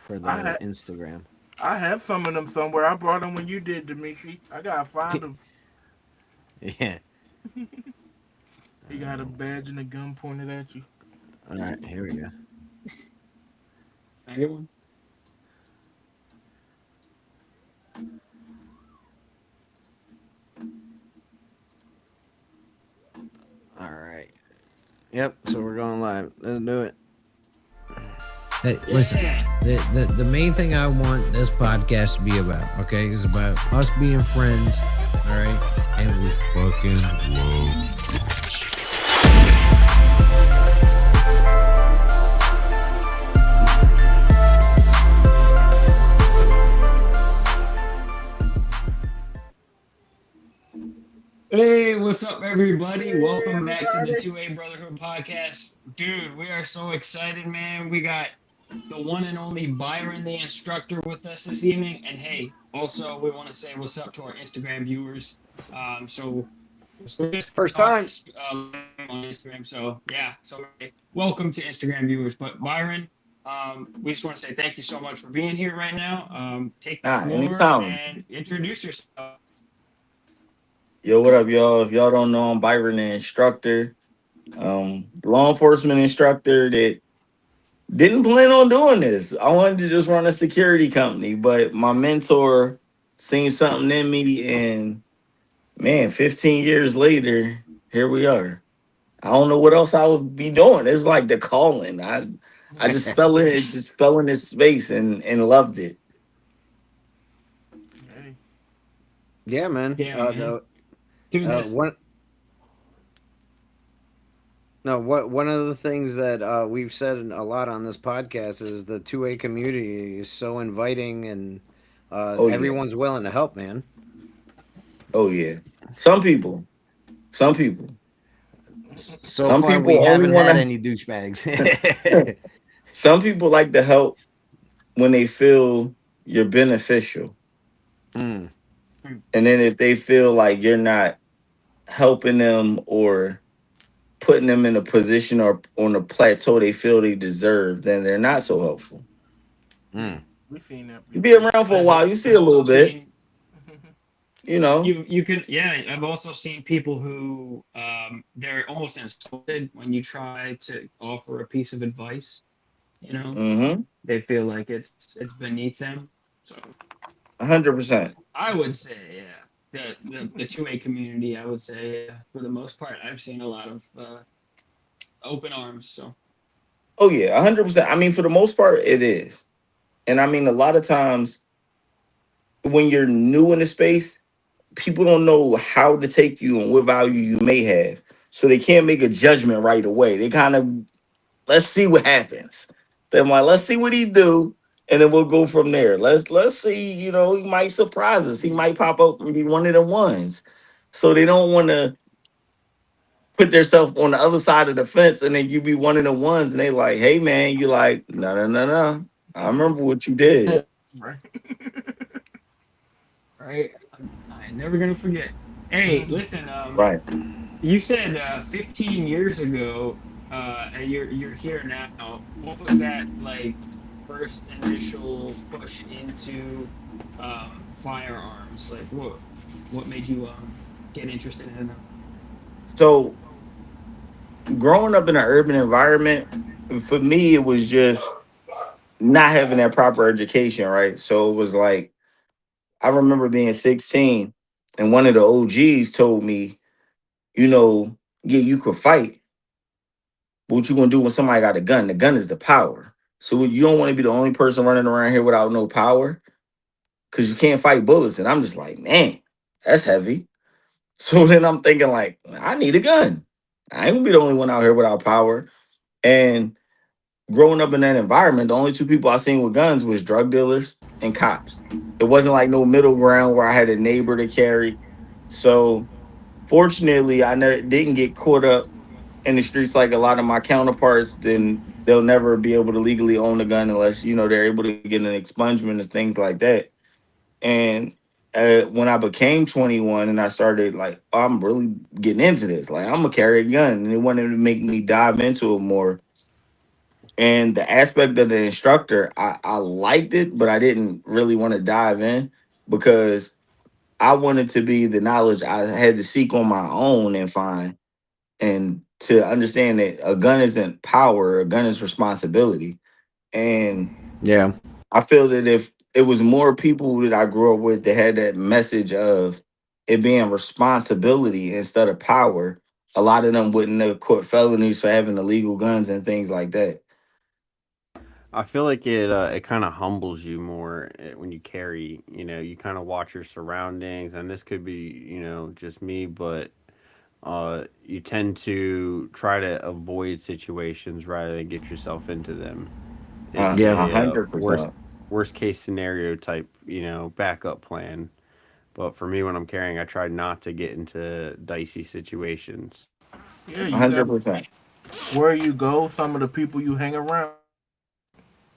for I the ha- Instagram. I have some of them somewhere. I brought them when you did, Dimitri. I gotta find them. Yeah. You got a badge and a gun pointed at you. All right, here we go. I get one. All right. Yep. So we're going live. Let's do it. Hey, listen. Yeah. The main thing I want this podcast to be about, okay, is about us being friends, all right, and we fucking whoa. Hey, what's up, everybody? Welcome back to the 2A Brotherhood podcast. Dude, we are so excited, man. We got the one and only Byron, the instructor, with us this evening. And hey, also, we want to say what's up to our Instagram viewers. So we're just First on time. on Instagram. So yeah, so welcome to Instagram viewers. But Byron, we just want to say thank you so much for being here right now. Take the floor Anytime. and introduce yourself. Yo, what up, y'all? If y'all don't know, I'm Byron, the instructor, law enforcement instructor that didn't plan on doing this. I wanted to just run a security company, but my mentor seen something in me, and man, 15 years later, here we are. I don't know what else I would be doing. It's like the calling. I just fell in it, just fell in this space and loved it. Hey, Yeah, man. Yeah, man. The Dude, this one. No, one of the things that we've said a lot on this podcast is the 2A community is so inviting and Oh yeah. everyone's willing to help, man. Oh yeah. Some people. Some people. So Some far, we people only haven't want had to. any douchebags. Some people like to help when they feel you're beneficial. Mm, And then if they feel like you're not helping them or putting them in a position or on a plateau they feel they deserve, then they're not so helpful. mm. we seen that You be before. around for a I've while, you see I've a little also bit, seen you know. you can yeah, I've also seen people who they're almost insulted when you try to offer a piece of advice, you know. Mm-hmm. They feel like it's beneath them. So 100%. I would say, yeah, the 2A community, I would say, for the most part, I've seen a lot of open arms. So Oh yeah, 100%. I mean, for the most part, it is. And I mean, a lot of times when you're new in the space, people don't know how to take you and what value you may have. So they can't make a judgment right away. They kind of let's see what happens. Then like, let's see what he do, and then we'll go from there. Let's see. You know, he might surprise us. He might pop up and be one of the ones. So they don't want to put themselves on the other side of the fence, and then you be one of the ones, and they like, hey man, you like, no, no, no, no. I remember what you did. Right. right, I'm never gonna forget. Hey, listen, Right. you said 15 years ago, and you're here now. What was that like first initial push into firearms? Like what made you get interested in them? So growing up in an urban environment, for me, it was just not having that proper education, right? So it was like I remember being 16 and one of the OGs told me, you know, yeah, you could fight, but what you gonna do when somebody got a gun? The gun is the power. So you don't want to be the only person running around here without no power because you can't fight bullets. And I'm just like, man, that's heavy. So then I'm thinking like, I need a gun. I ain't gonna be the only one out here without power. And growing up in that environment, the only two people I seen with guns was drug dealers and cops. It wasn't like no middle ground where I had a neighbor to carry. So fortunately, I never didn't get caught up in the streets like a lot of my counterparts. Then they'll never be able to legally own a gun unless they're able to get an expungement and things like that. And when I became 21 and I started like, oh, I'm really getting into this. Like I'm gonna carry a gun, and they wanted to make me dive into it more. And the aspect of the instructor, I liked it, but I didn't really want to dive in because I wanted to be the knowledge I had to seek on my own and find, and to understand that a gun isn't power, a gun is responsibility. And Yeah. I feel that if it was more people that I grew up with that had that message of it being responsibility instead of power, a lot of them wouldn't have caught felonies for having illegal guns and things like that. I feel like it kind of humbles you more when you carry. You know, you kind of watch your surroundings, and this could be just me, but you tend to try to avoid situations rather than get yourself into them. It's Yeah. A a hundred worst percent. worst case scenario type backup plan. But for me, when I'm carrying, I try not to get into dicey situations. Yeah, A you got 100%. where you go, some of the people you hang around.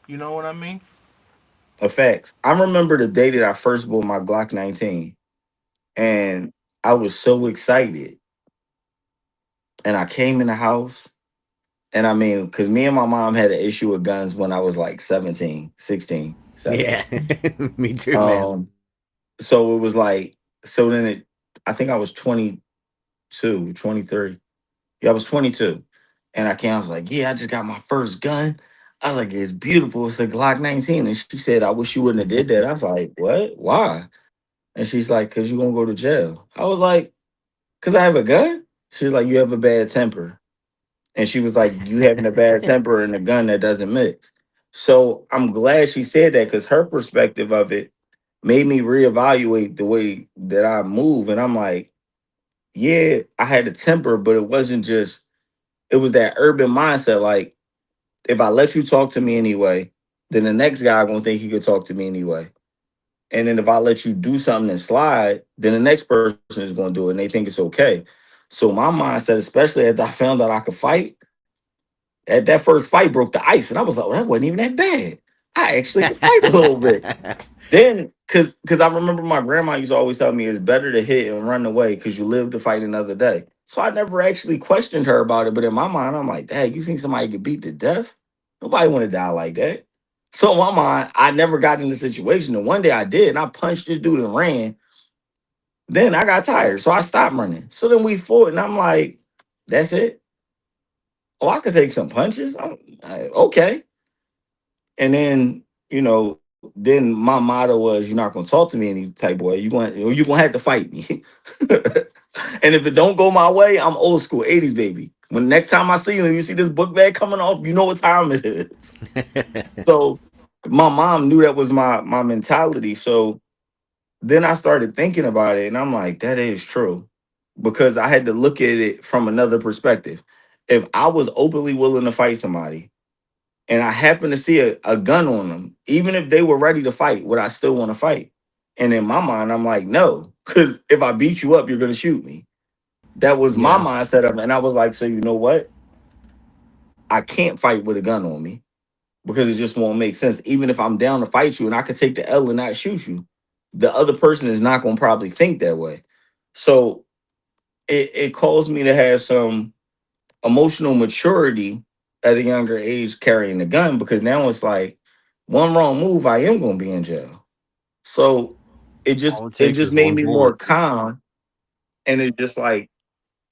You know what I mean? Effects. I remember the day that I first bought my Glock 19, and I was so excited. And I came in the house, and I mean, because me and my mom had an issue with guns when I was like 17, 16, Yeah. 17. Me too, man. Um, so it was like, so then I think I was 22, 23. Yeah, I was 22. And I was like, yeah, I just got my first gun. I was like, it's beautiful. It's a Glock 19. And she said, I wish you wouldn't have did that. I was like, what? Why? And she's like, because you're going to go to jail. I was like, because I have a gun? She's like, you have a bad temper. And she was like, you having a bad temper and a gun that doesn't mix. So I'm glad she said that because her perspective of it made me reevaluate the way that I move. And I'm like, yeah, I had a temper, but it wasn't just, it was that urban mindset. Like, if I let you talk to me anyway, then the next guy gonna think he could talk to me anyway. And then if I let you do something and slide, then the next person is gonna do it and they think it's okay. So my mindset, especially after I found out I could fight, at that first fight broke the ice. And I was like, oh, that wasn't even that bad. I actually could fight a little bit. Then, because I remember my grandma used to always tell me it's better to hit and run away because you live to fight another day. So I never actually questioned her about it. But in my mind, I'm like, Dad, you seen somebody get beat to death? Nobody want to die like that. So in my mind, I never got in the situation. And one day I did, and I punched this dude and ran. Then I got tired. So I stopped running. So then we fought, and I'm like, that's it? Oh, I could take some punches? Okay. And then, then my motto was, you're not gonna talk to me any type of way. You're gonna have to fight me. And if it don't go my way, I'm old school 80s baby. When next time I see you and you see this book bag coming off, you know what time it is. So my mom knew that was my mentality. So then I started thinking about it, and I'm like, that is true. Because I had to look at it from another perspective. If I was openly willing to fight somebody, and I happened to see a gun on them, even if they were ready to fight, would I still want to fight? And in my mind, I'm like, no, because if I beat you up, you're gonna shoot me. That was my Yeah. mindset of it. And I was like, so you know what? I can't fight with a gun on me because it just won't make sense. Even if I'm down to fight you and I could take the L and not shoot you, the other person is not gonna probably think that way. So it caused me to have some emotional maturity at a younger age carrying the gun because now it's like one wrong move, I am gonna be in jail. So it just All it it takes just is made one me more bullet. calm, and it just like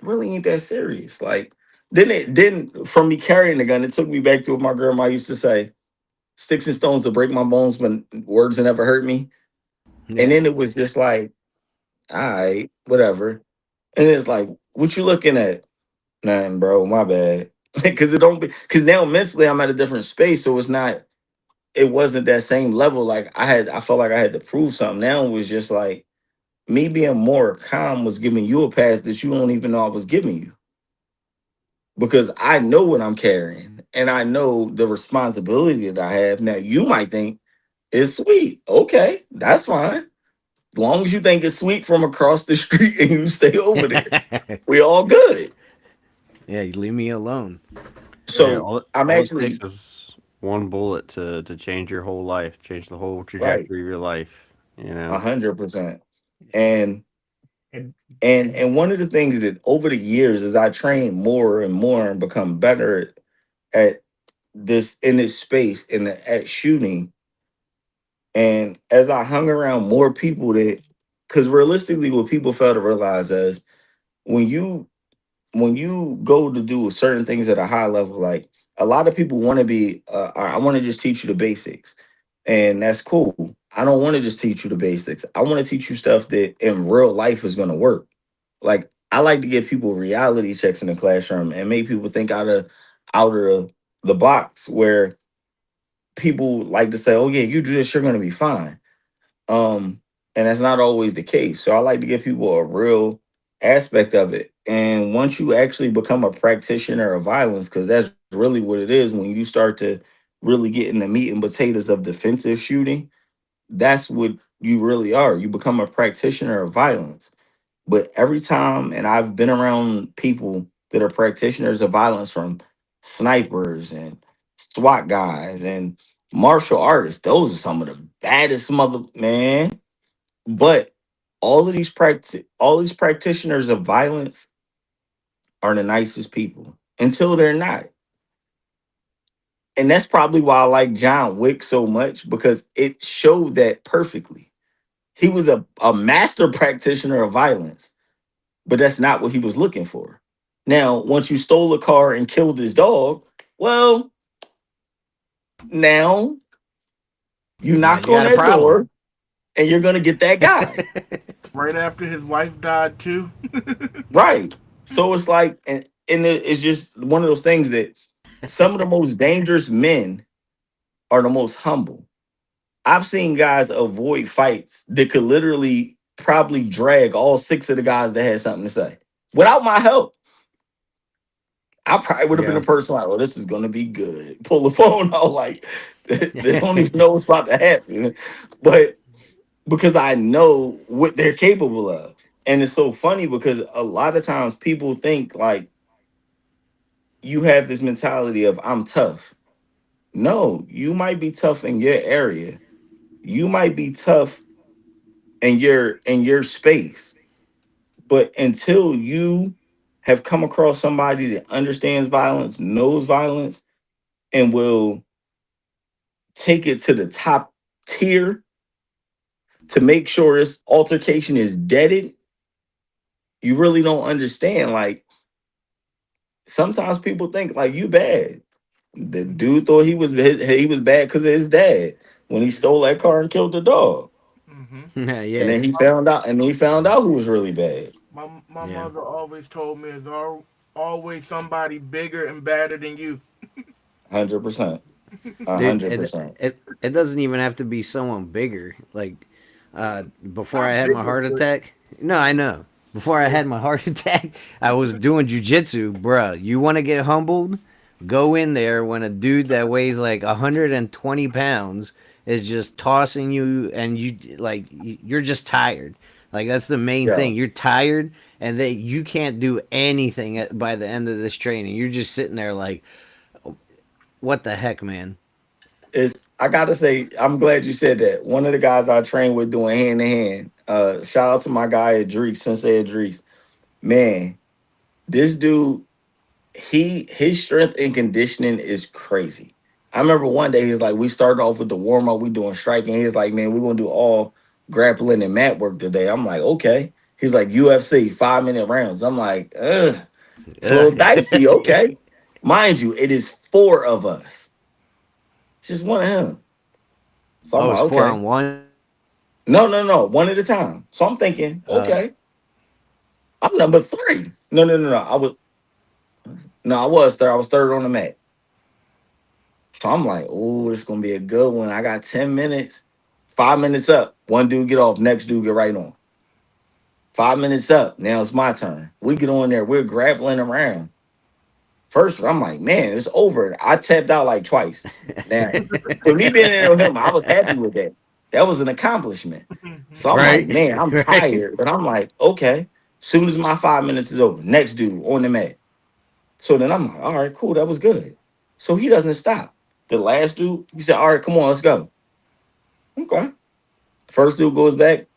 really ain't that serious. Like then from me carrying the gun, it took me back to what my grandma used to say: sticks and stones will break my bones, but words will never hurt me. And Yeah. then it was just like, all right, whatever. And it's like, what you looking at? Nothing, bro. My bad. Because it don't be because now mentally I'm at a different space, so it wasn't that same level. Like I felt like I had to prove something. Now it was just like me being more calm was giving you a pass that you don't even know I was giving you because I know what I'm carrying and I know the responsibility that I have. Now you might think it's sweet. Okay, that's fine. As long as you think it's sweet from across the street and you stay over there, we all good. Yeah, you leave me alone. Yeah, So I'm all it takes actually is one bullet to change your whole life, change the whole right, trajectory of your life. You know. 100%. And And and one of the things that over the years as I train more and more and become better at this space in the at shooting, and as I hung around more people that, because realistically, what people fail to realize is when you when you go to do certain things at a high level, like a lot of people want to be, I want to just teach you the basics, and that's cool. I don't want to just teach you the basics. I want to teach you stuff that in real life is going to work. Like I like to give people reality checks in the classroom and make people think out of the box. Where people like to say, "Oh yeah, you do this, you're going to be fine." And that's not always the case. So I like to give people a real aspect of it. And once you actually become a practitioner of violence, because that's really what it is, when you start to really get in the meat and potatoes of defensive shooting, that's what you really are. You become a practitioner of violence. But every time, and I've been around people that are practitioners of violence, from snipers and SWAT guys and martial artists, those are some of the baddest mother, man. But all these practitioners of violence are the nicest people until they're not. And that's probably why I like John Wick so much, because it showed that perfectly. He was a master practitioner of violence, but that's not what he was looking for. Now, once you stole a car and killed his dog, well, now you Now knock you on got a that problem. door and you're going to get that guy. Right after his wife died too. Right. So it's like, and it's just one of those things that some of the most dangerous men are the most humble. I've seen guys avoid fights that could literally probably drag all six of the guys that had something to say without my help. I probably would have been Yeah. the person like, "Oh, this is gonna be good." Pull the phone out, like they don't even know what's about to happen. But because I know what they're capable of. And it's so funny because a lot of times people think like you have this mentality of I'm tough. No, you might be tough in your area. You might be tough in your space. But until you have come across somebody that understands violence, knows violence, and will take it to the top tier to make sure this altercation is deaded, you really don't understand. Like sometimes people think like you bad. The dude thought he was bad because of his dad when he stole that car and killed the dog. Hmm. And Yeah. then he found out who was really bad. My Yeah. mother always told me there's always somebody bigger and badder than you. 100%. Dude, 100%. it doesn't even have to be someone bigger. Like before I Not had my bigger, heart but attack. No, I know. Before I yeah. had my heart attack, I was doing jujitsu, bruh. You want to get humbled? Go in there when a dude that weighs like 120 pounds is just tossing you, and you're just tired. Like that's the main Yeah. thing. You're tired, and you can't do anything by the end of this training. You're just sitting there like, what the heck, man? It's I gotta say, I'm glad you said that. One of the guys I trained with doing hand to hand. Shout out to my guy Idris, Sensei Idris. Man, this dude, his strength and conditioning is crazy. I remember one day he's like, we started off with the warm up, we doing striking. He's like, man, we're gonna do all grappling and mat work today. I'm like, okay. He's like, UFC 5 minute rounds. I'm like, ugh, it's a little dicey. Okay, mind you, it is four of us. It's just one of him. So I'm Oh, like, it's four okay. on one. No, no, no, one at a time. So I'm thinking, Uh, okay, I'm number three. No, no, no, no. I was third. I was third on the mat. So I'm like, oh, it's gonna be a good one. I got 10 minutes. 5 minutes up. One dude get off, next dude get right on. 5 minutes up. Now it's my turn. We get on there, we're grappling around. First, I'm like, man, it's over. I tapped out like twice. Now, for me being in there with him, I was happy with that. That was an accomplishment. So I'm like, right, man, I'm right. tired. But I'm like, okay. Soon as my 5 minutes is over, next dude on the mat. So then I'm like, all right, cool. That was good. So he doesn't stop. The last dude, he said, all right, come on, let's go. Okay. First dude goes back.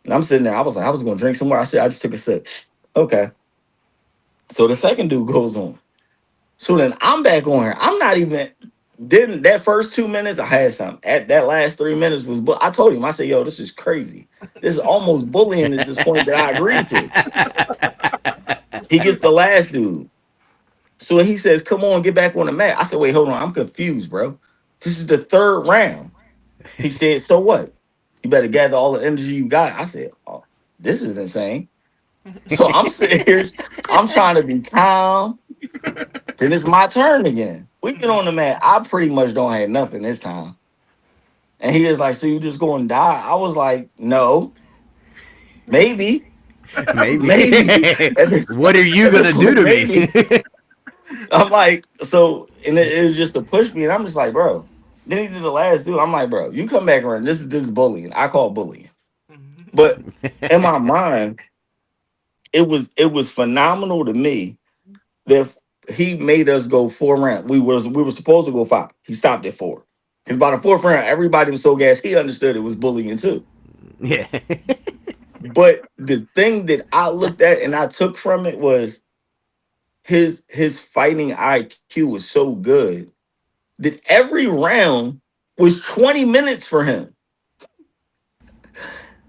And I'm sitting there. I was like, I was going to drink somewhere. I said, I just took a sip. Okay. So the second dude goes on. So then I'm back on here. I'm not even. Then that first 2 minutes, I had something. At that last 3 minutes was, but I told him, I said, yo, this is crazy. This is almost bullying at this point that I agreed to. He gets the last dude. So he says, come on, get back on the mat. I said, wait, hold on. I'm confused, bro. This is the third round. He said, so what? You better gather all the energy you got. I said, oh, this is insane. So I'm sitting here, I'm trying to be calm. Then it's my turn again. We get on the mat. I pretty much don't have nothing this time. And he is like, so you just going to die? I was like, no, maybe. Maybe. And this- What are you and gonna this do one, to maybe. me? I'm like, so, and it was just to push me. And I'm just like, bro. Then he did the last dude. I'm like, bro, you come back around. This is bullying. I call it bullying. But in my mind, it was phenomenal to me that he made us go 4 rounds. We were supposed to go 5. He stopped at 4. Because by the 4th round, everybody was so gassed, he understood it was bullying too. Yeah. But the thing that I looked at and I took from it was his fighting IQ was so good that every round was 20 minutes for him.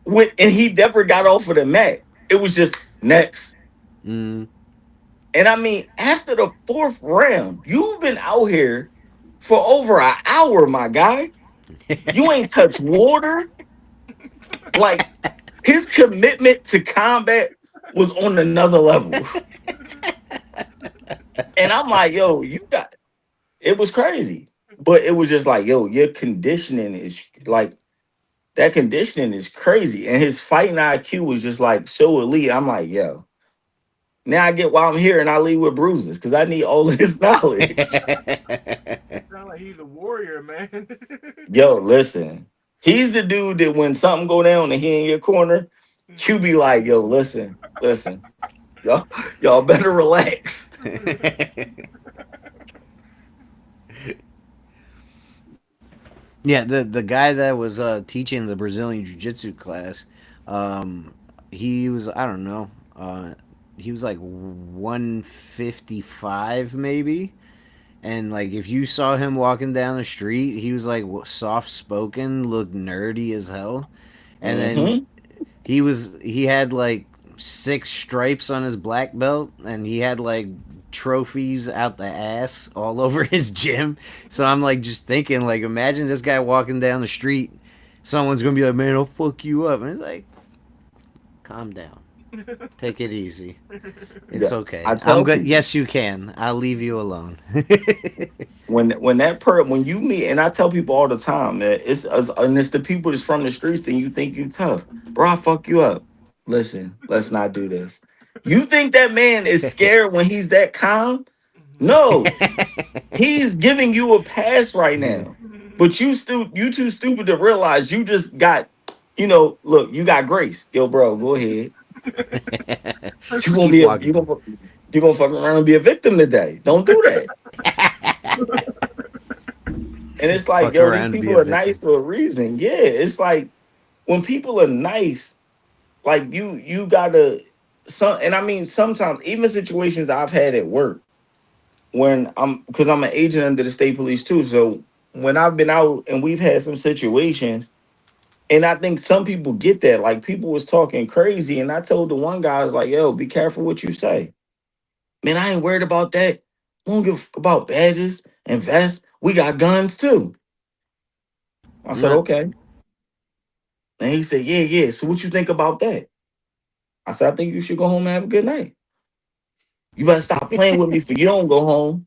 And he never got off of the mat. It was just next. Mm. And I mean, after the 4th round, you've been out here for over an hour, my guy. You ain't touched water. Like, his commitment to combat was on another level. And I'm like, yo, it was crazy. But it was just like, yo, your conditioning is like, that conditioning is crazy. And his fighting IQ was just like so elite. I'm like, yo, now I get why I'm here and I leave with bruises because I need all of this knowledge. Sound like he's a warrior, man. Yo, listen, he's the dude that when something go down and he in your corner, you be like, yo, listen, y'all better relax. Yeah, the guy that was teaching the Brazilian jiu-jitsu class, he was, I don't know, he was like 155 maybe. And like if you saw him walking down the street, he was like soft spoken, looked nerdy as hell. And then he had like 6 stripes on his black belt, and he had like trophies out the ass all over his gym. So I'm like just thinking, like, imagine this guy walking down the street, someone's gonna be like, man, I'll fuck you up. And it's like, calm down, take it easy, it's Yeah, okay, I I'm tell good. people Yes, you can, I'll leave you alone. when you meet, and I tell people all the time that it's us, and it's the people that's from the streets, then you think you tough, bro. I fuck you up. Listen, let's not do this. You think that man is scared when he's that calm? No, he's giving you a pass right now. But you too stupid to realize you just got, look, you got grace. Yo, bro, go ahead. You Just gonna keep be walking. you gonna fuck around and be a victim today. Don't do that. And it's like, Fuck yo, these around and be people a are victim. nice for a reason. Yeah, it's like when people are nice, like you gotta and I mean sometimes even situations I've had at work when because I'm an agent under the state police too. So when I've been out and we've had some situations, and I think some people get that. Like people was talking crazy, and I told the one guy, I was like, yo, be careful what you say. Man, I ain't worried about that. We don't give a fuck about badges and vests. We got guns too. I said, No. okay. And he said, yeah, yeah. So what you think about that? I said, I think you should go home and have a good night. You better stop playing with me for you don't go home.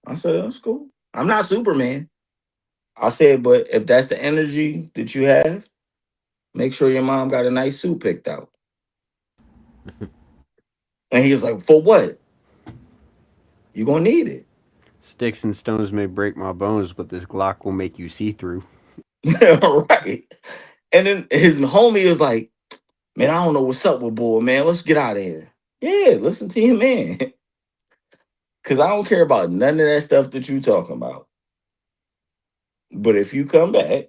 I said, that's cool. I'm not Superman. I said, but if that's the energy that you have, make sure your mom got a nice suit picked out. And he was like, for what? You're going to need it. Sticks and stones may break my bones, but this Glock will make you see through. Right. And then his homie was like, man, I don't know what's up with boy, man. Let's get out of here. Yeah, listen to him, man. Because I don't care about none of that stuff that you talking about. But if you come back,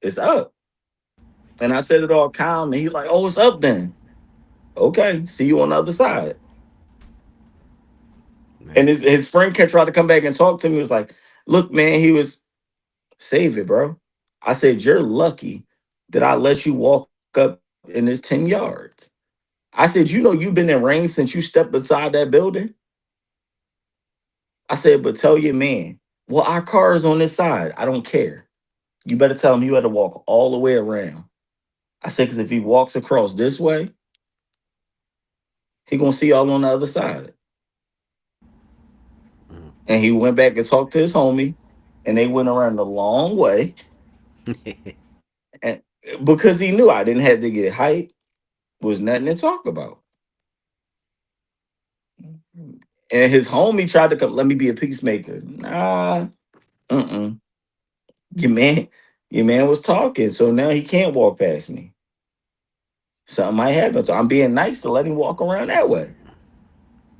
it's up. And I said it all calm, and he's like, oh, it's up then. Okay, see you on the other side. And Right. his friend kept trying to come back and talk to me. He was like, look, man, he was save it, bro. I said, you're lucky that I let you walk up in this 10 yards. I said, you know, you've been in rain since you stepped beside that building. I said, but tell your man, well, our car is on this side. I don't care. You better tell him you had to walk all the way around. I said, because if he walks across this way, he gonna see y'all on the other side. Mm. And he went back and talked to his homie, and they went around the long way. And because he knew I didn't have to get hype, was nothing to talk about. And his homie tried to come, let me be a peacemaker. Nah, mm-mm. Your man, your man was talking, so now he can't walk past me. Something might happen. So I'm being nice to let him walk around that way.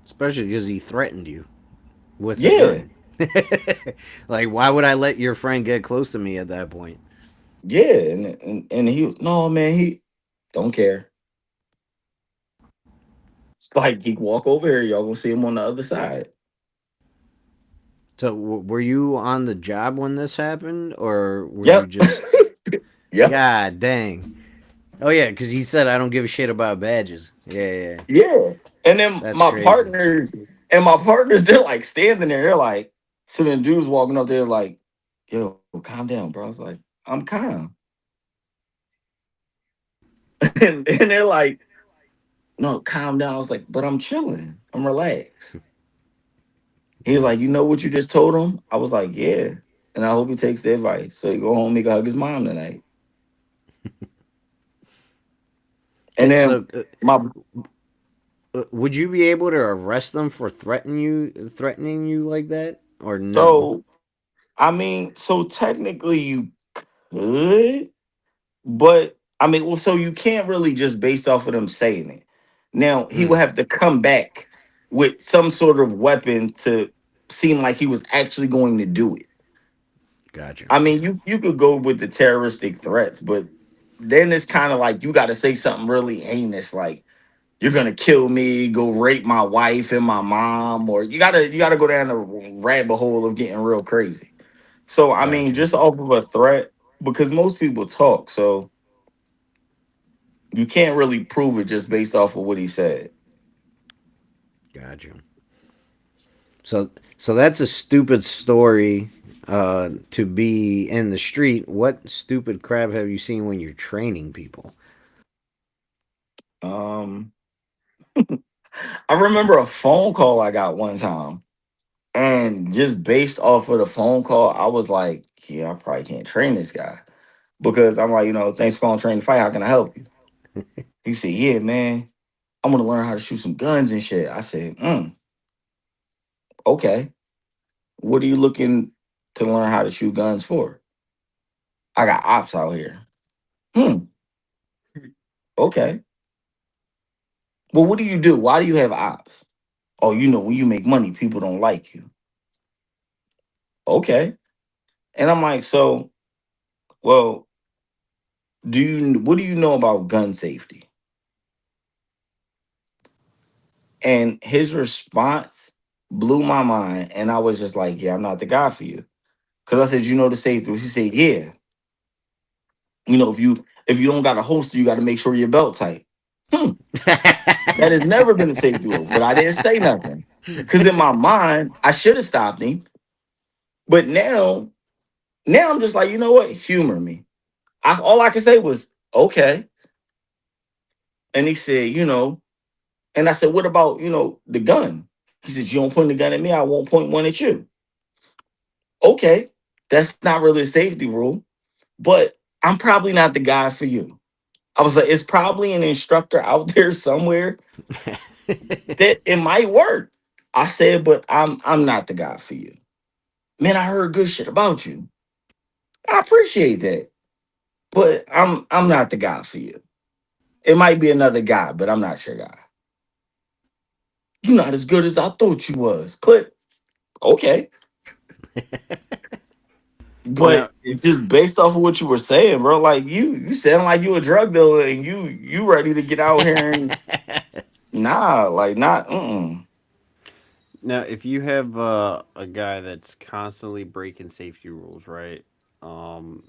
Especially because he threatened you with a Yeah, gun. Like, why would I let your friend get close to me at that point? yeah. And he was, no, man, he don't care. It's like he walk over here, y'all gonna see him on the other side. So, were you on the job when this happened, or were you Yep. just? Yep. God dang! Oh yeah, because he said I don't give a shit about badges. Yeah, yeah, Yeah. And then that's my crazy. partners, they're like standing there. They're like, so then dudes walking up there like, yo, calm down, bro. I was like, I'm calm. And they're like, no, calm down. I was like, but I'm chilling. I'm relaxed. He was like, you know what you just told him? I was like, yeah. And I hope he takes the advice. So he go home, he can hug his mom tonight. And then So, my would you be able to arrest them for threatening you like that, or no? so I mean, so technically you could, but I mean, well, so you can't really just based off of them saying it. Now he would Mm, have to come back with some sort of weapon to seem like he was actually going to do it. gotcha. I mean, you could go with the terroristic threats, but then it's kind of like you got to say something really heinous, like you're gonna kill me, go rape my wife and my mom, or you gotta go down the rabbit hole of getting real crazy. So I mean, Gotcha. just off of a threat, because most people talk, so you can't really prove it just based off of what he said. Gotcha. So that's a stupid story to be in the street. What stupid crap have you seen when you're training people? Um, I remember a phone call I got one time, and just based off of the phone call, I was like, yeah, I probably can't train this guy because I'm like, thanks for calling train the fight. How can I help you? He said, yeah, man, I'm gonna learn how to shoot some guns and shit. I said, okay. What are you looking to learn how to shoot guns for? I got ops out here. Hmm. Okay. Well, what do you do? Why do you have ops? Oh, when you make money, people don't like you. Okay. And I'm like, so, well, what do you know about gun safety? And his response blew my mind. And I was just like, yeah, I'm not the guy for you. Because I said, the safety rules. He said, yeah. If you don't got a holster, you got to make sure your belt tight. Hmm. That has never been a safety rule, but I didn't say nothing. Because in my mind, I should have stopped him. But now I'm just like, you know what? Humor me. All I could say was, okay. And he said, and I said, what about, the gun? He said, you don't point the gun at me, I won't point one at you. Okay. That's not really a safety rule, but I'm probably not the guy for you. I was like, it's probably an instructor out there somewhere that it might work. I said, but I'm not the guy for you. Man, I heard good shit about you. I appreciate that. But I'm not the guy for you. It might be another guy, but I'm not your guy. You're not as good as I thought you was. Click. Okay. Now, But just based off of what you were saying, bro, like you sound like you a drug dealer and you ready to get out here and nah, like not Now, if you have a guy that's constantly breaking safety rules, right?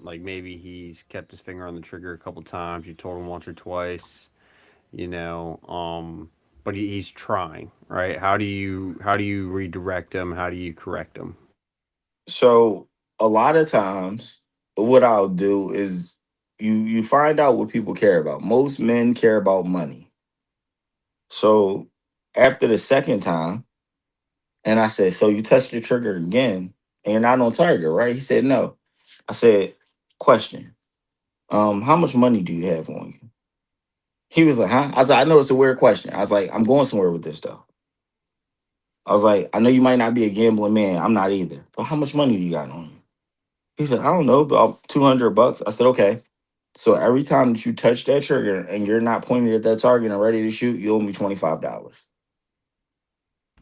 Like maybe he's kept his finger on the trigger a couple times. You told him once or twice, you know, but he's trying, right? How do you redirect him? How do you correct him? So a lot of times, what I'll do is you find out what people care about. Most men care about money. So after the second time, and I said, "So you touched the trigger again, and you're not on target, right?" He said, "No." I said, "Question: how much money do you have on you?" He was like, "Huh?" I said, "I know it's a weird question." I was like, "I'm going somewhere with this though." I was like, "I know you might not be a gambling man. I'm not either. But how much money do you got on you?" He said, "I don't know, about $200." I said, "Okay. So every time that you touch that trigger and you're not pointed at that target and ready to shoot, you owe me $25."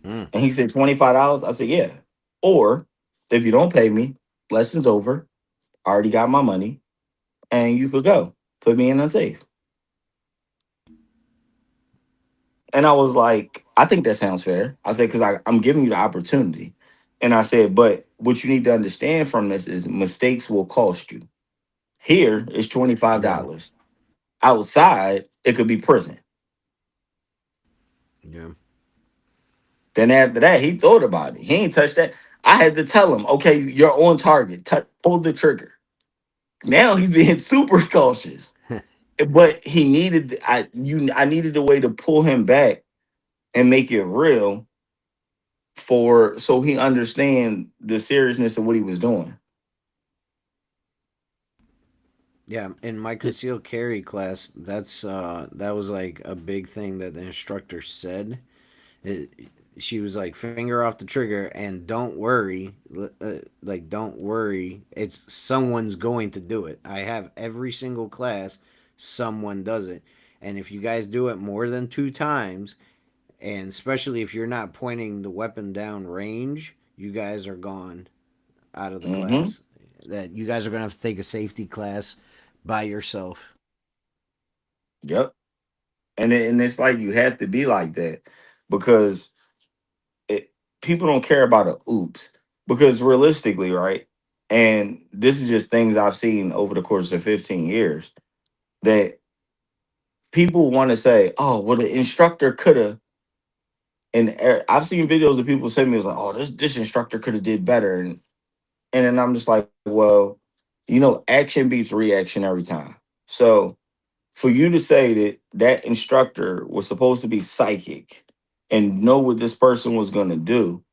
Mm. And he said, $25? I said, "Yeah. Or if you don't pay me, lesson's over. I already got my money and you could go. Put me in unsafe." And I was like, "I think that sounds fair." I said, "Because I'm giving you the opportunity." And I said, "But what you need to understand from this is mistakes will cost you. Here is Yeah. $25. Outside, it could be prison." Yeah. Then after that, he thought about it. He ain't touched that. I had to tell him, "Okay, you're on target. Pull the trigger." Now he's being super cautious. But he needed I needed a way to pull him back and make it real for so he understand the seriousness of what he was doing. Yeah, in my concealed carry class, that was like a big thing that the instructor said. It, she was like, finger off the trigger and don't worry, like don't worry. It's someone's going to do it. I have every single class, someone does it, and if you guys do it more than 2 times, and especially if you're not pointing the weapon down range, you guys are gone out of the Hmm. class. That you guys are gonna have to take a safety class by yourself. Yep. And it's like you have to be like that because it, people don't care about a oops because realistically, right? And this is just things I've seen over the course of 15 years that people want to say, "Oh, well, the instructor could have." And I've seen videos of people saying me was like, "Oh, this instructor could have did better," and then I'm just like, "Well, action beats reaction every time." So for you to say that that instructor was supposed to be psychic and know what this person was going to do,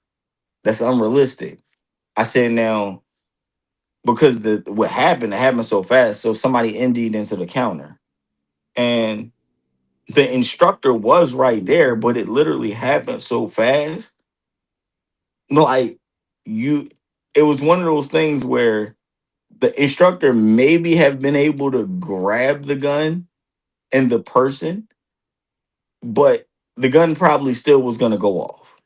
that's unrealistic. I said now because the what happened, it happened so fast. So somebody ND'd into the counter, and the instructor was right there, but it literally happened so fast. No, you, it was one of those things where the instructor maybe have been able to grab the gun and the person, but the gun probably still was going to go off.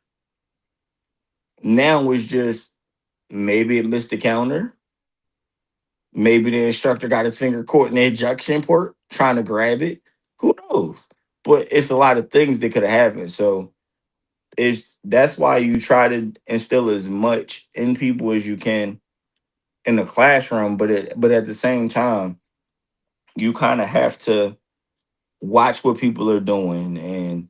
Now it's just maybe it missed the counter. Maybe the instructor got his finger caught in the ejection port trying to grab it. Who knows? But it's a lot of things that could have happened. So it's that's why you try to instill as much in people as you can in the classroom, but at the same time, you kind of have to watch what people are doing and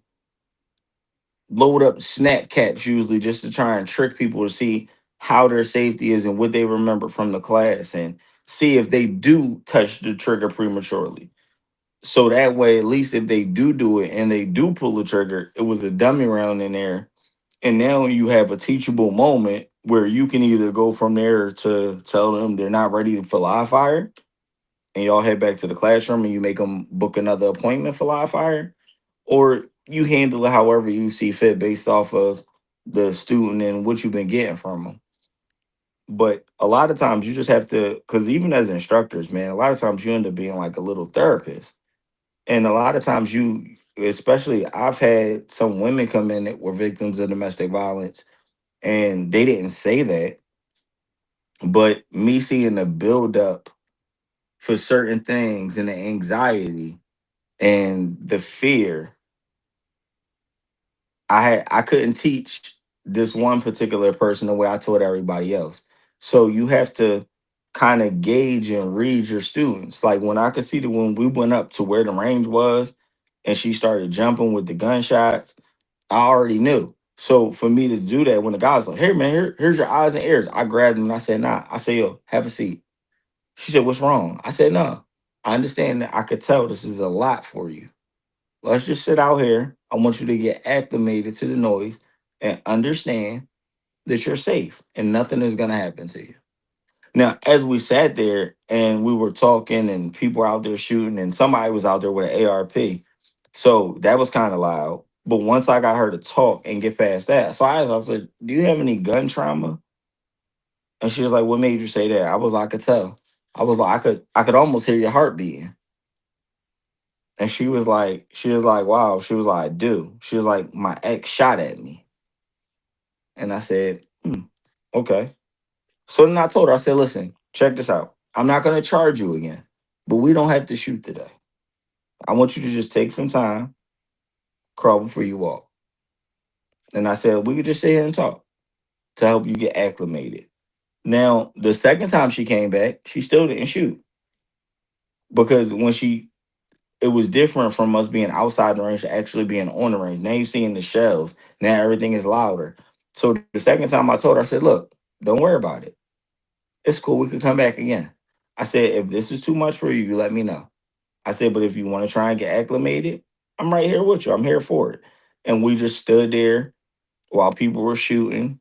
load up snap caps usually just to try and trick people to see how their safety is and what they remember from the class and see if they do touch the trigger prematurely. So that way, at least if they do it and they do pull the trigger, it was a dummy round in there. And now you have a teachable moment where you can either go from there to tell them they're not ready for live fire and y'all head back to the classroom and you make them book another appointment for live fire, or you handle it however you see fit based off of the student and what you've been getting from them. But a lot of times you just have to, because even as instructors, man, a lot of times you end up being like a little therapist. And a lot of times especially I've had some women come in that were victims of domestic violence and they didn't say that, but me seeing the buildup for certain things and the anxiety and the fear, I couldn't teach. this one particular person the way I taught everybody else. So you have to kind of gauge and read your students. Like when I could see that when we went up to where the range was and she started jumping with the gunshots, I already knew. So for me to do that, when the guy was like, "Hey man, here's your eyes and ears," I grabbed him and I said, "Nah." I said, "Yo, have a seat." She said, "What's wrong?" I said, "No. I understand that I could tell this is a lot for you. Let's just sit out here. I want you to get acclimated to the noise and understand that you're safe and nothing is going to happen to you." Now, as we sat there and we were talking and people were out there shooting and somebody was out there with an ARP. So that was kind of loud. But once I got her to talk and get past that, so I asked her, I said, "Do you have any gun trauma?" And she was like, "What made you say that?" I was like, "I could tell." I was like, I could almost hear your heart beating. And she was like, "Wow." She was like, "I do." She was like, "My ex shot at me." And I said, okay. So then I told her, I said, "Listen, check this out. I'm not going to charge you again, but we don't have to shoot today. I want you to just take some time, crawl before you walk." And I said, "We could just sit here and talk to help you get acclimated." Now, the second time she came back, she still didn't shoot because it was different from us being outside the range to actually being on the range. Now you're seeing the shells. Now everything is louder. So the second time I told her, I said, "Look, don't worry about it. It's cool. We could come back again." I said, "If this is too much for you, you let me know." I said, "But if you want to try and get acclimated, I'm right here with you. I'm here for it." And we just stood there while people were shooting.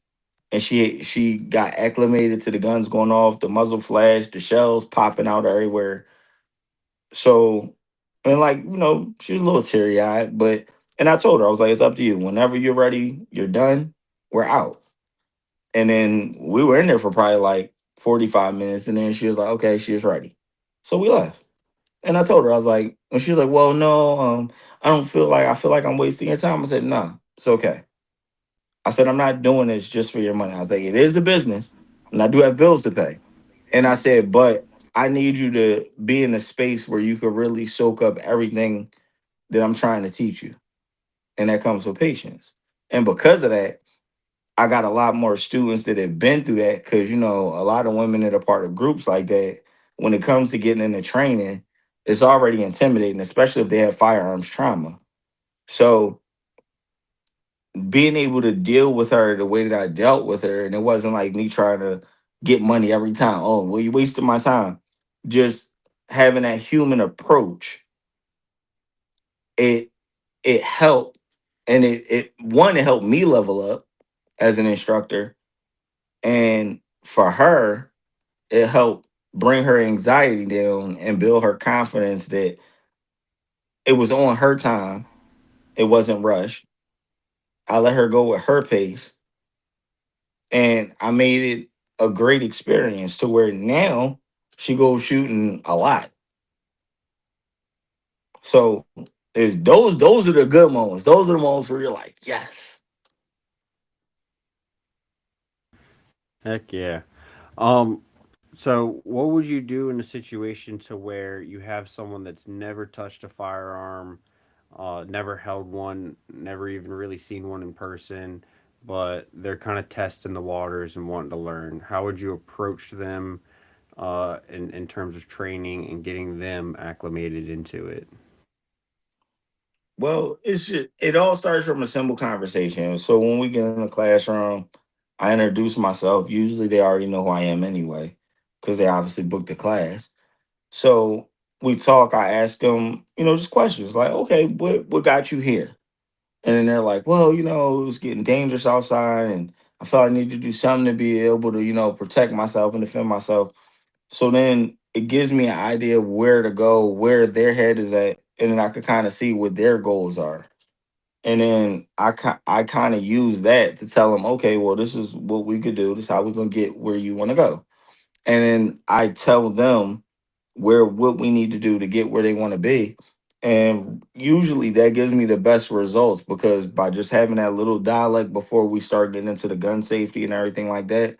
And she got acclimated to the guns going off, the muzzle flash, the shells popping out everywhere. So, and like, she was a little teary eyed, but, and I told her, I was like, "It's up to you. Whenever you're ready, you're done, we're out." And then we were in there for probably like 45 minutes. And then she was like, "Okay, she's ready." So we left. And I told her, I was like, and she was like, "Well, no, I feel like I'm wasting your time." I said, "No, it's okay." I said, "I'm not doing this just for your money." I was like, "It is a business and I do have bills to pay." And I said, "But I need you to be in a space where you could really soak up everything that I'm trying to teach you." And that comes with patience. And because of that, I got a lot more students that have been through that because, a lot of women that are part of groups like that, when it comes to getting into training, it's already intimidating, especially if they have firearms trauma. So being able to deal with her the way that I dealt with her, and it wasn't like me trying to get money every time. "Oh, well, you wasted my time." Just having that human approach, it it helped, and it helped me level up as an instructor, and for her, it helped bring her anxiety down and build her confidence that it was on her time. It wasn't rushed. I let her go with her pace, and I made it a great experience to where now she goes shooting a lot. So is those are the good moments. Those are the moments where you're like, yes. Heck yeah. Um, so what would you do in a situation to where you have someone that's never touched a firearm, never held one, never even really seen one in person, but they're kind of testing the waters and wanting to learn? How would you approach them in terms of training and getting them acclimated into it? Well, it all starts from a simple conversation. So when we get in the classroom, I introduce myself. Usually they already know who I am anyway, because they obviously booked the class. So we talk, I ask them, just questions like, "Okay, what got you here?" And then they're like, "Well, it was getting dangerous outside and I felt I need to do something to be able to, protect myself and defend myself." So then it gives me an idea of where to go, where their head is at, and then I could kind of see what their goals are. And then I kind of use that to tell them, "Okay, well, this is what we could do. This is how we're gonna get where you want to go." And then I tell them what we need to do to get where they want to be. And usually that gives me the best results because by just having that little dialect before we start getting into the gun safety and everything like that,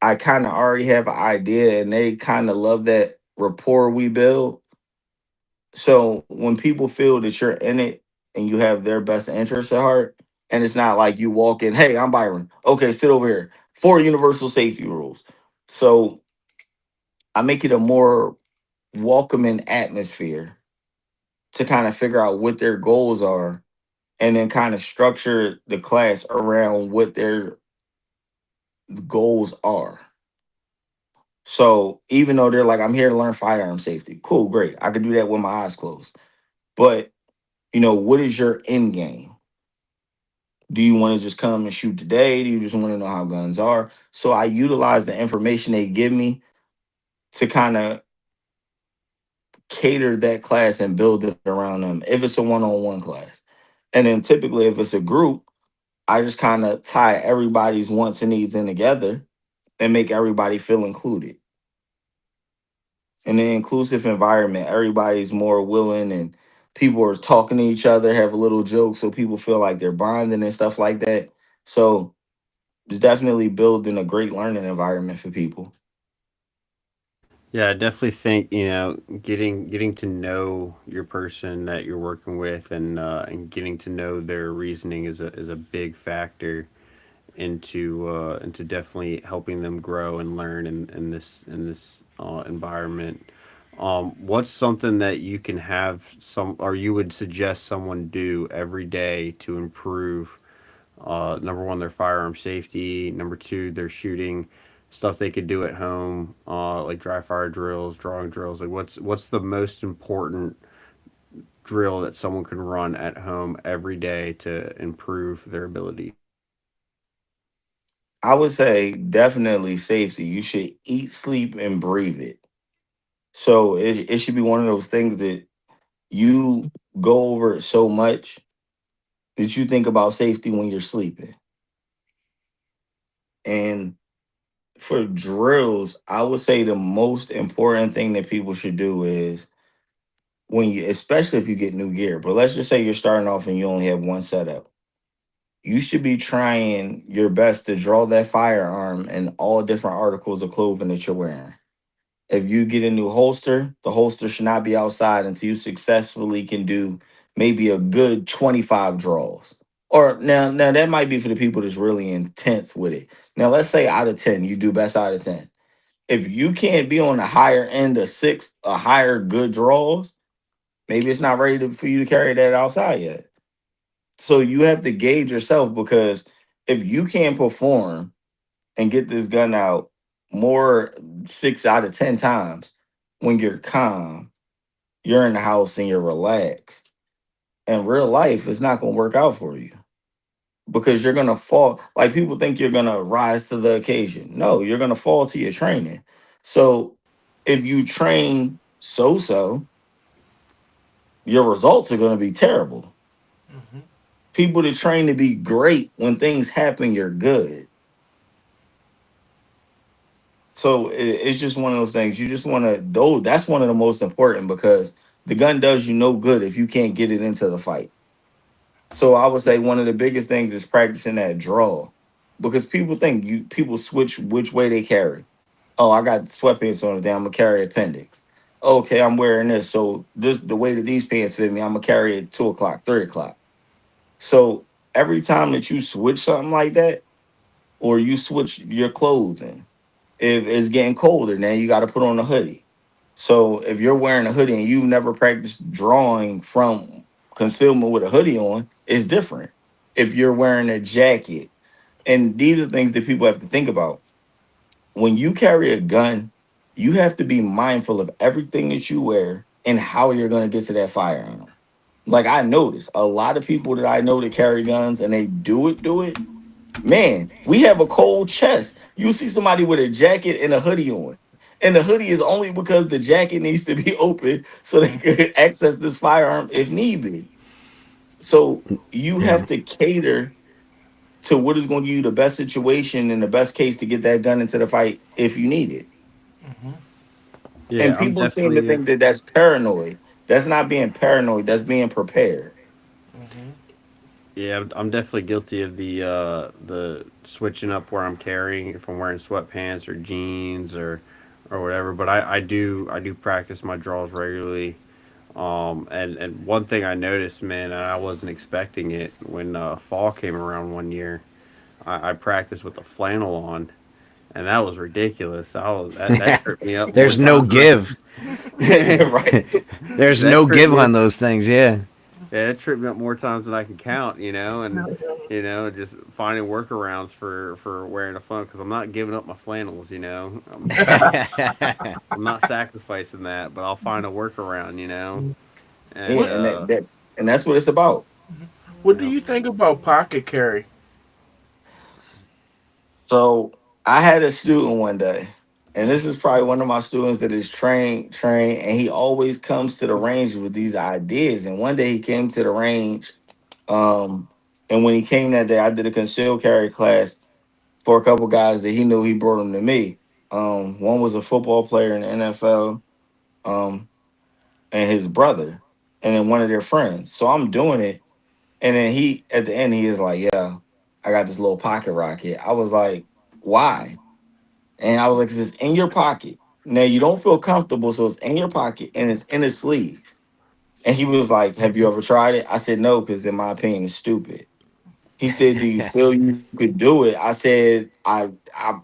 I kind of already have an idea and they kind of love that rapport we build. So when people feel that you're in it and you have their best interests at heart, And it's not like you walk in, hey, I'm Byron. Okay, sit over here. 4 universal safety rules. So I make it a more welcoming atmosphere to kind of figure out what their goals are and then kind of structure the class around what their goals are. So even though they're like, I'm here to learn firearm safety, cool, great. I could do that with my eyes closed. But, what is your end game? Do you want to just come and shoot today? Do you just want to know how guns are? So I utilize the information they give me to kind of cater that class and build it around them if it's a one-on-one class. And then typically if it's a group, I just kind of tie everybody's wants and needs in together and make everybody feel included. In an inclusive environment, everybody's more willing and people are talking to each other, have a little joke so people feel like they're bonding and stuff like that. So it's definitely building a great learning environment for people. Yeah, I definitely think getting to know your person that you're working with, and getting to know their reasoning is a big factor into definitely helping them grow and learn in this environment. What's something that you can have some or you would suggest someone do every day to improve, number one, their firearm safety, number two, their shooting, stuff they could do at home, like dry fire drills, drawing drills. Like what's the most important drill that someone can run at home every day to improve their ability? I would say definitely safety. You should eat, sleep, and breathe it. So it should be one of those things that you go over it so much that you think about safety when you're sleeping. And for drills, I would say the most important thing that people should do is when you, especially if you get new gear, but let's just say you're starting off and you only have one setup. You should be trying your best to draw that firearm in all different articles of clothing that you're wearing. If you get a new holster, the holster should not be outside until you successfully can do maybe a good 25 draws. Or now that might be for the people that's really intense with it. Now let's say out of 10, you do best out of 10. If you can't be on the higher end of six, a higher good draws, maybe it's not ready for you to carry that outside yet. So you have to gauge yourself because if you can't perform and get this gun out more 6 out of 10 times when you're calm, you're in the house and you're relaxed. In real life, it's not going to work out for you because you're going to fall. Like people think you're going to rise to the occasion. No, you're going to fall to your training. So if you train so so, your results are going to be terrible. Hmm. People that train to be great, when things happen, you're good. So it's just one of those things. You just want to, though, that's one of the most important because the gun does you no good if you can't get it into the fight. So I would say one of the biggest things is practicing that draw because people think people switch which way they carry. Oh, I got sweatpants on today. I'm gonna carry appendix. Okay, I'm wearing this. So this the way that these pants fit me, I'm gonna carry it 2 o'clock, 3 o'clock. So every time that you switch something like that, or you switch your clothing, if it's getting colder, now you got to put on a hoodie. So if you're wearing a hoodie and you've never practiced drawing from concealment with a hoodie on, it's different. If you're wearing a jacket, and these are things that people have to think about. When you carry a gun, you have to be mindful of everything that you wear and how you're going to get to that firearm. Like I noticed a lot of people that I know that carry guns and they do it. Man, we have a cold chest. You see somebody with a jacket and a hoodie on. And the hoodie is only because the jacket needs to be open so they can access this firearm if need be. So you Yeah. have to cater to what is going to give you the best situation and the best case to get that gun into the fight if you need it. Hmm. And Yeah, I'm people seem to definitely think that that's paranoid. That's not being paranoid. That's being prepared. Hmm. Yeah, I'm definitely guilty of the switching up where I'm carrying if I'm wearing sweatpants or jeans or whatever. But I do practice my draws regularly. And one thing I noticed, man, and I wasn't expecting it when fall came around one year. I practiced with a flannel on, and that was ridiculous. That tripped me up more There's no times than I give. can. Right. There's That no tripped give me up. on those things. Yeah. Yeah, it tripped me up more times than I can count. Just finding workarounds for wearing a flannel because I'm not giving up my flannels. I'm not sacrificing that, but I'll find a workaround. And What Yeah, and that's what it's about. What you do know, you think about pocket carry? So I had a student one day, and this is probably one of my students that is trained, and he always comes to the range with these ideas. And one day he came to the range, um, and when he came that day, I did a concealed carry class for a couple guys that he knew. He brought them to me. One was a football player in the NFL, um, and his brother, and then one of their friends. So I'm doing it, and then he at the end he is like, "Yeah, I got this little pocket rocket." I was like, "Why?" And I was like, 'cause it's in your pocket. Now you don't feel comfortable, so it's in your pocket and it's in his sleeve. And he was like, "Have you ever tried it?" I said, "No, because in my opinion, it's stupid." He said, "Do you feel you could do it?" I said, I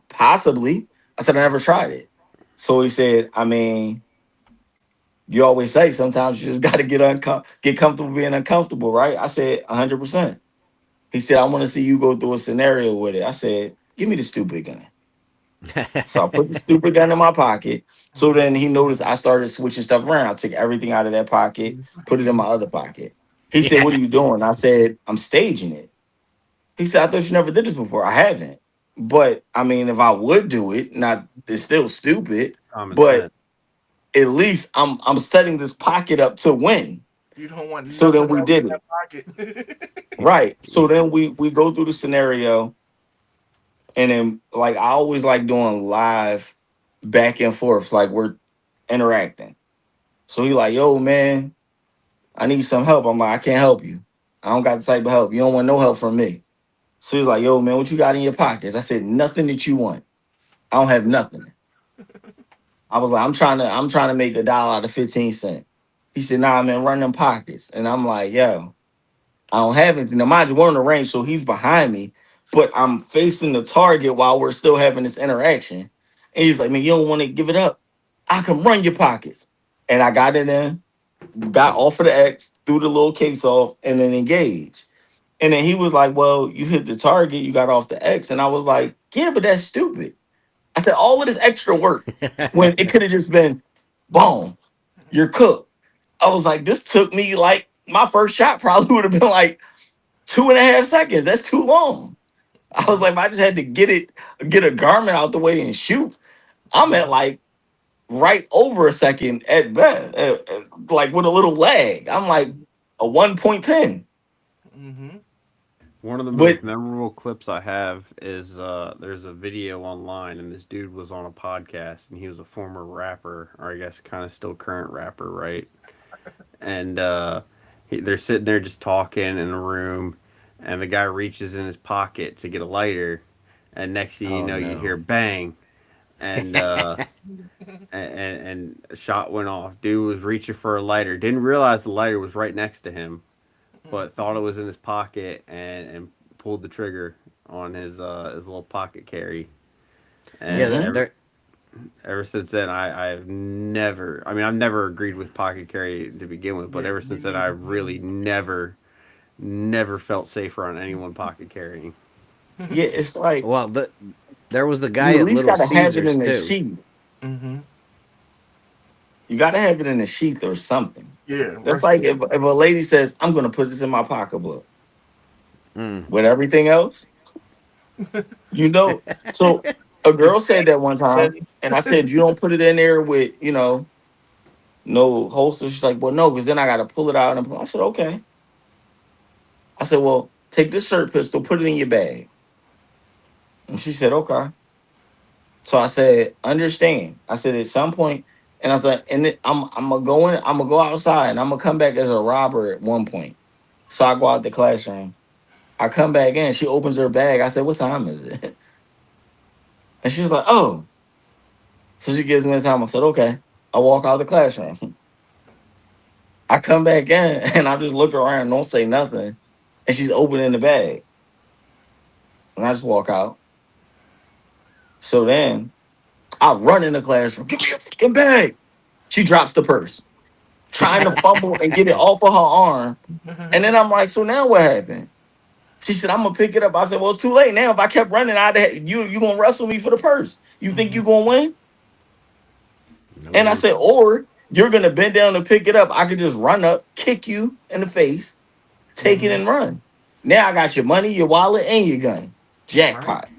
possibly. I said, "I never tried it." So he said, "I mean, you always say sometimes you just got to get comfortable being uncomfortable, right?" I said, 100%. He said, "I want to see you go through a scenario with it." I said, "Give me the stupid gun." So I put the stupid gun in my pocket. So then he noticed I started switching stuff around. I took everything out of that pocket, put it in my other pocket. He said, "What are Yeah. you doing?" I said, "I'm staging it." He said, "I thought you never did this before." I haven't. But I mean, if I would do it, not it's still stupid, common but sense. at least I'm setting this pocket up to win. You don't want So then nothing we else in did it. that pocket. Right. So then we go through the scenario, and then like I always like doing live back and forth, like we're interacting. So he like, "Yo, man, I need some help." I'm like, "I can't help you. I don't got the type of help. You don't want no help from me." So he's like, "Yo, man, what you got in your pockets?" I said, "Nothing that you want. I don't have nothing." I was like, I'm trying to make $1 out of 15 cents. He said, "Nah, man, run them pockets." And I'm like, "Yo, I don't have anything." Now, mind you, we're in the range, so he's behind me, but I'm facing the target while we're still having this interaction. And he's like, "Man, you don't want to give it up. I can run your pockets." And I got it in, got off of the X, threw the little case off, and then engaged. And then he was like, "Well, you hit the target, you got off the X." And I was like, "Yeah, but that's stupid." I said, "All of this extra work when it could have just been, boom, you're cooked." I was like, "This took me like my first shot probably would have been like 2.5 seconds. That's too long." I was like, "If I just had to get a garment out the way and shoot, I'm at like right over a second at best, like with a little lag. I'm like a 1.10." Mm-hmm. One of the most But memorable clips I have is there's a video online, and this dude was on a podcast, and he was a former rapper, or I guess kind of still current rapper, right? And they're sitting there just talking in a room, and the guy reaches in his pocket to get a lighter, and next thing you Oh know, you hear no. bang, and and a shot went off. Dude was reaching for a lighter, didn't realize the lighter was right next to him, but thought it was in his pocket and pulled the trigger on his little pocket carry. Yeah, And mhm. ever since then, I've never, I mean, I've never agreed with pocket carry to begin with, but Yeah, ever me since then, I neither. really never felt safer on anyone pocket carrying. Yeah, it's like well, there was the you guy at at least Little gotta have it Caesars in the too. sheath. Mm-hmm. You gotta have it in the sheath or something. Yeah, That's rest like in if a lady says, "I'm gonna put this in my pocketbook," Mm. with everything else, you know. So a girl said that one time, and I said, "You don't put it in there with, no holster." She's like, "Well, no, because then I gotta pull it out." And I said, "Okay." I said, "Well, take this shirt pistol, put it in your bag." And she said, "Okay." So I said, "Understand." I said, "At some point," and I said, "And I'm gonna go in, I'm gonna go outside, and I'm gonna come back as a robber at one point." So I go out the classroom. I come back in. She opens her bag. I said, "What time is it?" And she's like, "Oh." So she gives me the time. I said, "Okay." I walk out of the classroom. I come back in and I just look around, don't say nothing, and she's opening the bag, and I just walk out. So then I run in the classroom, give me your fucking bag. She drops the purse, trying to fumble and get it off of her arm, and then I'm like, so now what happened? She said, I'm gonna pick it up. I said, well, it's too late now. If I kept running, you gonna wrestle me for the purse. You think you gonna win? And I No. said, or you're gonna bend down to pick it up. I could just run up, kick you in the face, take it and run. Now I got your money, your wallet, and your gun. Right. Jackpot.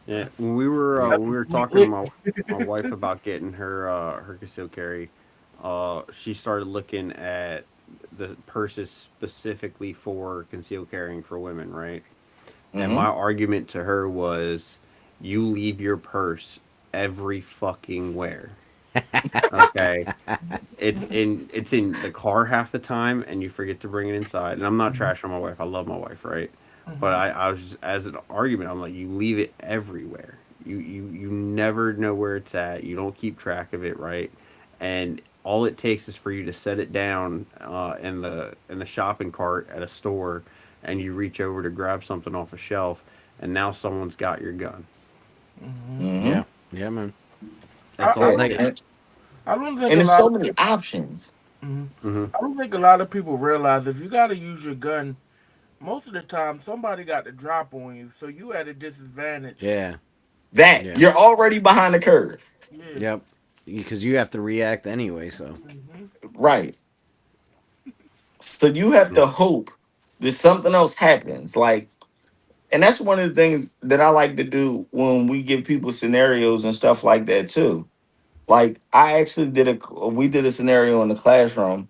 Yeah, when we were talking to my wife about getting her concealed carry, she started looking at the purses specifically for concealed carrying for women, right? And my Mm-hmm. argument to her was, you leave your purse every fucking where. Okay, it's in the car half the time, and you forget to bring it inside. And I'm not trashing my wife. I love my wife, right? But I was just, as an argument, I'm like, you leave it everywhere. You never know where it's at. You don't keep track of it, right? And all it takes is for you to set it down in the shopping cart at a store, and you reach over to grab something off a shelf, and now someone's got your gun. Mm-hmm. Yeah. Yeah, man. That's I Yeah. all it Like, don't. takes. I don't think And a there's lot so of many people. options. Mhm. Hmm. I don't think a lot of people realize if you got to use your gun, most of the time somebody got the drop on you, so you at a disadvantage. yeah. That Yeah. you're already behind the curve. Yeah. Yep. Because you have to react anyway. So. Hmm. Right. So you have to hope that something else happens. Like, and that's one of the things that I like to do when we give people scenarios and stuff like that too. Like I actually we did a scenario in the classroom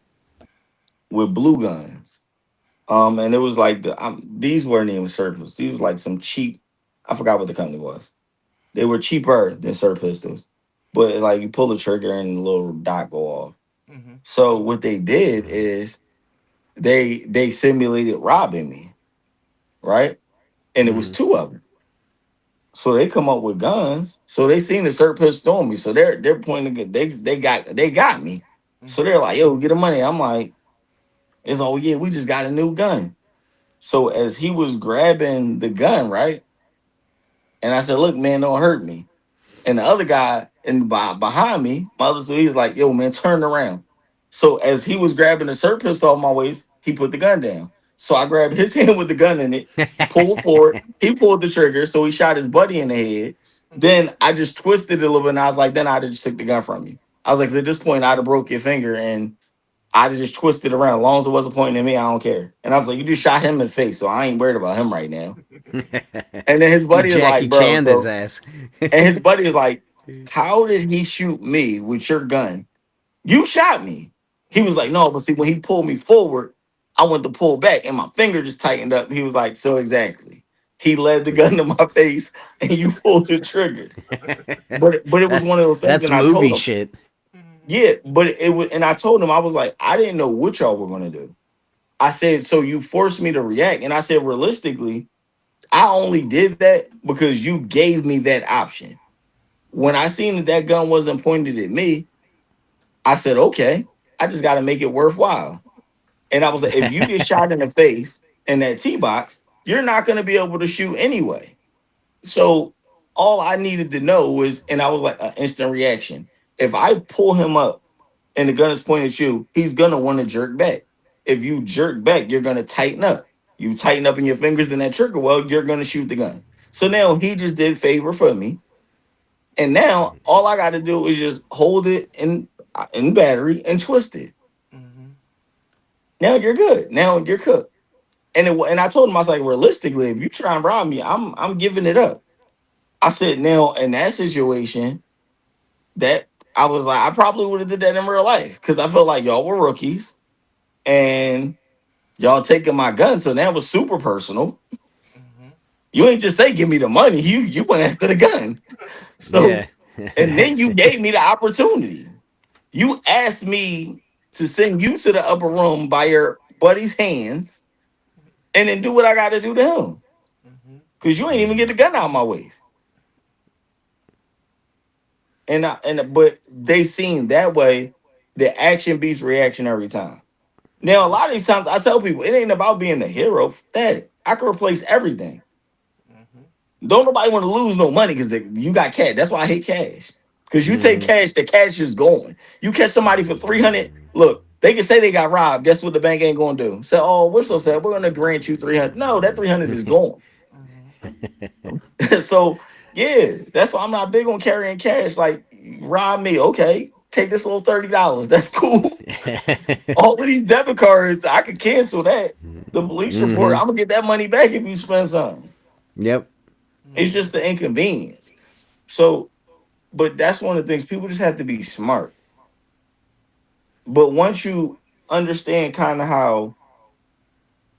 with blue guns. And it was like these weren't even surplus. These was like some cheap. I forgot what the company was. They were cheaper than Sir Pistols, but like you pull the trigger and the little dot go off. Hmm. So what they did is they simulated robbing me, right? And it was Mm-hmm. two of them. So they come up with guns. So they seen the Sir Pistol on me. So they're pointing. They got me. So Hmm. they're like, "Yo, get the money." I'm like, "It's oh yeah, we just got a new gun." So as he was grabbing the gun, right? And I said, "Look, man, don't hurt me." And the other guy behind me, my other so he's like, "Yo, man, turn around." So as he was grabbing the Sir Pistol off my waist, he put the gun down. So I grabbed his hand with the gun in it, pulled forward. He pulled the trigger, so he shot his buddy in the head. Then I just twisted it a little bit, and I was like, "Then I'd have just took the gun from you." I was like, "At this point, I'd have broke your finger, and I'd have just twisted around. As long as it wasn't pointing at me, I don't care." And I was like, "You just shot him in the face, so I ain't worried about him right now." And then his You buddy is Jackie like, "Bro, Chan his so," ass. and his buddy is like, "How did he shoot me with your gun? You shot me." He was like, "No, but see, when he pulled me forward, I went to pull back and my finger just tightened up." He was like, "So exactly. He led the gun to my face and you pulled the trigger." But it was one of those things, That's and I told movie him, shit. yeah, but it was, and I told him, I was like, I didn't know what y'all were gonna do. I said, so you forced me to react. And I said, realistically, I only did that because you gave me that option. When I seen that that gun wasn't pointed at me, I said, okay, I just got to make it worthwhile. And I was like, if you get shot in the face in that T box, you're not going to be able to shoot anyway. So all I needed to know was, and I was like, an instant reaction. If I pull him up and the gun is pointed at you, he's going to want to jerk back. If you jerk back, you're going to tighten up. You tighten up in your fingers in that trigger, well, you're going to shoot the gun. So now he just did favor for me. And now all I got to do is just hold it in battery and twist it. Hmm. Now you're good. Now you're cooked. And I told him, I was like, realistically, if you try and rob me, I'm giving it up. I said, now in that situation, that I was like, I probably would have did that in real life because I felt like y'all were rookies and y'all taking my gun. So that was super personal. Hmm. You ain't just say give me the money. You went after the gun. So Yeah. and then you gave me the opportunity. You asked me to send you to the upper room by your buddy's hands and then do what I got to do to him. Hmm. Because you ain't even get Mhm. the gun out of my waist. But they seen that way, the action beats reaction every time. Now, a lot of these times I tell people it ain't about being the hero. That I can replace everything. Mm-hmm. Don't nobody want to lose no money because you got cash. That's why I hate cash. Because you take Hmm. cash, the cash is going. You catch somebody for 300. Look, they can say they got robbed. Guess what the bank ain't gonna do? Say, oh, we're so sad. We're gonna grant you 300. No, that 300 is gone. Mm-hmm. So yeah, that's why I'm not big on carrying cash. Like, rob me, okay? Take this little $30. That's cool. All of these debit cards, I could cancel that. The police report, Hmm. I'm gonna get that money back if you spend something. Yep. It's Mm-hmm. just the inconvenience. So, but that's one of the things people just have to be smart. But once you understand kind of how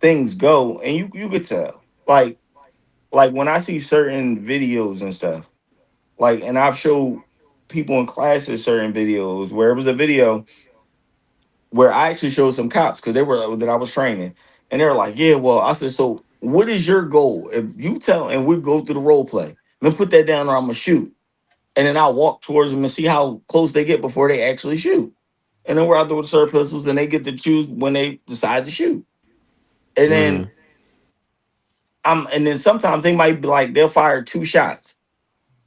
things go, and you could tell, like when I see certain videos and stuff, like, and I've showed people in classes certain videos where it was a video where I actually showed some cops because they were that I was training, and they were like, "Yeah, well," I said, "So, what is your goal? If you tell, and we go through the role play, then put that down, or I'm gonna shoot." And then I'll walk towards them and see how close they get before they actually shoot. And then we're out there with serve pistols, and they get to choose when they decide to shoot. And Hmm. then and then sometimes they might be like they'll fire two shots,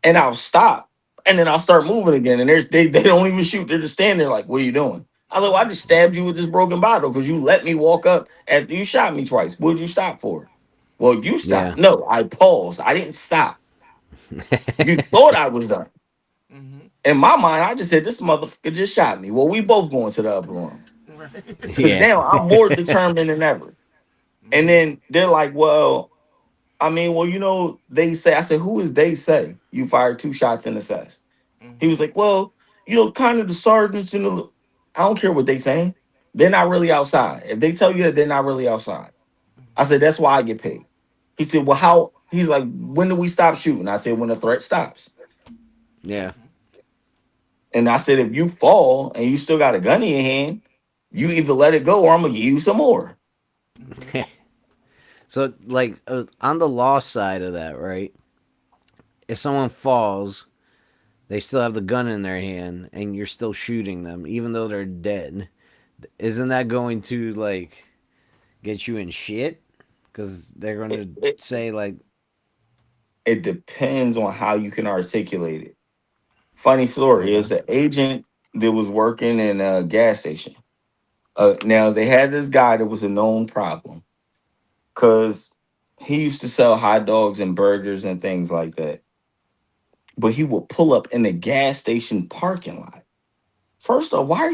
and I'll stop, and then I'll start moving again. And they don't even shoot; they're just standing there like, "What are you doing?" I was like, "Well, I just stabbed you with this broken bottle because you let me walk up after you shot me twice. What did you stop for?" Well, you stopped. Yeah. No, I paused. I didn't stop. You thought I was done. Mm-hmm. In my mind, I just said this motherfucker just shot me. Well, we both going to the upper room Right. because Yeah. now I'm more determined than ever. And Mm-hmm. then they're like, "Well, I mean, well, they say." I said, "Who is they say you fired two shots in the chest?" He Mm-hmm. was like, "Well, kind of the sergeants in the." I don't care what they saying. They're not really outside. If they tell you that they're not really outside, I said that's why I get paid. He said, "Well, how?" He's like, "When do we stop shooting?" I said, "When the threat stops." Yeah. And I said, "If you fall and you still got a gun in your hand, you either let it go or I'm gonna give you some more." Mm-hmm. So, like, on the law side of that, right? If someone falls, they still have the gun in their hand, and you're still shooting them, even though they're dead. Isn't that going to like get you in shit? Because they're going It, to it, say like, it depends on how you can articulate it. Funny story is okay, the agent that was working in a gas station. Now they had this guy that was a known problem because he used to sell hot dogs and burgers and things like that. But he would pull up in the gas station parking lot. First off, why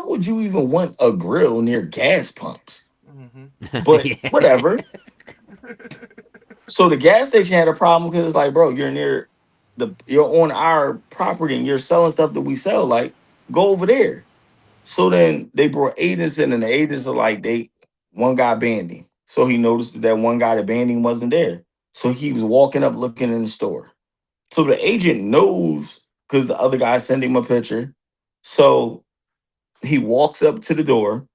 would you even want a grill near gas pumps? Mm-hmm. But yeah, whatever. So the gas station had a problem because it's like, bro, you're on our property and you're selling stuff that we sell. Like, go over there. So then they brought agents in, and the agents are like, one guy banned him. So he noticed that one guy that banned him wasn't there. So he was walking up looking in the store. So the agent knows because the other guy sent him a picture. So he walks up to the door,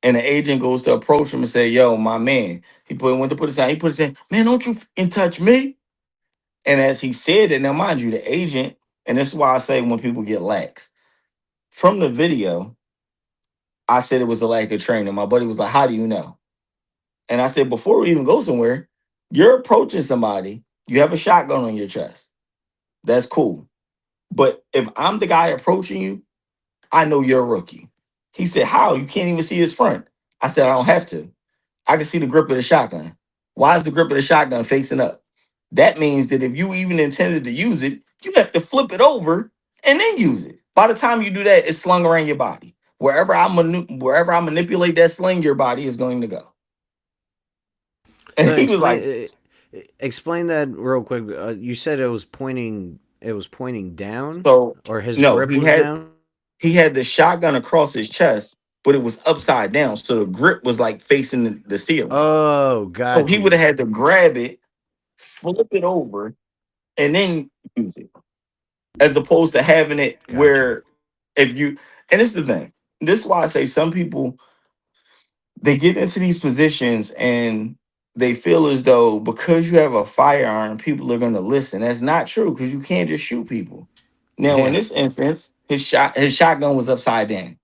and the agent goes to approach him and say, "Yo, my man." Went to put his hand. He put his hand, "Man, don't you in touch me." And as he said it, now mind you, the agent, and this is why I say when people get lax. From the video, I said it was a lack of training. My buddy was like, "How do you know?" And I said, "Before we even go somewhere, you're approaching somebody, you have a shotgun on your chest. That's cool. But if I'm the guy approaching you, I know you're a rookie." He said, "How? You can't even see his front." I said, "I don't have to. I can see the grip of the shotgun. Why is the grip of the shotgun facing up? That means that if you even intended to use it, you have to flip it over and then use it. By the time you do that, it's slung around your body. Wherever I manipulate that sling, your body is going to go." so And he was like, explain that real quick. You said it was pointing down, so or his no, grip was down. he had the shotgun across his chest, but it was upside down. So the grip was like facing the ceiling. Oh, So got he would you, have had to grab it, flip it over, and then use it. As opposed to having it got you. where if you and it's the thing. This is why I say some people they get into these positions and they feel as though because you have a firearm, people are going to listen. That's not true because you can't just shoot people. Now, in Yeah, this instance, his shotgun was upside down.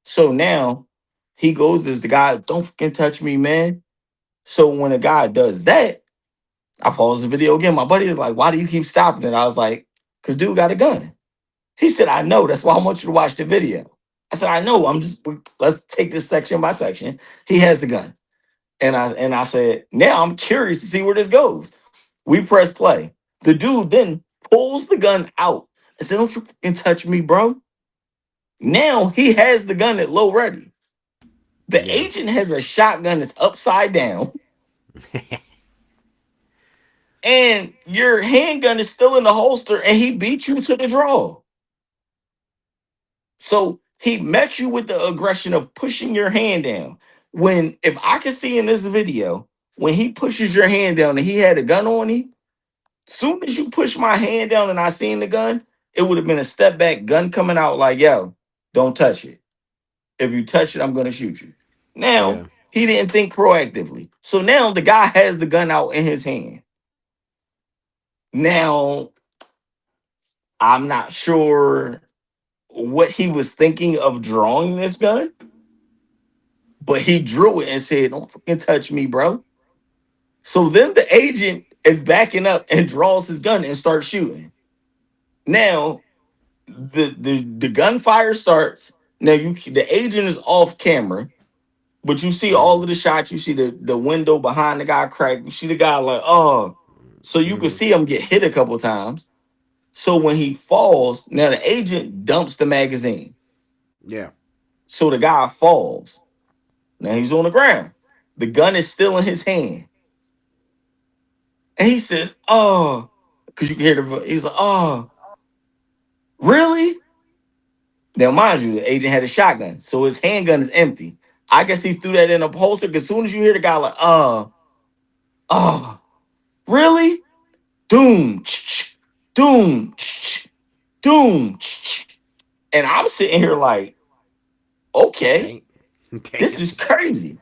So now, He goes, "Is the guy, don't fucking touch me, man." So when a guy does that, I pause the video again. My buddy is like, "Why do you keep stopping it?" I was like, "Because dude got a gun." He said, "I know. That's why I want you to watch the video." I said, "I know. Let's take this section by section." He has a gun. And I said, "Now I'm curious to see where this goes." We press play. The dude then pulls the gun out and said, "Don't you fucking touch me, bro." Now he has the gun at low ready. The Yeah. agent has a shotgun that's upside down, and your handgun is still in the holster, and he beat you to the draw. So he met you with the aggression of pushing your hand down. When, if I can see in this video, when he pushes your hand down and he had a gun on him, soon as you push my hand down and I seen the gun, it would have been a step back, gun coming out like, "Yo, don't touch it. If you touch it, I'm gonna shoot you." Now Yeah. he didn't think proactively. So now the guy has the gun out in his hand. Now I'm not sure what he was thinking of drawing this gun, but he drew it and said, "Don't fucking touch me, bro." So then the agent is backing up and draws his gun and starts shooting. Now the gunfire starts. Now the agent is off camera, but you see all Mhm. of the shots. You see the window behind the guy crack. You see the guy like, oh, so you can Mhm. see him get hit a couple times. So when he falls, now the agent dumps the magazine. Yeah. So the guy falls. Now he's on the ground. The gun is still in his hand. And he says, "Oh," because you can hear the voice. He's like, "Oh, really?" Now, mind you, the agent had a shotgun, so his handgun is empty. I guess he threw that in a holster because as soon as you hear the guy like, oh, really?" Doom, doom, doom. And I'm sitting here like, okay, Dang. this Damn. is crazy.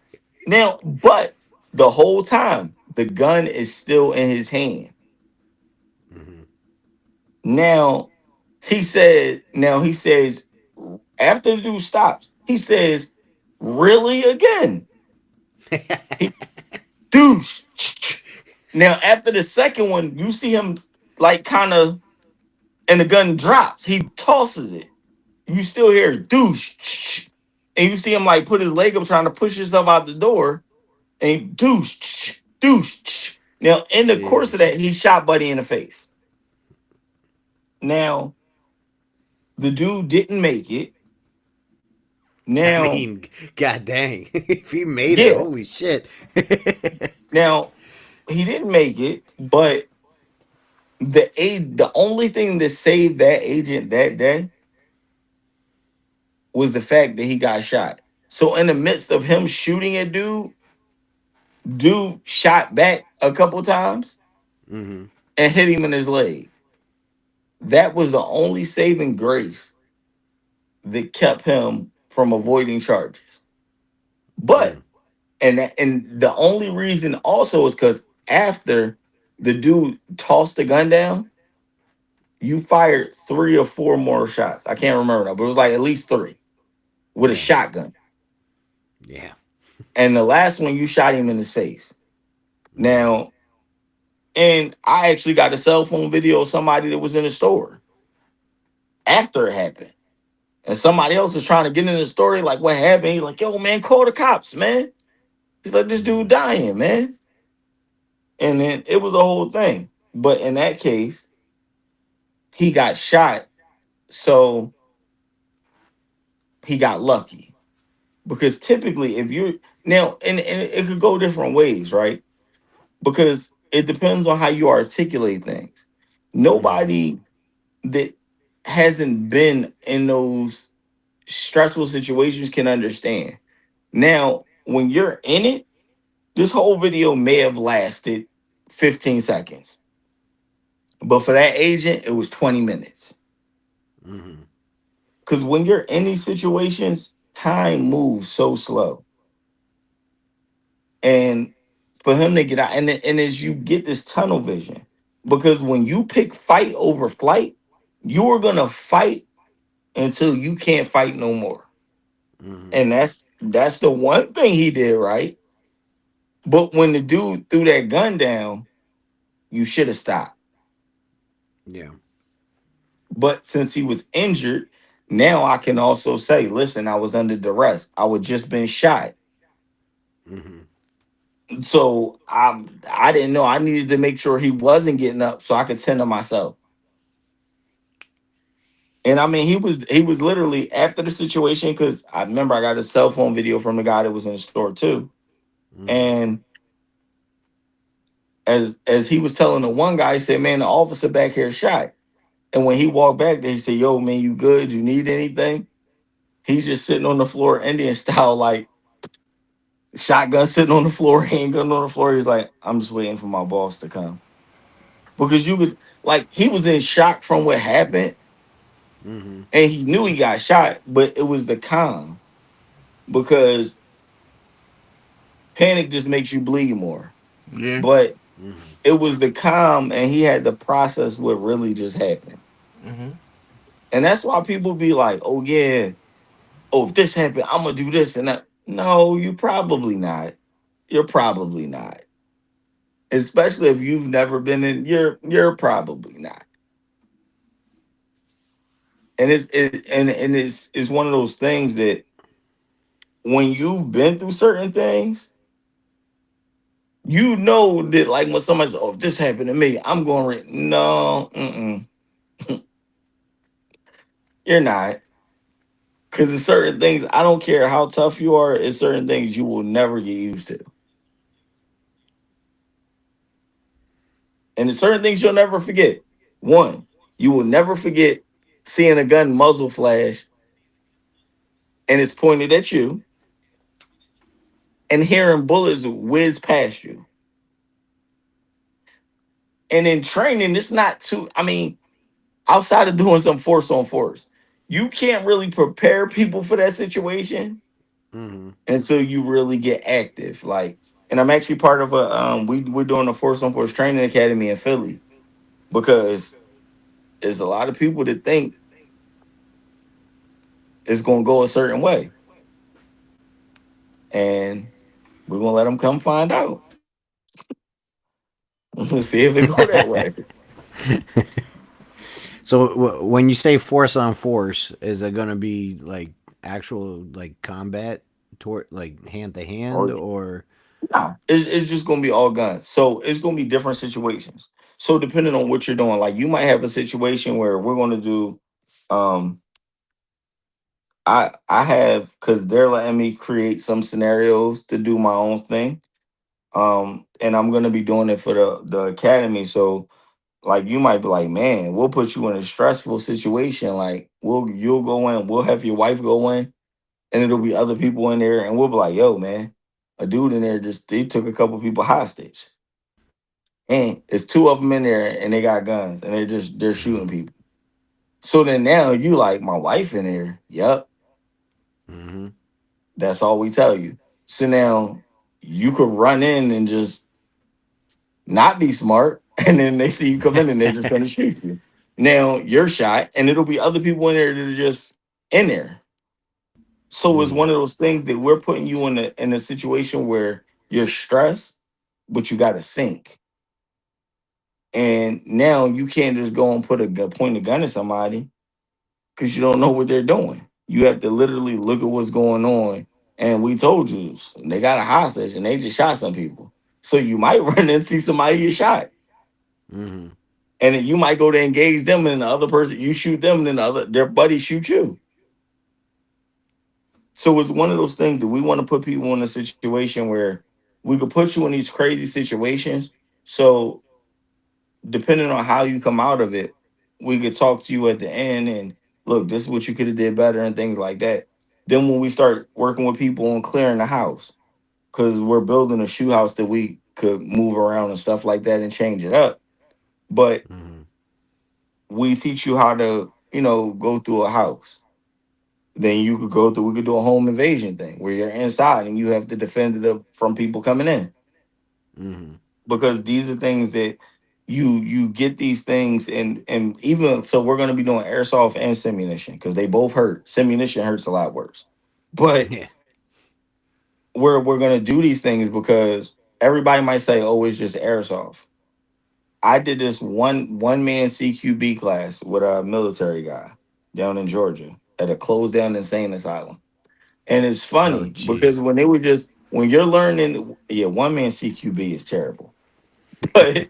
Now, but the whole time, the gun is still in his hand. Mhm. Now he says, after the dude stops, he says, "Really again?" He douche. Now, after the second one, you see him like kind of, and the gun drops. He tosses it. You still hear douche. And you see him like put his leg up trying to push himself out the door. And douche. Now, in the course of Jesus. that, he shot Buddy in the face. Now, the dude didn't make it. I Now, mean, god dang. If he made it, yeah. holy shit. Now, he didn't make it, but the only thing that saved that agent that day was the fact that he got shot. So in the midst of him shooting a dude shot back a couple times Mhm. and hit him in his leg. That was the only saving grace that kept him from avoiding charges. But Mm. and the only reason also is because after the dude tossed the gun down, you fired three or four more shots. I can't remember now, but it was like at least three with a Yeah. shotgun. Yeah. And the last one you shot him in his face. Mhm. Now, and I actually got a cell phone video of somebody that was in the store after it happened. And somebody else is trying to get in the story, like, what happened? He's like, "Yo, man, call the cops, man." He's like, "This dude Mhm. dying, man." And then it was a whole thing. But in that case, he got shot. So he got lucky. Because typically, if you're now, and it could go different ways, right? Because it depends on how you articulate things. Mhm. Nobody that hasn't been in those stressful situations can understand. Now, when you're in it, this whole video may have lasted 15 seconds, but for that agent, it was 20 minutes. Mhm. Because when you're in these situations, time moves so slow. And for him to get out, and as you get this tunnel vision, because when you pick fight over flight, you are going to fight until you can't fight no more. Mhm. And That's the one thing he did right. But when the dude threw that gun down, you should have stopped. Yeah. But since he was injured, now I can also say, listen, I was under duress. I was just been shot. Mm-hmm. So I didn't know. I needed to make sure he wasn't getting up so I could tend to myself. And I mean, he was literally after the situation because I remember I got a cell phone video from the guy that was in the store too. Mm-hmm. And as he was telling the one guy, he said, "Man, the officer back here shot." And when he walked back there, he said, "Yo, man, you good? You need anything?" He's just sitting on the floor, Indian style, like shotgun sitting on the floor, handgun on the floor. He's like, "I'm just waiting for my boss to come." Because you could like he was in shock from what happened, Mm-hmm. and he knew he got shot, but it was the calm because panic just makes you bleed more. Yeah. But Mm-hmm. it was the calm, and he had to process what really just happened. Mhm. And that's why people be like, "Oh yeah, oh if this happened, I'm gonna do this and that." No, you probably not. You're probably not. Especially if you've never been in. You're probably not. And it's one of those things that when you've been through certain things, you know that like when somebody says, "Oh, if this happened to me, I'm going no, you're not." Because there's certain things, I don't care how tough you are, it's certain things you will never get used to. And there's certain things you'll never forget. One, you will never forget seeing a gun muzzle flash and it's pointed at you and hearing bullets whiz past you. And in training, it's not too, I mean, outside of doing some force on force, you can't really prepare people for that situation Mm-hmm. until you really get active. Like, and I'm actually part of a we're doing a force on force training academy in Philly because there's a lot of people that think it's gonna go a certain way. And we're gonna let them come find out. Let's see if it go that way. So when you say force on force, is it gonna be like actual like combat, toward like hand to hand, Or or? nah, it's just gonna be all guns. So it's gonna be different situations. So depending on what you're doing, like you might have a situation where we're gonna do um I have because they're letting me create some scenarios to do my own thing. And I'm gonna be doing it for the academy. So like you might be like, man, we'll put you in a stressful situation. Like you'll go in, we'll have your wife go in, and it'll be other people in there, and we'll be like, yo, man, a dude in there just he took a couple people hostage. And it's two of them in there and they got guns and they're shooting Mm-hmm. people. So then now you like my wife in there. Yep, Mm-hmm. that's all we tell you. So now you could run in and just not be smart, and then they see you come in and they're just gonna shoot you. Now you're shot, and it'll be other people in there that are just in there. So it's Mm-hmm. one of those things that we're putting you in a situation where you're stressed, but you got to think. And now you can't just go and point a gun at somebody because you don't know what they're doing. You have to literally look at what's going on. And we told you they got a hostage and they just shot some people. So you might run and see somebody get shot. Mm-hmm. And then you might go to engage them, and the other person you shoot them, and then their buddy shoot you. So it's one of those things that we want to put people in a situation where we could put you in these crazy situations. So depending on how you come out of it, we could talk to you at the end and look, this is what you could have did better and things like that. Then when we start working with people on clearing the house, because we're building a shoe house that we could move around and stuff like that and change it up. But Mm-hmm. we teach you how to, go through a house. Then you could go through, we could do a home invasion thing where you're inside and you have to defend it up from people coming in. Mm-hmm. Because these are things that you get these things and even so we're going to be doing airsoft and simunition because they both hurt. Simunition hurts a lot worse. But Yeah. we're gonna do these things because everybody might say, "Oh, it's just airsoft." I did this one man CQB class with a military guy down in Georgia at a closed down insane asylum, and it's Oh, funny because jeez. when they were just when you're learning, yeah, one man CQB is terrible, but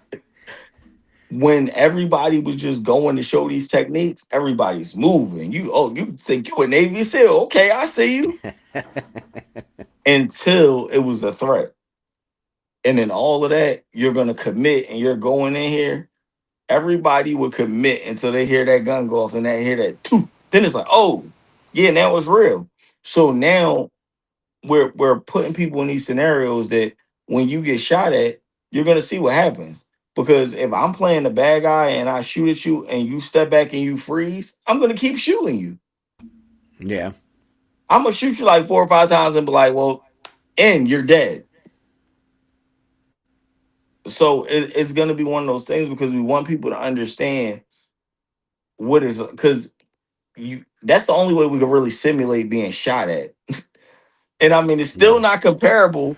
when everybody was just going to show these techniques, everybody's moving. You think you a Navy SEAL? Okay, I see you. Until it was a threat, and then all of that, you're gonna commit, and you're going in here. Everybody would commit until they hear that gun go off and they hear that too. Then it's like, oh, yeah, now it's real. So now we're putting people in these scenarios that when you get shot at, you're gonna see what happens. Because if I'm playing the bad guy and I shoot at you and you step back and you freeze, I'm gonna keep shooting you. Yeah. I'm gonna shoot you like 4 or 5 times and be like, well, and you're dead. So it's gonna be one of those things because we want people to understand what is because you that's the only way we can really simulate being shot at. And I mean, it's still Yeah. not comparable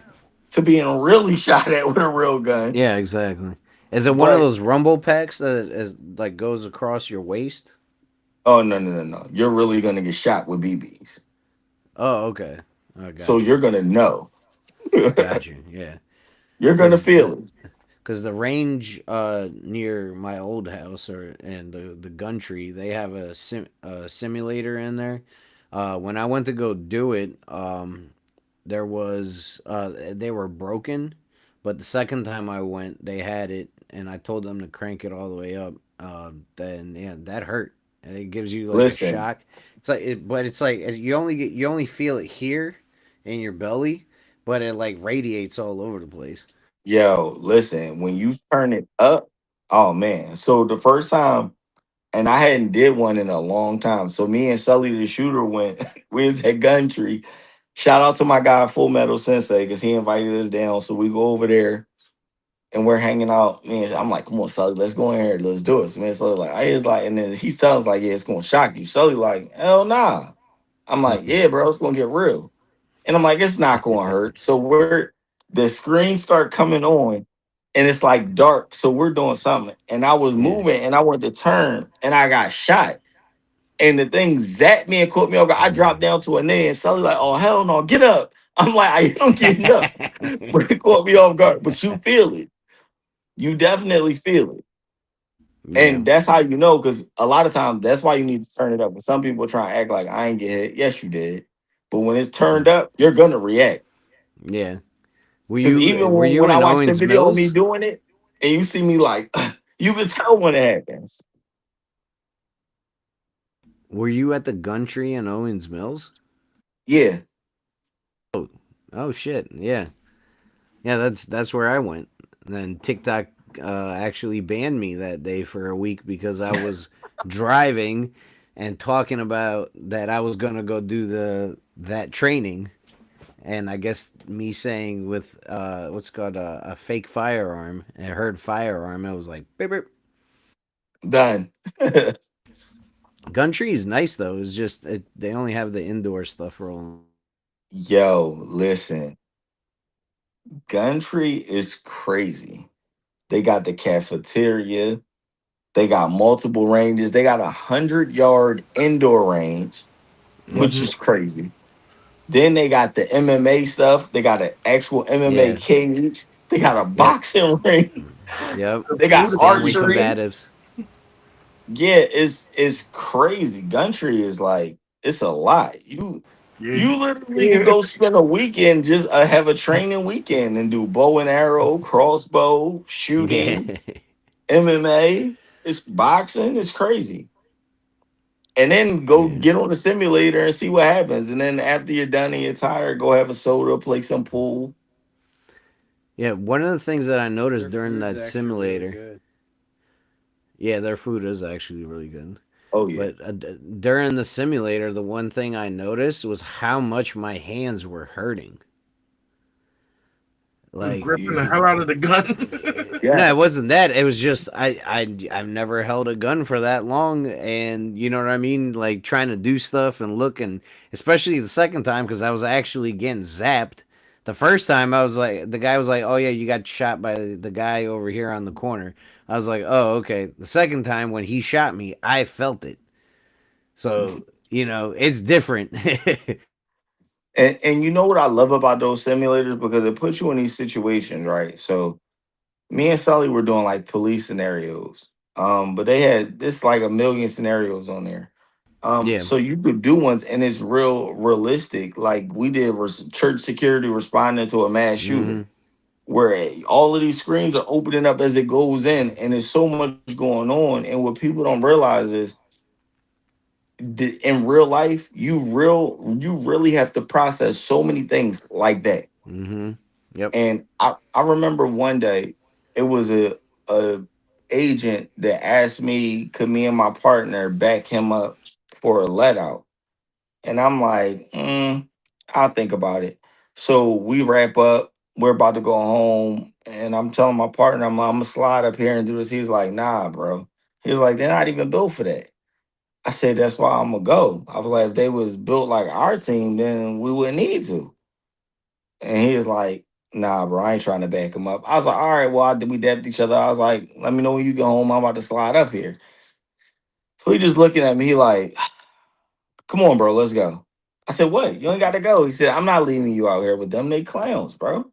to being really shot at with a real gun. Yeah, exactly. Is it one of But those rumble packs that is like goes across your waist? oh no, no, no, no. You're really gonna get shot with BBs. Oh, okay. I So got you. you're gonna know. Got you. Yeah. You're gonna Because feel it. the range near my old house or and the gun tree, they have a simulator in there. When I went to go do it, there was they were broken, but the second time I went, they had it, and I told them to crank it all the way up. Then yeah, that hurt. And it gives you like a Listen, shock. It's like but it's like you only feel it here in your belly, but it like radiates all over the place. yo, listen, when you turn it up, oh man. So the first time, and I hadn't did one in a long time. So me and Sully the shooter went, we was at Gun. Shout out to my guy Full Metal Sensei because he invited us down. So we go over there and we're hanging out. Man, I'm like, come on, Sully, let's go in here. Let's do it. So man, Sully like, I was like, and then he sounds like, yeah, it's gonna shock you. Sully like, hell nah. I'm like, yeah, bro, it's gonna get real. And I'm like, it's not gonna hurt. So we're the screens start coming on and it's like dark. So we're doing something. And I was Yeah. moving and I went to turn and I got shot. And the thing zapped me and caught me over. I dropped down to a knee and Sully like, oh hell no, get up. I'm like, I am getting up. But it caught me off guard. But you feel it. You definitely feel it. Yeah. And that's how you know, because a lot of times that's why you need to turn it up. And some people try and act like I ain't get hit. Yes, you did. But when it's turned up, you're gonna react. Yeah. Because even Were you when I in watch the Owens video of me Mills? doing it, and you see me like, you can tell when it happens. Were you at the gun tree in Owens Mills? Yeah, Oh shit. Yeah. Yeah, that's where I went. And then TikTok actually banned me that day for a week because I was driving and talking about that I was gonna go do the that training, and I guess me saying with what's called a fake firearm, and I heard firearm, I was like, beep, beep. done. Gun tree is nice though. It's just they only have the indoor stuff rolling. Yo, listen, Gundry is crazy. They got the cafeteria. They got multiple ranges. They got 100-yard indoor range, which Mm-hmm. is crazy. Then they got the MMA stuff. They got an actual MMA Yeah. cage. They got a Yep. boxing ring. Yep. The They got food is Stanley crazy. archery. combatives. Yeah, it's crazy. Gundry is like it's a lot. Yeah. You literally could Yeah. go spend a weekend just have a training weekend and do bow and arrow, crossbow, shooting, Yeah. MMA. It's boxing. It's crazy. And then go Yeah. get on the simulator and see what happens. And then after you're done and you're tired, go have a soda, play some pool. Yeah, one of the things that I noticed Their during food's that actually really simulator, good. yeah, their food is actually really good. Oh yeah. But during the simulator, the one thing I noticed was how much my hands were hurting. Was Like, gripping the hell out of the gun. no, Yeah. it wasn't that. It was just I've never held a gun for that long, and you know what I mean. Like trying to do stuff and look, and especially the second time because I was actually getting zapped. The first time I was like, the guy was like, "Oh yeah, you got shot by the guy over here on the corner." I was like, "Oh okay." The second time when he shot me, I felt it. So it's different. And you know what I love about those simulators, because it puts you in these situations, right? So me and Sully were doing like police scenarios. But they had this like a million scenarios on there. Yeah. So you could do ones and it's real realistic. Like we did church security responding to a mass shooter, Mm-hmm. where all of these screens are opening up as it goes in, and there's so much going on. And what people don't realize is in real life, you really have to process so many things like that. Mm-hmm. Yep. And I remember one day it was a agent that asked me, could me and my partner back him up for a let out? And I'm like, I'll think about it. So we wrap up, we're about to go home, and I'm telling my partner, I'm gonna slide up here and do this. He's like, nah, bro. He was like, they're not even built for that. I said, that's why I'm gonna go. I was like, if they was built like our team, then we wouldn't need to. And he was like, nah, bro, I ain't trying to back him up. I was like, all right, well, we dapped each other. I was like, let me know when you get home. I'm about to slide up here. So he just looking at me, he like, come on, bro, let's go. I said, what? You ain't got to go. He said, I'm not leaving you out here with them. They clowns, bro.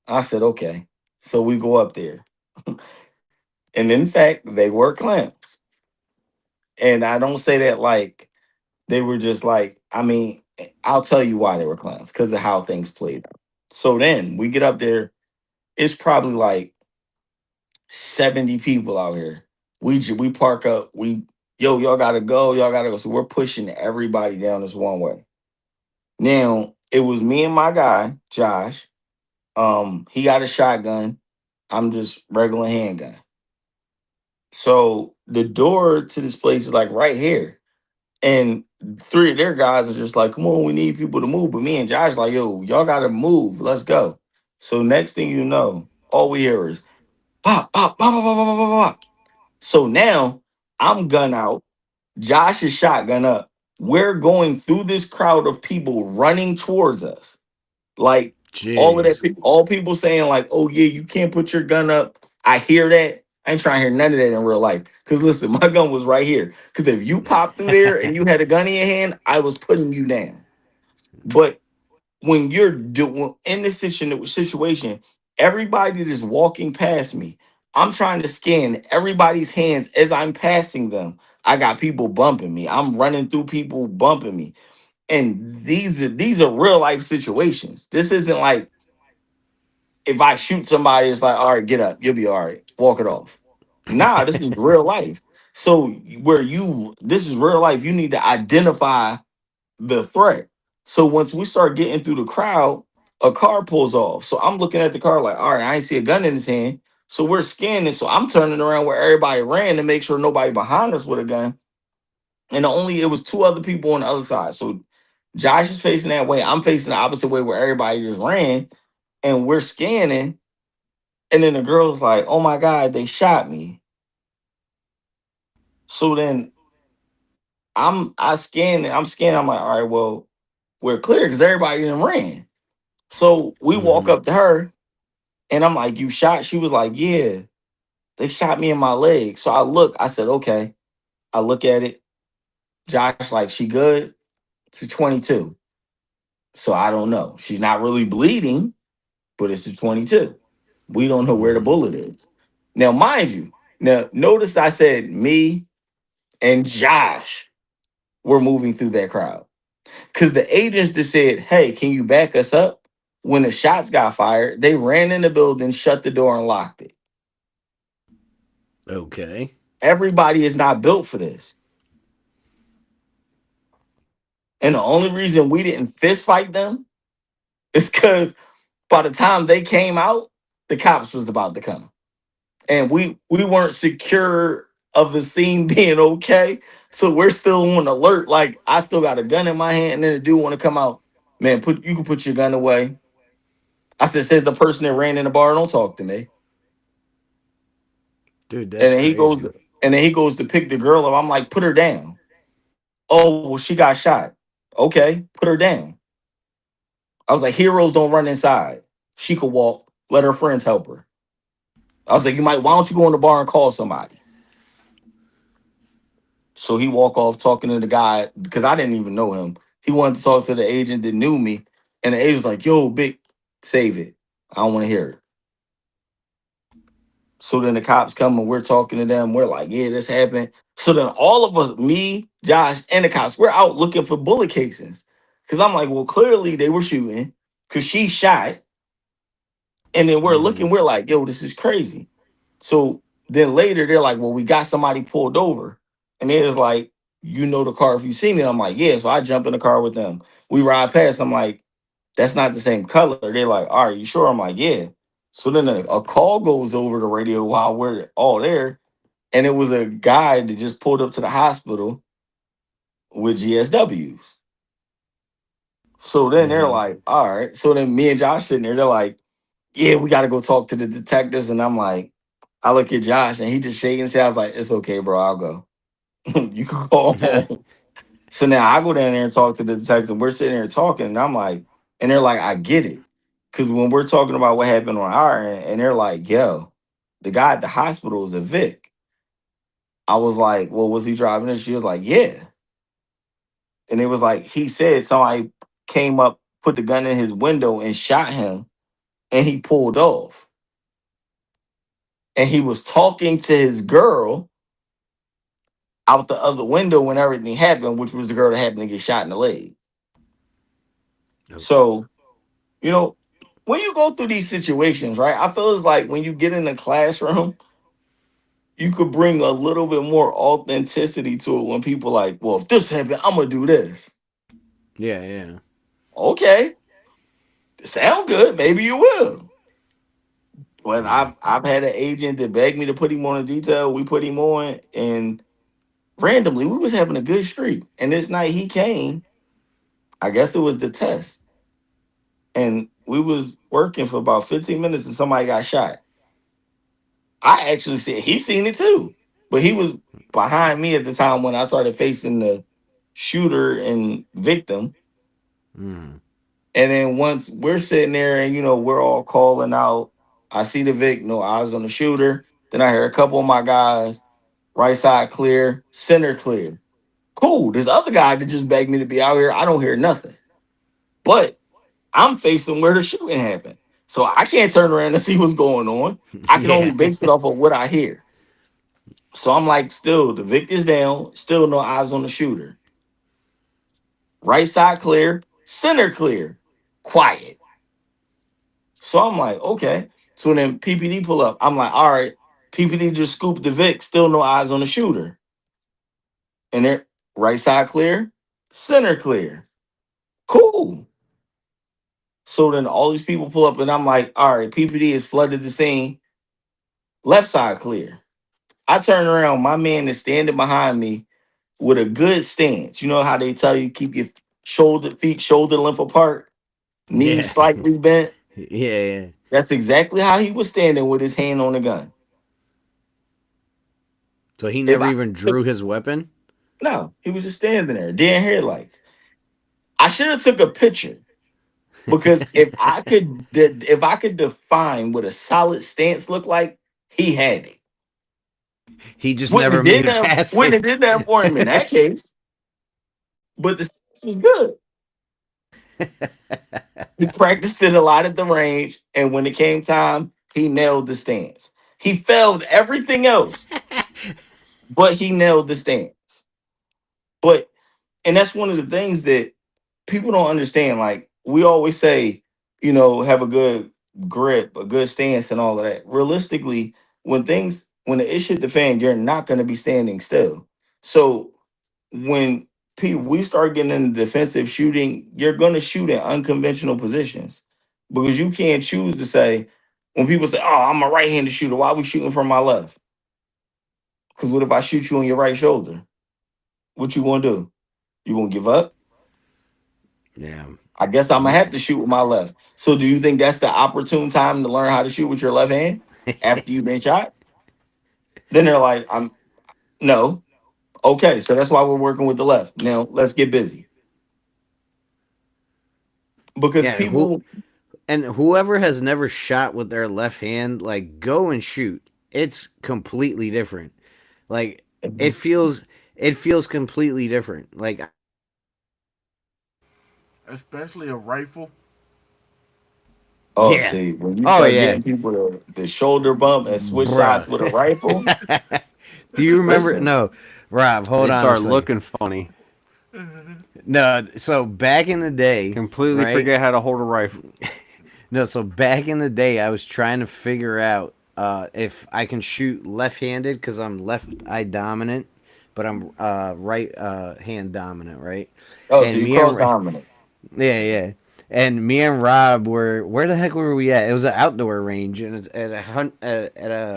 I said, okay. So we go up there. And in fact, they were clowns. And I don't say that like they were just like, I mean, I'll tell you why they were clowns, because of how things played out. So then we get up there. It's probably like 70 people out here. We park up. Y'all gotta go. Y'all gotta go. So we're pushing everybody down this one way. Now it was me and my guy, Josh. He got a shotgun. I'm just regular handgun. So the door to this place is like right here. And three of their guys are just like, come on, we need people to move. But me and Josh like, yo, y'all gotta move. Let's go. So next thing you know, all we hear is pop, pop, pop, pop, pop, pop, pop, pop. So now I'm gun out. Josh is shotgun up. We're going through this crowd of people running towards us. Like all of that, Jeez. all people saying like, "Oh yeah, you can't put your gun up." I hear that. I ain't trying to hear none of that in real life. Cause listen, my gun was right here. Cause if you popped through there and you had a gun in your hand, I was putting you down. But when you're doing in this situation, everybody that is walking past me, I'm trying to scan everybody's hands as I'm passing them. I got people bumping me. I'm running through people bumping me. And these are real life situations. This isn't like if I shoot somebody, it's like, all right, get up, you'll be all right, walk it off. Nah, this is real life. So this is real life. You need to identify the threat. So once we start getting through the crowd, a car pulls off. So I'm looking at the car like, all right, I ain't see a gun in his hand. So we're scanning. So I'm turning around where everybody ran to make sure nobody behind us with a gun. And it was two other people on the other side. So Josh is facing that way. I'm facing the opposite way where everybody just ran, and we're scanning. And then the girl's like, oh my God, they shot me. So then I'm scanning. I'm like, all right, well, we're clear because everybody didn't ran. So we walk Mm-hmm. up to her and I'm like, you shot? She was like, yeah, they shot me in my leg. So I said, okay. I look at it. Josh, like, she good? It's a 22. So I don't know. She's not really bleeding, but it's a 22. We don't know where the Mm-hmm. bullet is. Now, mind you, now notice I said me and Josh were moving through that crowd. Because the agents that said, hey, can you back us up? When the shots got fired, they ran in the building, shut the door, and locked it. Okay. Everybody is not built for this. And the only reason we didn't fist fight them is because by the time they came out, the cops was about to come. And we weren't secure of the scene being okay. So we're still on alert. Like I still got a gun in my hand, and then the dude want to come out. Man, you can put your gun away. I said, says the person that ran in the bar, don't talk to me. Dude, And that's then he goes, crazy. to pick the girl up. I'm like, put her down. Oh, well, she got shot. Okay, put her down. I was like, heroes don't run inside. She could walk. Let her friends help her. I was like, why don't you go in the bar and call somebody? So he walk off talking to the guy because I didn't even know him. He wanted to talk to the agent that knew me. And the agent's like, yo, big, save it. I don't want to hear it. So then the cops come and we're talking to them. We're like, yeah, this happened. So then all of us, me, Josh, and the cops, we're out looking for bullet casings. Cause I'm like, well, clearly they were shooting because she shot. And then we're Mm-hmm. looking, we're like, yo, this is crazy. So then later they're like, well, we got somebody pulled over. And they was like, you know the car if you see me. I'm like, yeah. So I jump in the car with them. We ride past. I'm like, that's not the same color. They're like, all right, you sure? I'm like, yeah. So then a call goes over the radio while we're all there. And it was a guy that just pulled up to the hospital with GSWs. So then they're Mm-hmm. like, all right. So then me and Josh sitting there, they're like, yeah, we got to go talk to the detectives. And I'm like, I look at Josh and he just shaking his head. I was like, it's okay, bro. I'll go. You can call home. So now I go down there and talk to the detectives and we're sitting there talking. And I'm like, and they're like, I get it. Because when we're talking about what happened on our end, and they're like, yo, the guy at the hospital is a Vic. I was like, well, was he driving this? She was like, yeah. And it was like, he said somebody came up, put the gun in his window and shot him, and he pulled off. And he was talking to his girl out the other window when everything happened, which was the girl that happened to get shot in the leg. Oh, So, you know, when you go through these situations, right? I feel it's like when you get in the classroom, you could bring a little bit more authenticity to it when people like, well, if this happened, I'm gonna do this. yeah, yeah. Okay, sound good. Maybe you will. But Yeah. I've had an agent that begged me to put him on a detail. We put him on, and randomly we was having a good streak. And this night he came. I guess it was the test, and we was working for about 15 minutes, and somebody got shot. I actually said he seen it too, but he was behind me at the time when I started facing the shooter and victim. Mm-hmm. And then once we're sitting there and we're all calling out, I see the Vic, no eyes on the shooter. Then I hear a couple of my guys, right side clear, center clear. Cool. This other guy that just begged me to be out here, I don't hear nothing. But I'm facing where the shooting happened. So I can't turn around and see what's going on. I can only Yeah. base it off of what I hear. So I'm like, still, the Vic is down, still no eyes on the shooter. Right side clear, center clear, quiet. So I'm like, okay. So then PPD pull up. I'm like, all right, PPD just scooped the Vic, still no eyes on the shooter. And they're right side clear, center clear. Cool. So then all these people pull up, and I'm like, all right, PPD has flooded the scene, left side clear. I turn around, my man is standing behind me with a good stance. You know how they tell you keep your feet shoulder length apart, knees Yeah. slightly bent. Yeah, yeah. That's exactly how he was standing with his hand on the gun. So he If never I even drew his weapon? No, he was just standing there, deer in headlights. I should have took a picture because if I could define what a solid stance looked like, he had it. He just never made it past Wouldn't it. have did that for him in that case, but the stance was good. He practiced it a lot at the range, and when it came time, he nailed the stance. He failed everything else, but he nailed the stance. But and that's one of the things that people don't understand. Like we always say, have a good grip, a good stance, and all of that. Realistically, when the issue hit the fan, you're not going to be standing still. So when we start getting into defensive shooting, you're going to shoot in unconventional positions because you can't choose to say when people say, "Oh, I'm a right-handed shooter. Why are we shooting from my left?" Because what if I shoot you on your right shoulder? What you gonna do? You gonna give up? Yeah. I guess I'm gonna But have to shoot with my left. So do you think that's the opportune time to learn how to shoot with your left hand after you've been shot? Then they're like, I'm no. Okay, so that's why we're working with the left. Now let's get busy. because Yeah, people. whoever has never shot with their left hand, like go and shoot. It's completely different. Like it feels it feels completely different. Like especially a rifle. Oh, yeah. see, when you Oh start yeah. getting people the shoulder bump and switch Bruh. shots with a rifle, Do you remember? listen, No, Rob, hold They on a start second. looking funny. No, so back in the day, Completely right? forget how to hold a rifle. No, so back in the day, I was trying to figure out if I can shoot left-handed because I'm left eye dominant, but I'm right hand dominant, right? oh, so And you me and cross dominant. yeah, yeah, and me and Rob were where the heck were we at? It was an outdoor range, and it's at a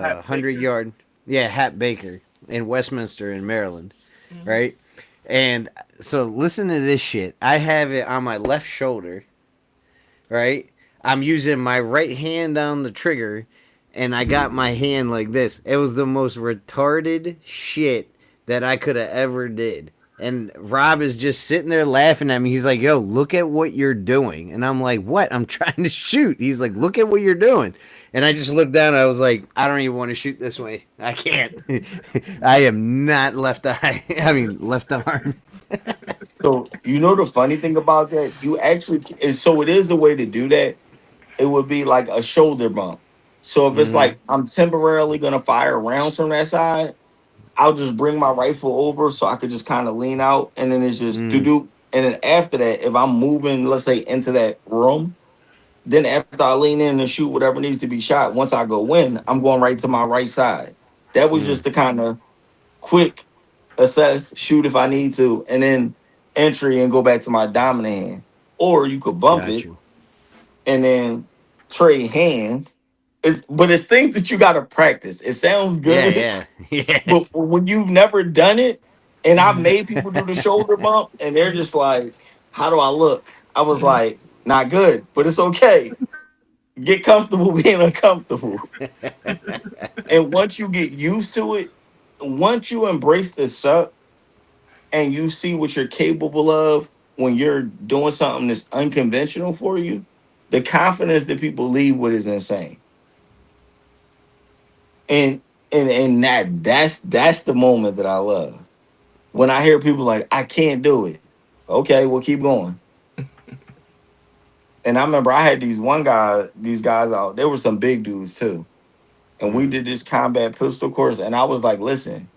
Pat 100 Baker. yard, yeah, Hat Baker in Westminster in Maryland, Hmm. right? And so listen to this shit. I have it on my left shoulder, right? I'm using my right hand on the trigger, and I got my hand like this. It was the most retarded shit that I could have ever did. And Rob is just sitting there laughing at me. He's like, "Yo, look at what you're doing." And I'm like, "What? I'm trying to shoot." He's like, "Look at what you're doing." And I just looked down. And I was like, "I don't even want to shoot this way. I can't. I am not left eye. I mean, left arm." So you know the funny thing about that, you actually is so it is a way to do that. It would be like a shoulder bump. So if it's Mm-hmm. like I'm temporarily gonna fire rounds from that side, I'll just bring my rifle over so I could just kind of lean out, and then it's just do Mm, do. And then after that, if I'm moving, let's say into that room, then after I lean in and shoot whatever needs to be shot, once I go in, I'm going right to my right side. That was mm, just to kind of quick assess, shoot if I need to, and then entry and go back to my dominant hand. Or you could bump got it you. and then trade hands. But it's things that you gotta practice. It sounds Yeah, good, yeah, yeah. but when you've never done it, and I've made people do the shoulder bump, and they're just like, "How do I look?" I was like, "Not good, but it's okay. Get comfortable being uncomfortable." And once you get used to it, once you embrace the suck and you see what you're capable of when you're doing something that's unconventional for you, the confidence that people leave with is insane. And that's the moment that I love. When I hear people like, I can't do it. Okay, well keep going. And I remember I had these guys out. There were some big dudes too. And we Mm, did this combat pistol course. And I was like, listen,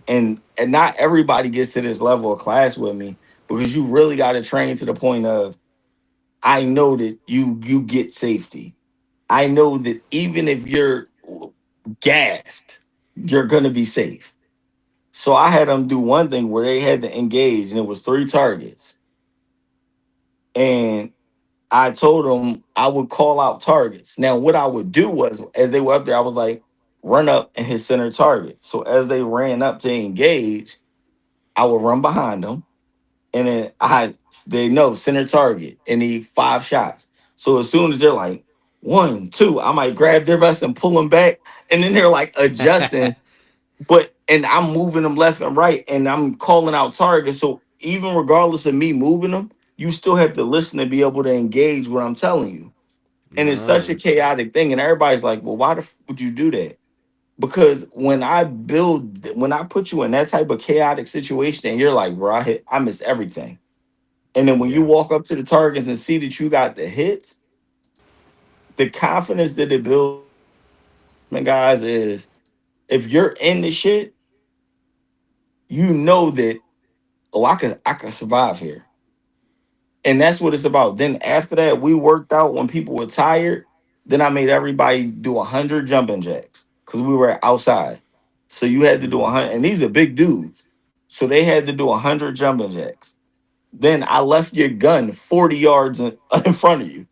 and not everybody gets to this level of class with me because you really got to train to the point of I know that you get safety. I know that even if you're gassed, you're gonna be safe. So I had them do one thing where they had to engage, and it was three targets. And I told them I would call out targets. Now, what I would do was, as they were up there, I was like, run up and hit center target. So as they ran up to engage, I would run behind them, and then they know center target and need 5 shots. So as soon as they're like 1, 2, I might grab their vest and pull them back, and then they're like adjusting, but and I'm moving them left and right, and I'm calling out targets. So even regardless of me moving them, you still have to listen to be able to engage what I'm telling you. And it's such a mm, chaotic thing, and everybody's like, "Well, why the would you do that?" Because when I put you in that type of chaotic situation, and you're like, "Bro, I missed everything." And then when you yeah. walk up to the targets and see that you got the hits, the confidence that it builds, man, guys, is if you're in the shit, you know that I could survive here. And that's what it's about. Then after that, we worked out when people were tired. Then I made everybody do 100 jumping jacks because we were outside. So you had to do Mm. 100, and these are big dudes. So they had to do 100 jumping jacks. Then I left your gun 40 yards in front of you.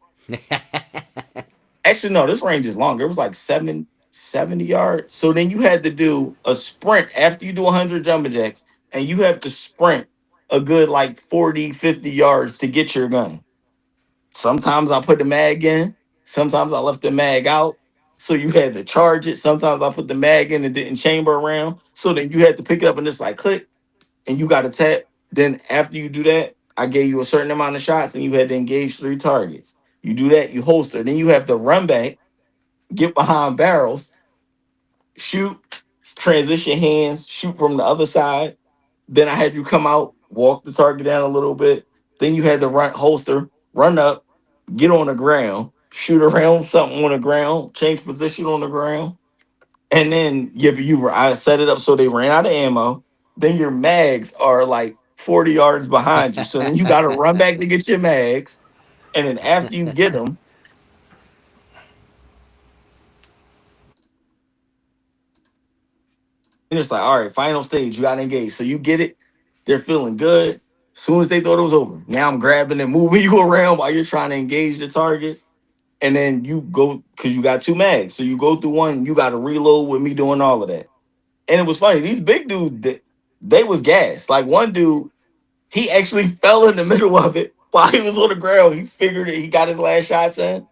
Actually, no, this range is longer. It was like 70 yards. So then you had to do a sprint after you do 100 jumping jacks, and you have to sprint a good like 40, 50 yards to get your gun. Sometimes I put the mag in, sometimes I left the mag out. So you had to charge it. Sometimes I put the mag in and didn't chamber around. So then you had to pick it up and just like click, and you got to tap. Then after you do that, I gave you a certain amount of shots, and you had to engage 3 targets. You do that, you holster. Then you have to run back, get behind barrels, shoot, transition hands, shoot from the other side. Then I had you come out, walk the target down a little bit. Then you had to run holster, run up, get on the ground, shoot around something on the ground, change position on the ground, and then I set it up so they ran out of ammo. Then your mags are like 40 yards behind you, so then you got to run back to get your mags, and then after you get them, and it's like, all right, final stage, you got to engage. So you get it, they're feeling good. As soon as they thought it was over, now I'm grabbing and moving you around while you're trying to engage the targets. And then you go because you got 2 mags. So you go through one, you got to reload with me doing all of that. And it was funny. These big dudes, they was gas. Like one dude, he actually fell in the middle of it while he was on the ground. He figured it. He got his last shots in.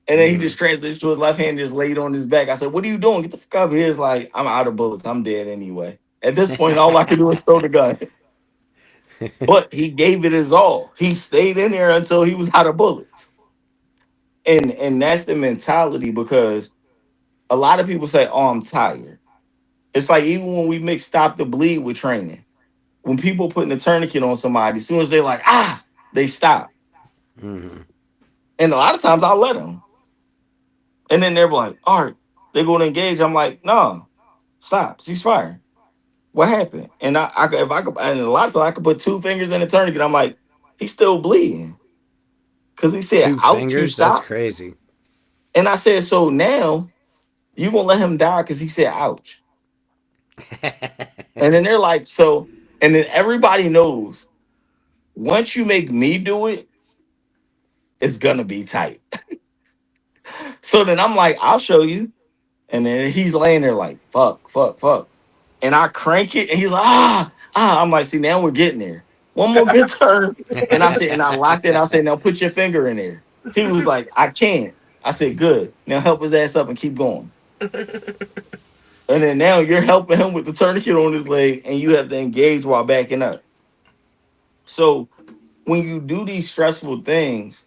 And then he just transitioned to his left hand, just laid on his back. I said, "What are you doing? Get the fuck up here." He's like, "I'm out of bullets. I'm dead anyway." At this point, all I could do was throw the gun. But he gave it his all. He stayed in there until he was out of bullets. And that's the mentality because a lot of people say, "Oh, I'm tired." It's like even when we mix stop the bleed with training, when people putting a tourniquet on somebody, as soon as they're like, they stop. Mhm. And a lot of times I'll let them. And then they're like, all right, they're going to engage. I'm like, no, stop, ceasefire. What happened? And if I could, and a lot of times I could put 2 fingers in the tourniquet. I'm like, he's still bleeding because he said, Two ouch, you fingers? That's stop. crazy. And I said, so now you going to let him die because he said, ouch. And then they're like, so, and then everybody knows once you make me do it, it's going to be tight. So then I'm like, I'll show you. And then he's laying there like, fuck, fuck, fuck. And I crank it, and he's like, I'm like, see, now we're getting there. One more good turn. And I said, and I locked it. I said, now put your finger in there. He was like, I can't. I said, good. Now help his ass up and keep going. And then now you're helping him with the tourniquet on his leg, and you have to engage while backing up. So when you do these stressful things,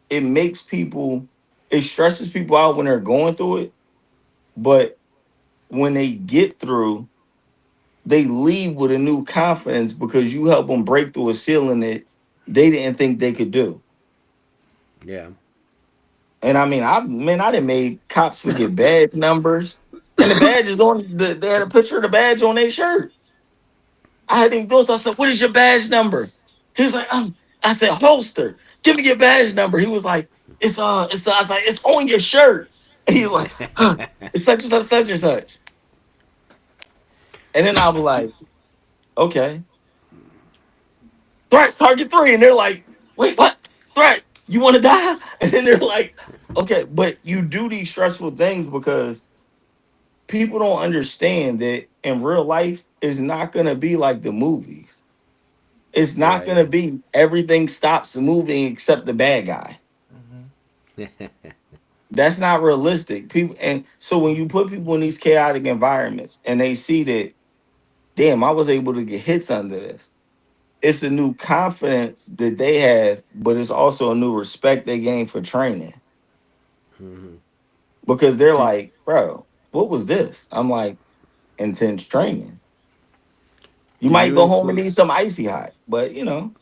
it makes people, it stresses people out when they're going through it. But when they get through, they leave with a new confidence because you help them break through a ceiling that they didn't think they could do. Yeah. And I mean, I done made cops forget badge numbers, and the badge is on. They had a picture of the badge on their shirt. I had him do so. I said, "What is your badge number?" He's like, I said, "Holster. Give me your badge number." He was like, it's." I was like, "It's on your shirt." And he's like, "It's such and such, such and such." And then I was like, "Okay." Threat, target 3. And they're like, wait, what? Threat, you want to die? And then they're like, okay, but you do these stressful things because people don't understand that in real life, it's not going to be like the movies. It's not going Right. to be everything stops moving except the bad guy. Hmm. That's not realistic. People, and so when you put people in these chaotic environments and they see that, damn, I was able to get hits under this, it's a new confidence that they have, but it's also a new respect they gain for training Mhm. because they're Do, like, bro, what was this? I'm like, intense training. You do might you go home and include need some icy hot, but do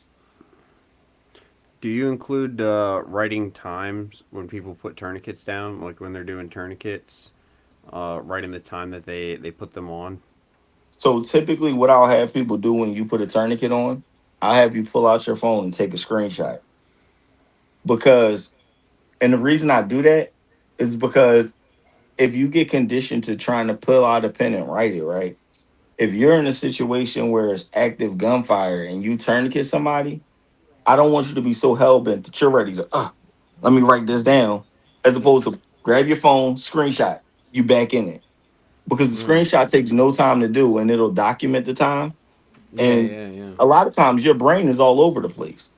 you include writing times when people put tourniquets down, like when they're doing tourniquets, writing the time that they put them on? so typically what I'll have people do when you put a tourniquet on, I'll have you pull out your phone and take a screenshot because, and the reason I do that is because if you get conditioned to trying to pull out a pen and write it, right? If you're in a situation where it's active gunfire and you tourniquet somebody, I don't want you to be so hell bent that you're ready to, let me write this down, as opposed to grab your phone, screenshot, you back in it. Because the Mm. screenshot takes no time to do and it'll document the time. Yeah, And yeah, yeah. a lot of times your brain is all over the place.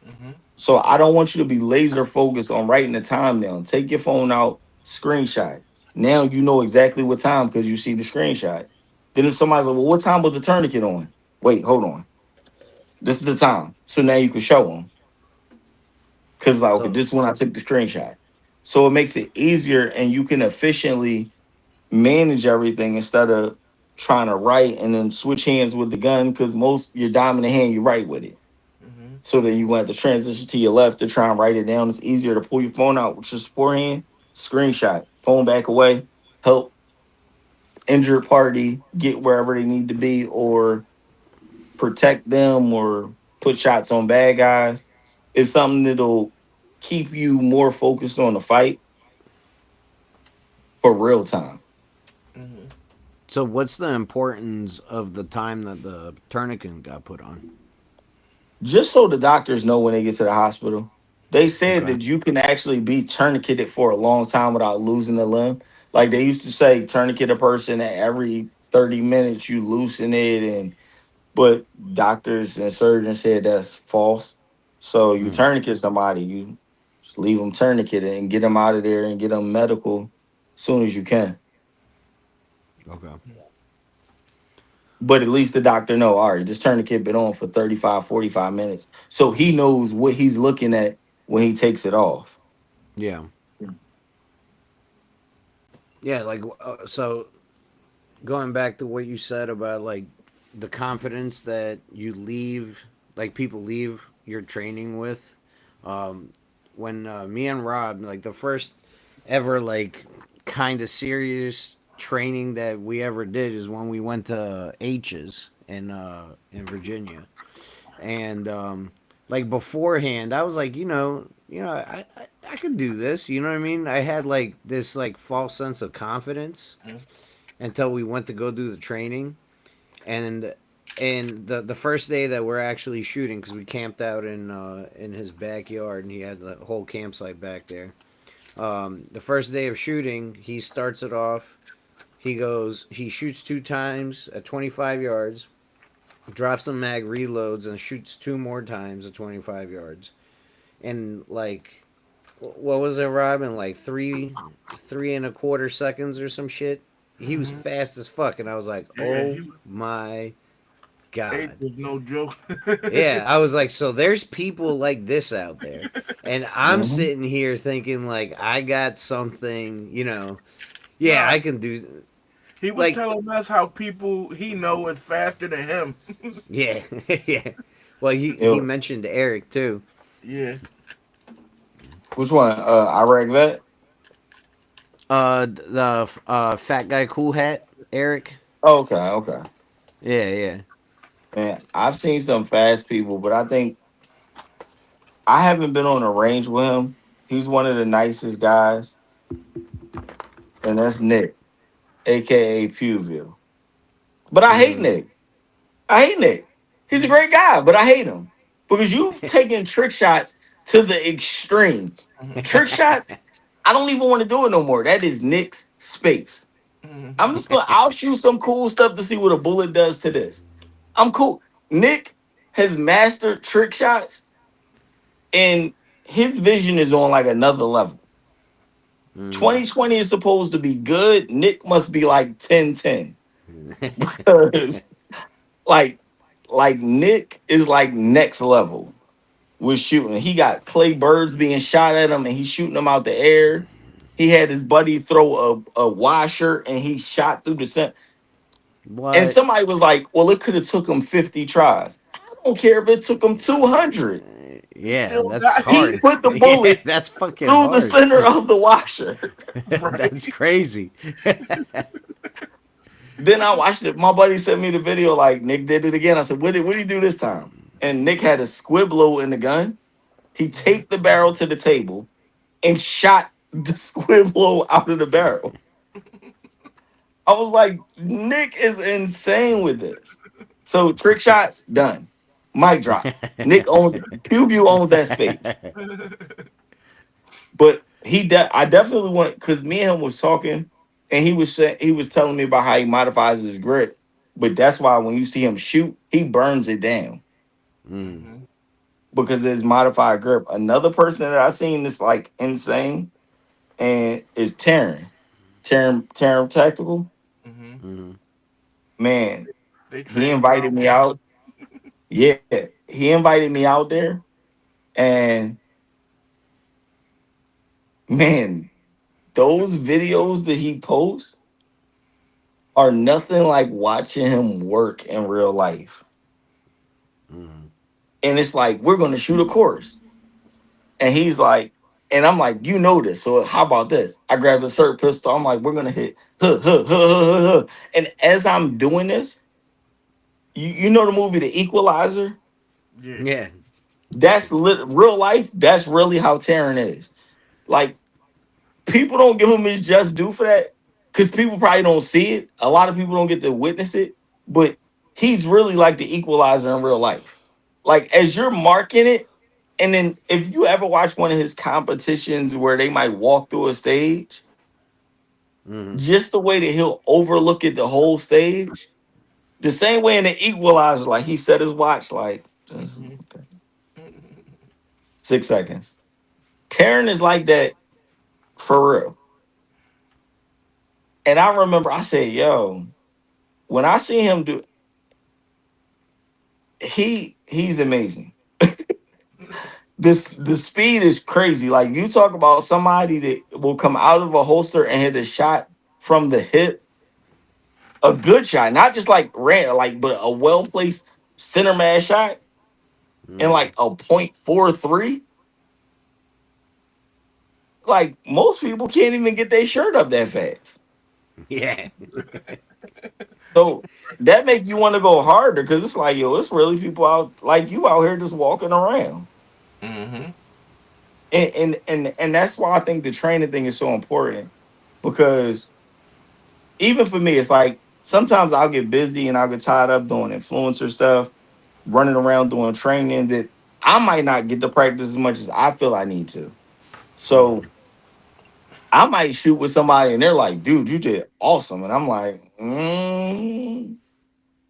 Hmm. So I don't want you to be laser focused on writing the time down. Take your phone out, screenshot. Now you know exactly what time because you see the screenshot. Then if somebody's like, well, what time was the tourniquet on? Wait, hold on. This is the time. So now you can show them. Cause like, okay, So this is when I took the screenshot. So it makes it easier and you can efficiently manage everything instead of trying to write and then switch hands with the gun because most your dominant hand you write with it. Hmm. So then you want to transition to your left to try and write it down. It's easier to pull your phone out with your forehand, screenshot, phone back away, help injured party get wherever they need to be, or protect them, or put shots on bad guys. It's something that'll keep you more focused on the fight for real time. Hmm. so what's the importance of the time that the tourniquet got put on? Just so the doctors know when they get to the hospital. They said Okay. that you can actually be tourniqueted for a long time without losing a limb. Like they used to say, tourniquet a person at every 30 minutes, you loosen it. And but doctors and surgeons said that's false. So you Mm, tourniquet somebody, you just leave them tourniqueted and get them out of there and get them medical as soon as you can. okay. But at least the doctor know, all right, this tourniquet been on for 35, 45 minutes. So he knows what he's looking at when he takes it off. Yeah. Yeah. Like so, going back to what you said about like the confidence that you leave, like people leave your training with. Um, when me and Rob, like the first ever like kind of serious training that we ever did is when we went to H's in Virginia, and like beforehand, I was like, I could do this. You know what I mean? I had like this like false sense of confidence until we went to go do the training, and the first day that we're actually shooting because we camped out in his backyard and he had the whole campsite back there. The first day of shooting, he starts it off. He shoots two times at 25 yards, drops the mag, reloads, and shoots two more times at 25 yards. And like, what was it, Robin? Like three and a quarter seconds or some shit. He was Hmm. fast as fuck, and I was like, Yeah, oh he was. my Eight god. was no joke. Yeah, I was like, so there's people like this out there, and I'm Mhm. sitting here thinking like I got something, yeah, Nah, I can do, he was like, telling us how people he know is faster than him. yeah, yeah. Well, he Yo, mentioned Eric too. Yeah. which one? Iraq vet? The fat guy, cool hat, Eric. Oh, okay, okay. Yeah, yeah. Man, I've seen some fast people, but I think I haven't been on a range with him. He's one of the nicest guys, and that's Nick, aka Pewville. But I hate Mm. Nick. I hate Nick. He's a great guy, but I hate him because you've taken trick shots to the extreme. Trick shots, I don't even want to do it no more. That is Nick's space. I'll shoot some cool stuff to see what a bullet does to this. I'm cool. Nick has mastered trick shots and his vision is on like another level. Mm. 2020 is supposed to be good. Nick must be like 10-10 because like like Nick is like next level with shooting. He got clay birds being shot at him and he's shooting them out the air. He had his buddy throw a washer and he shot through the center. And What? somebody was like, well, it could have took him 50 tries. I don't care if it took him 200. He Yeah, still that's got He it. hard. put the Yeah, bullet that's fucking through the hard. center of the washer. That's Right. crazy. Then I watched it. My buddy sent me the video like Nick did it again. I said, what did he do this time? And Nick had a squiblo in the gun. He taped the barrel to the table and shot the squiblo out of the barrel. I was like, Nick is insane with this. So trick shots done. Mic drop. Nick owns Pewview owns that space. But I definitely want because me and him was talking, and he was telling me about how he modifies his grip. But that's why when you see him shoot, he burns it down Mm. Hmm. because there's modified grip. Another person that I seen that's like insane and is Taryn Tactical. Hmm. Mm. Man, They he train invited me drama. out. Yeah, he invited me out there, and man, those videos that he posts are nothing like watching him work in real life. Mm. And it's like, we're gonna shoot a course. And he's like, and I'm like, you know this. So how about this? I grabbed a cert pistol. I'm like, we're gonna hit huh, huh, huh, huh, huh, huh. And as I'm doing this, you know the movie The Equalizer? Yeah. Yeah. Real life. That's really how Taryn is. Like, people don't give him his just due for that because people probably don't see it. A lot of people don't get to witness it, but he's really like the equalizer in real life. Like, as you're marking it, and then if you ever watch one of his competitions where they might walk through a stage, Mm. just the way that he'll overlook it the whole stage, the same way in the equalizer, like he set his watch like just Hmm. okay, 6 seconds. Taryn is like that for real. And I remember I said, yo, when I see him do, he's amazing. The speed is crazy. Like, you talk about somebody that will come out of a holster and hit a shot from the hip, a good shot, not just like ran like, but a well placed center mass shot in Mm. like a .43. Like, most people can't even get their shirt up that fast. Yeah. So that makes you want to go harder because it's like, yo, it's really people out like you out here just walking around. Hmm. And that's why I think the training thing is so important because even for me, it's like sometimes I'll get busy and I'll get tied up doing influencer stuff, running around doing training that I might not get to practice as much as I feel I need to. So Mm. I might shoot with somebody and they're like, dude, you did awesome. And I'm like,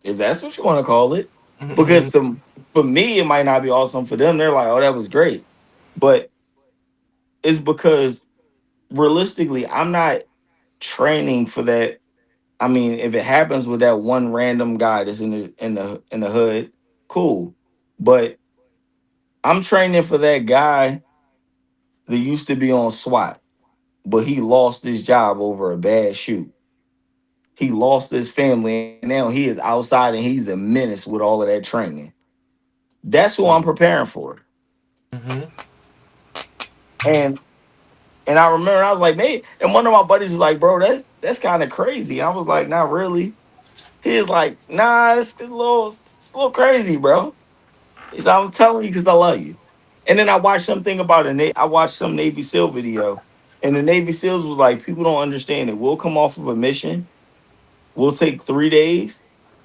if that's what you want to call it. Because for me, it might not be awesome. For them, they're like, oh, that was great. But it's because realistically, I'm not training for that. I mean, if it happens with that one random guy that's in the hood, cool. But I'm training for that guy that used to be on SWAT, but he lost his job over a bad shoot. He lost his family, and now he is outside and he's a menace with all of that training. That's who I'm Mm. preparing for. Hmm. And and I remember I was like, man, and one of my buddies was like, bro, that's kind of crazy. I was like, not really. He is like, nah, it's a little crazy, bro. He said, I'm telling you because I love you. And then I watched something about I watched some Navy SEAL video, and the Navy SEALs was like, people don't understand it. We'll come off of a mission, we'll take 3 days,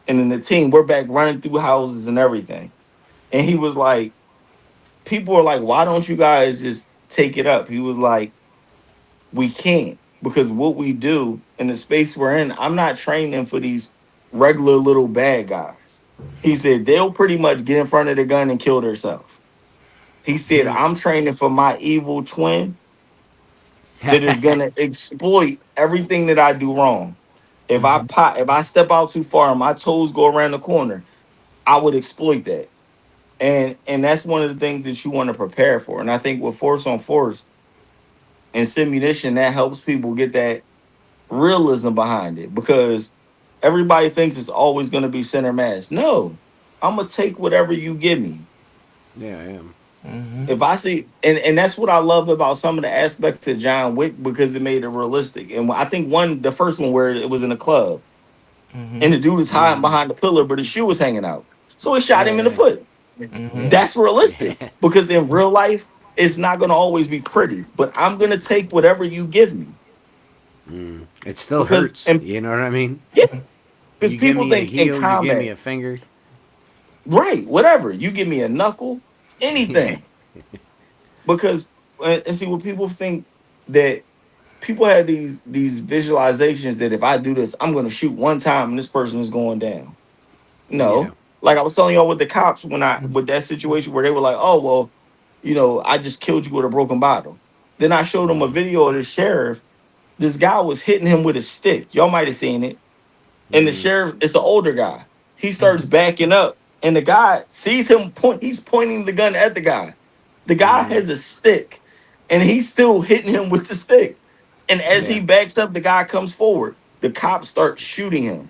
and then the team, we're back running through houses and everything. And he was like, people are like, why don't you guys just take it up? He was like, we can't because what we do in the space we're in, I'm not training for these regular little bad guys. He said they'll pretty much get in front of the gun and kill themselves. He said Mm. I'm training for my evil twin that is gonna exploit everything that I do wrong. If I step out too far and my toes go around the corner, I would exploit that. And that's one of the things that you want to prepare for. And I think with force on force and simunition, that helps people get that realism behind it because everybody thinks it's always going to be center mass. No, I'm gonna take whatever you give me. Yeah, I am. Hmm. If I see, and that's what I love about some of the aspects of John Wick because it made it realistic. And I think the first one where it was in a club and Hmm. the dude is hiding Mm. behind the pillar, but his shoe was hanging out, so he shot him in the Yeah, foot. Hmm. yeah, That's realistic yeah. because in real life, it's not going to always be pretty. But I'm going to take whatever you give me Mm. It still because hurts. and You know what I mean? yeah, because You give people me a think in heel, you give me combat. a finger. Right, whatever. You give me a knuckle, Yeah. anything. Because and see what people think that people have these visualizations that if I do this, I'm gonna shoot one time and this person is going down. Yeah. No. Like I was telling y'all with the cops when I with that situation where they were like, oh well, I just killed you with a broken bottle. Then I showed them a Mm. video of the sheriff. This guy was hitting him with a stick. Y'all might have seen it. And the Mm. sheriff, it's an older guy. He starts backing up And the guy sees him point, he's pointing the gun at the guy. The guy Mm-hmm. has a stick and he's still hitting him with the stick. And as he Yeah. backs up, the guy comes forward. The cops start shooting him.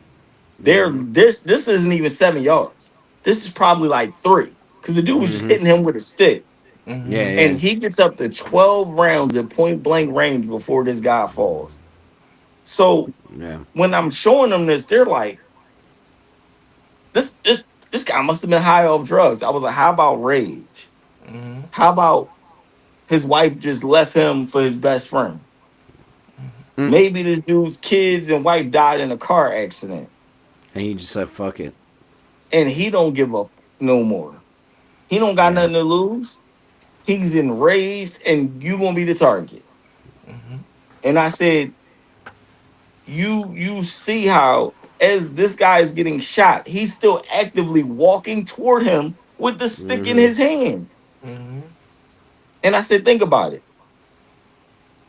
Mm-hmm. This isn't even 7 yards. This is probably like three. Because the dude was just Mm-hmm. hitting him with a stick. Yeah, Mhm. yeah, And he gets up to 12 rounds at point blank range before this guy falls. So yeah. when I'm showing them this, they're like, this guy must have been high off drugs. I was like, how about rage? Mhm. How about his wife just left him for his best friend? Mm. Maybe this dude's kids and wife died in a car accident, And he just said, "Fuck it." and he don't give up no more. He don't got Yeah. nothing to lose. He's enraged, and you gonna be the target. Mhm. And I said, you see how as this guy is getting shot, he's still actively walking toward him with the stick in Mm-hmm. his hand. Mhm. And I said, think about it.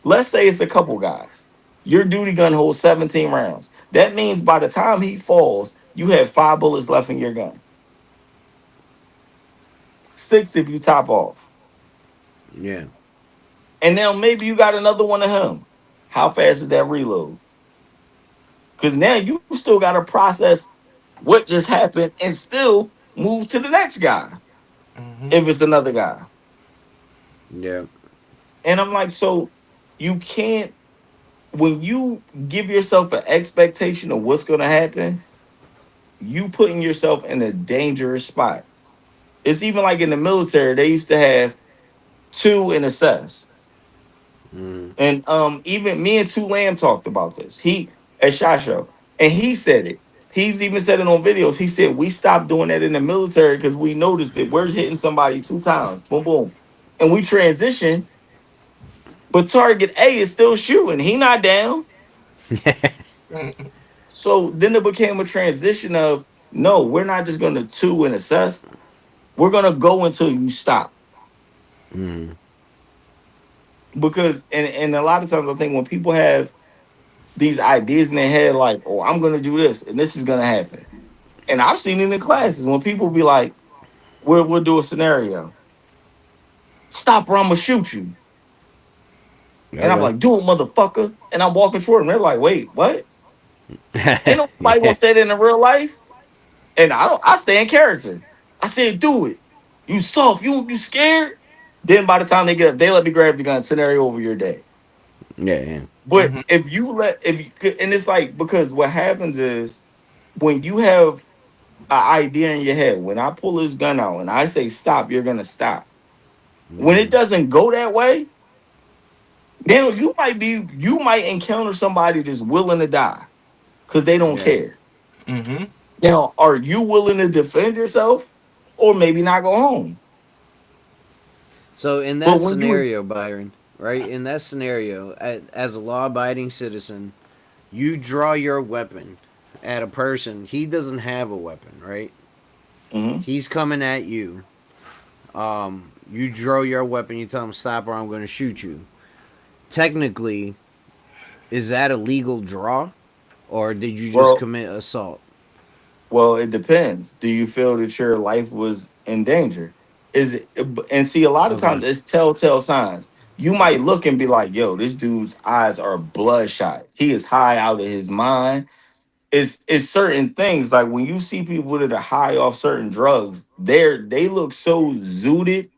Let's say it's a couple guys. Your duty gun holds 17 rounds. That means by the time he falls, you have 5 bullets left in your gun. Six if you top off. Yeah. And now maybe you got another one of him. How fast is that reload? Because now you still got to process what just happened and still move to the next guy Mhm. if it's another guy. Yeah. And I'm like, so you can't, when you give yourself an expectation of what's going to happen, you putting yourself in a dangerous spot. It's even like in the military, they used to have two and assess. Mm. And even me and Two Lamb talked about this. He at Shot Show. And he said it. He's even said it on videos. He said we stopped doing that in the military because we noticed that we're hitting somebody 2 times. Boom, boom. And we transition, but target A is still shooting. He not down. Mhm. So then it became a transition of no, we're not just gonna two and assess. We're gonna go until you stop. Mm. Because and a lot of times I think when people have these ideas in their head, like, oh, I'm gonna do this and this is gonna happen. And I've seen it in classes when people be like, we'll do a scenario. Stop or I'm gonna shoot you. And I'm Okay. like, do it, motherfucker. And I'm walking toward them. They're like, wait, what? Ain't nobody Yeah. gonna say that in real life. And I stay in character. I said, do it. You soft, you scared. Then by the time they get up, they let me grab the gun, scenario over your day. Yeah. Yeah. But if you let if you and it's like because what happens is when you have an idea in your head, when I pull this gun out and I say stop, you're gonna stop. When it Mm-hmm. doesn't go that way, now you might encounter somebody that's willing to die because they don't Yeah. care. Mhm. Now, are you willing to defend yourself or maybe not go home? So in that But when you scenario, Byron, right? In that scenario, as a law-abiding citizen, you draw your weapon at a person. He doesn't have a weapon, right? Mhm. He's coming at you. You draw your weapon. You tell him stop, or I'm going to shoot you. Technically, is that a legal draw, or did you just well, commit assault? well, it depends. Do you feel that your life was in danger? Is it and see a lot of Okay. times it's telltale signs. You might look and be like, yo, this dude's eyes are bloodshot. He is high out of his mind. It's certain things like when you see people that are high off certain drugs, they look so zooted,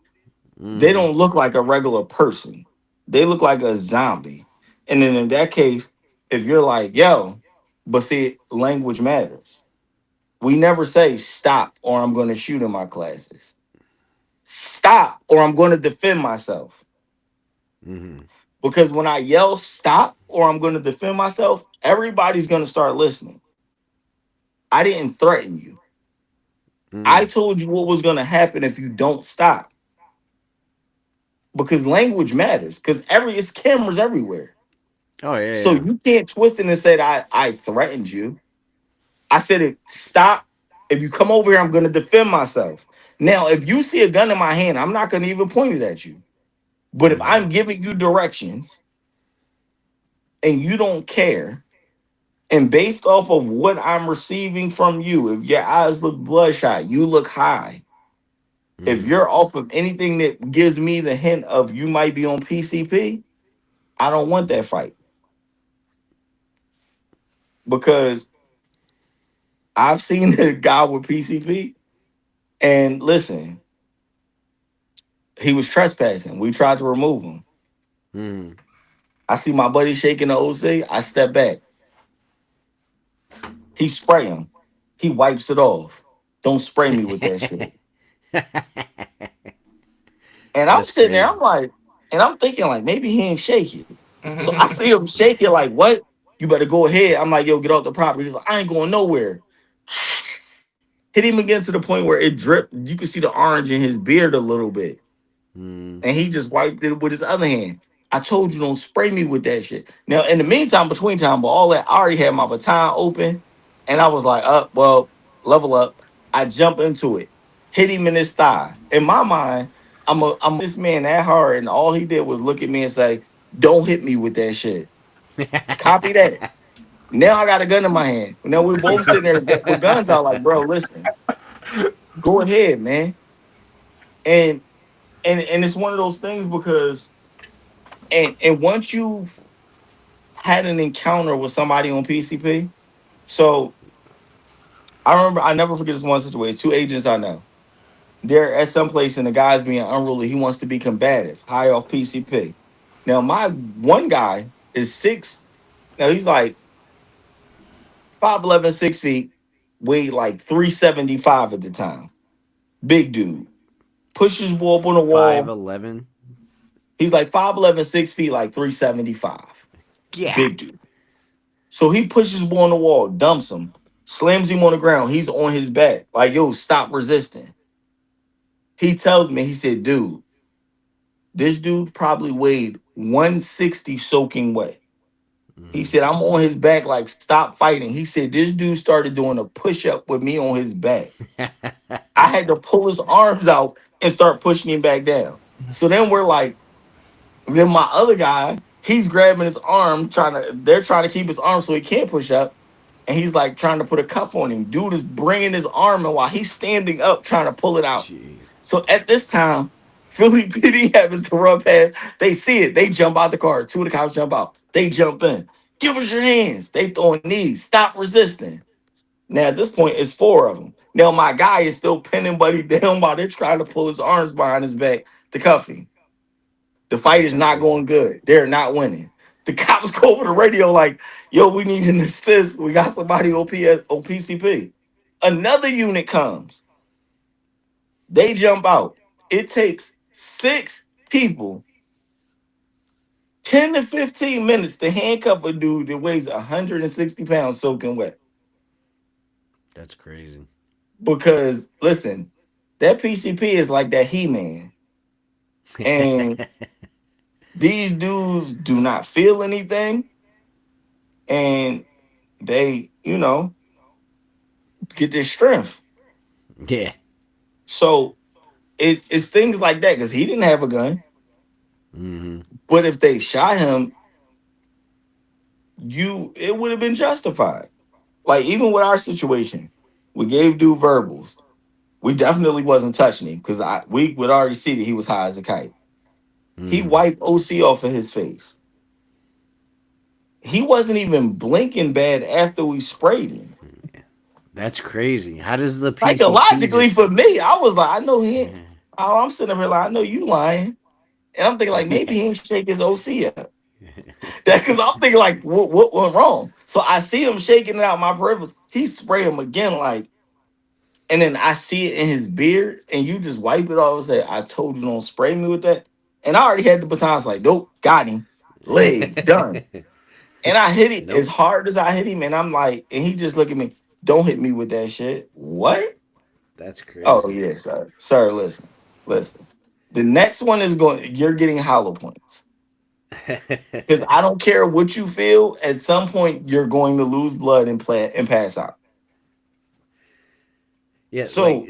they Mm-hmm. don't look like a regular person. They look like a zombie. And then in that case, if you're like, yo, but see, language matters. We never say stop or I'm going to shoot in my classes. Stop or I'm going to defend myself. Mm-hmm. Because when I yell stop or I'm going to defend myself, everybody's going to start listening. I didn't threaten you. I Mm. told you what was going to happen if you don't stop. Because language matters. Because it's cameras everywhere. Oh So yeah. you can't twist it and say I threatened you. I said it stop. If you come over here, I'm gonna defend myself. Now, if you see a gun in my hand, I'm not gonna even point it at you. But if Mm-hmm. I'm giving you directions and you don't care, And based off of what I'm receiving from you, if your eyes look bloodshot, you look high. If Mm-hmm. you're off of anything that gives me the hint of you might be on PCP, I don't want that fight because I've seen a guy with PCP. And listen, he was trespassing. We tried to remove him. Mm-hmm. I see my buddy shaking the OC. I step back. He spray him. He wipes it off. Don't spray me with that shit. And I'm That's sitting there, crazy. I'm like, and I'm thinking like maybe he ain't shake it. So I see him shake it like, what? You better go ahead. I'm like, yo, get off the property. He's like, I ain't going nowhere. Hit him again to the point where it dripped. You could see the orange in his beard a little bit. Mm. And he just wiped it with his other hand. I told you don't spray me with that shit. Now, in the meantime, between time, but all that, I already had my baton open, and I was like, up, well, level up. I jump into it, hit him in his thigh. In my mind, I'm this man that hard, and all he did was look at me and say, "Don't hit me with that shit." Copy that. Now I got a gun in my hand. Now we're both sitting there with guns out, like, bro, listen, go ahead, man. And and it's one of those things because and once you had an encounter with somebody on PCP. So I remember, I never forget this one situation. Two agents I know. They're at some place and the guy's being unruly. He wants to be combative, high off PCP. Now, my one guy is six. Now, he's like 5'11", 6 feet, weighed like 375 at the time. Big dude. Pushes ball up on the wall. 5'11". He's like 5'11", 6 feet, like 375. Yeah. Big dude. So he pushes ball on the wall, dumps him, slams him on the ground. He's on his back. Like, yo, stop resisting. He tells me, he said, dude, this dude probably weighed 160 soaking wet. He Mm-hmm. said, I'm on his back, like, stop fighting. He said, this dude started doing a push up with me on his back. I had to pull his arms out and start pushing him back down. So then we're like, then my other guy, he's grabbing his arm, they're trying to keep his arm so he can't push up. And he's like trying to put a cuff on him. Dude is bringing his arm in while he's standing up trying to pull it out. Jeez. So at this time, Philly PD happens to run past. They see it. They jump out the car. Two of the cops jump out. They jump in. Give us your hands. They throwing knees. Stop resisting. Now at this point, it's four of them. Now my guy is still pinning Buddy down while they're trying to pull his arms behind his back to cuff him. The fight is That's not crazy. going good. They're not winning. The cops go over the radio like, yo, we need an assist. We got somebody on PCP. Another unit comes. They jump out. It takes six people 10 to 15 minutes to handcuff a dude that weighs 160 pounds soaking wet. That's crazy. Because, listen, that PCP is like that He-Man. And these dudes do not feel anything. And they, get their strength. Yeah. So it's things like that because he didn't have a gun. Mm-hmm. But if they shot him, it would have been justified. Like even with our situation, we gave dude verbals. We definitely wasn't touching him because we would already see that he was high as a kite. He Mm-hmm. wiped OC off of his face. He wasn't even blinking bad after we sprayed him. That's crazy. How does the PCP Psychologically, just? for me, I was like, I know he ain't. I'm sitting up here like, I know you lying. And I'm thinking like maybe he ain't shake his OC up. That because I'm thinking like what went wrong. So I see him shaking it out my peripherals. He spray him again like, and then I see it in his beard, and you just wipe it off and say, I told you don't spray me with that. And I already had the batons like, nope, got him. Leg, done. And I hit it as Nope. hard as I hit him, and I'm like, and he just look at me, don't hit me with that shit. What? That's Oh crazy. yeah, sir. Sir, listen. The next one is you're getting hollow points. Because I don't care what you feel, at some point you're going to lose blood and pass out. Yeah, like So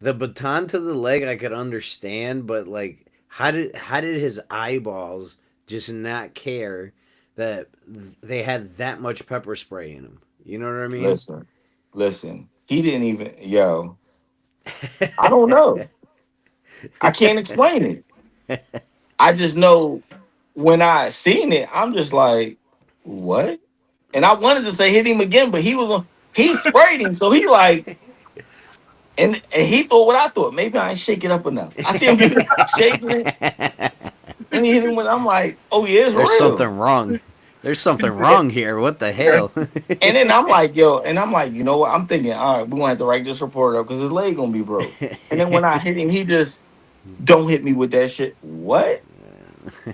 the baton to the leg, I could understand, but like, how did his eyeballs just not care that they had that much pepper spray in them. You know what I mean? Listen, listen. He didn't even, yo. I don't know. I can't explain it. I just know when I seen it, I'm just like, what? And I wanted to say hit him again, but he was on. He sprayed him, so he like, and he thought what I thought. Maybe I ain't shake it up enough. I see him get shaking it, and he hit him with. I'm like, oh yeah, it's There's real. something wrong. There's something wrong here. What the hell? And then I'm like, yo, and I'm like, you know what? I'm thinking, all right, we're gonna have to write this report up because his leg gonna be broke. And then when I hit him, he just don't hit me with that shit. What?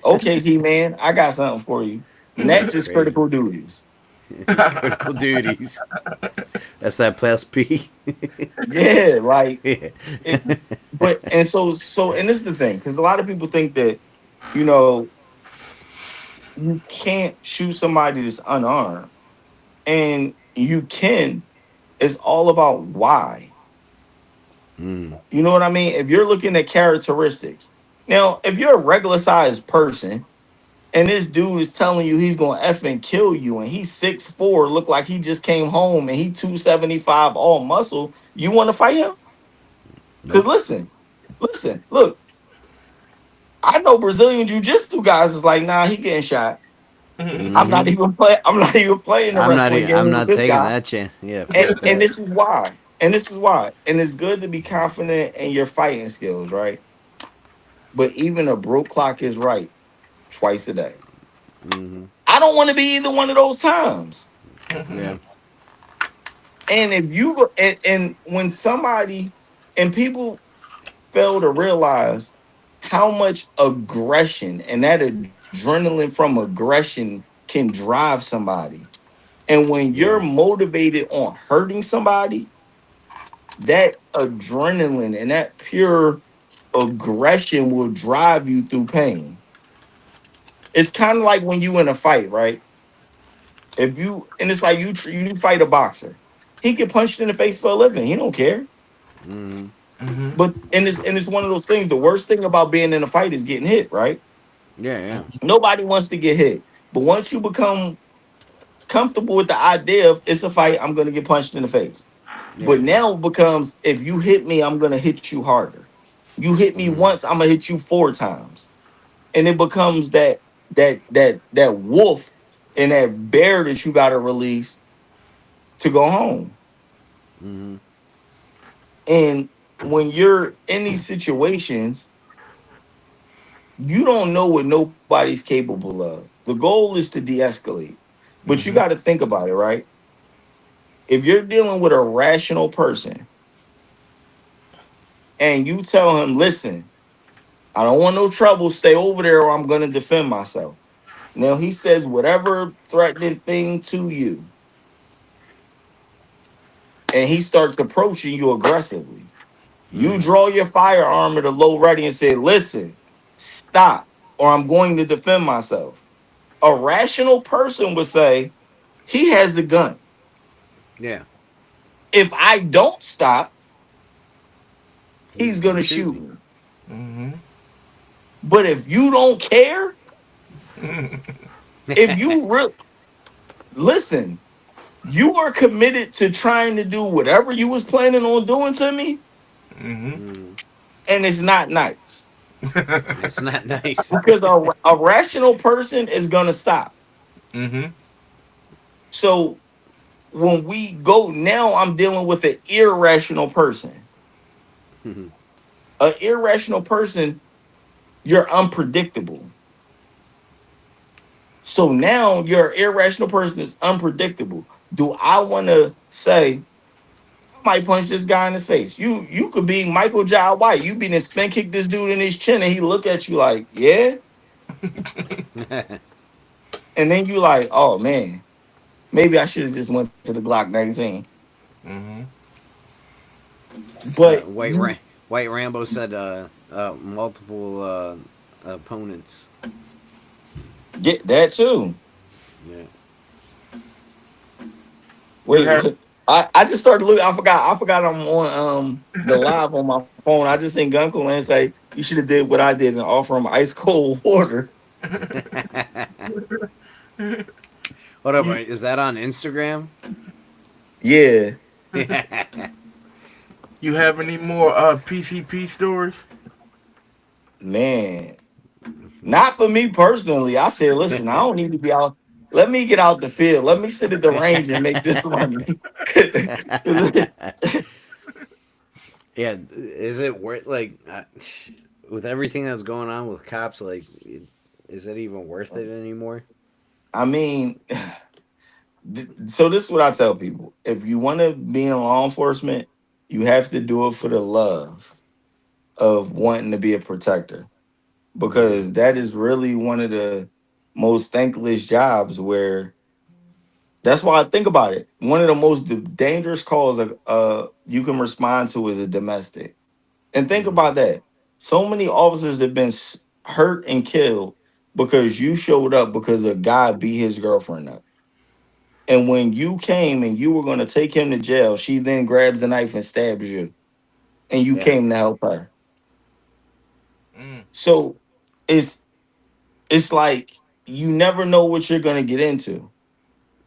Okay, T man, I got something for you. That's Next is crazy. critical duties. Critical duties. That's that plus P. Yeah, like Yeah. it. But and and this is the thing because a lot of people think that you know you can't shoot somebody that's unarmed, and you can. It's all about why. Mm, You know what I mean? If you're looking at characteristics, now if you're a regular sized person and this dude is telling you he's gonna effing kill you, and he's 6'4", look like he just came home, and he 275 all muscle, you want to fight him? Because nope. listen, look, I know Brazilian jiu-jitsu guys is like, nah, he getting shot. I'm not Hmm. even play. I'm not even playing the I'm not. wrestling I'm game with not this taking guy. that chance. Yeah. And Fuck and that. this is why. And this is why. And it's good to be confident in your fighting skills, right? But even a broke clock is right twice a day. Hmm. I don't want to be either one of those times. Yeah. And if you and when somebody and people fail to realize how much aggression and that adrenaline from aggression can drive somebody. And when you're Yeah. motivated on hurting somebody, that adrenaline and that pure aggression will drive you through pain. It's kind of like when you in a fight, right? If you and it's like you fight a boxer, he get punched in the face for a living. He don't care. Hmm. Mhm. But and it's one of those things. The worst thing about being in a fight is getting hit, right? Yeah. Yeah. Nobody wants to get hit. But once you become comfortable with the idea of it's a fight, I'm gonna get punched in the face. Yeah. But now it becomes if you hit me, I'm gonna hit you harder. You hit me Hmm. once, I'm gonna hit you 4 times. And it becomes that wolf and that bear that you gotta release to go home. Hmm. And when you're in these situations, you don't know what nobody's capable of. The goal is to de-escalate. But you got Mhm. to think about it, right? If you're dealing with a rational person and you tell him, listen, I don't want no trouble, stay over there or I'm going to defend myself. Now he says whatever threatening thing to you and he starts approaching you aggressively. You Hmm. draw your firearm at a low ready and say, listen, stop or I'm going to defend myself. A rational person would say, he has a gun. Yeah. If I don't stop, He's he's going gonna to shoot shoot me. me. Mhm. But if you don't care, if you listen, you are committed to trying to do whatever you was planning on doing to me, Mhm. Hmm. and it's not nice It's not nice. because a rational person is going to stop. Mhm. So when we go now, I'm dealing with an irrational person. Hmm. An irrational person, you're unpredictable. So now your irrational person is unpredictable. Do I want to say I might punch this guy in his face? You could be Michael Jai White. You be to spin kick this dude in his chin, and he look at you like, yeah, and then you like, oh man, maybe I should have just went to the Glock 19. Mhm. But White you White Rambo said multiple opponents. get that too. Yeah. You Wait, have I just started looking. I forgot I'm on the live on my phone. I just seen Gunkel and say you should have did what I did and offer him ice cold water. Hold up, You right? Is that on Instagram? Yeah, you have any more PCP stories? man. Not for me personally. I said, listen, I don't need to be out. Let me get out the field. Let me sit at the range and make this money. Yeah, is it worth like with everything that's going on with cops? Like, is it even worth it anymore? I mean, so this is what I tell people. If you want to be in law enforcement, you have to do it for the love of wanting to be a protector. Mm-hmm. Because that is really one of the most thankless jobs where that's why I think about it. One of the most dangerous calls you can respond to is a domestic. And think Mm-hmm. about that. So many officers have been hurt and killed because you showed up because a guy beat his girlfriend up. And when you came and you were going to take him to jail, she then grabs a knife and stabs you. And you Yeah. came to help her. Mm. So it's it's like you never know what you're going to get into.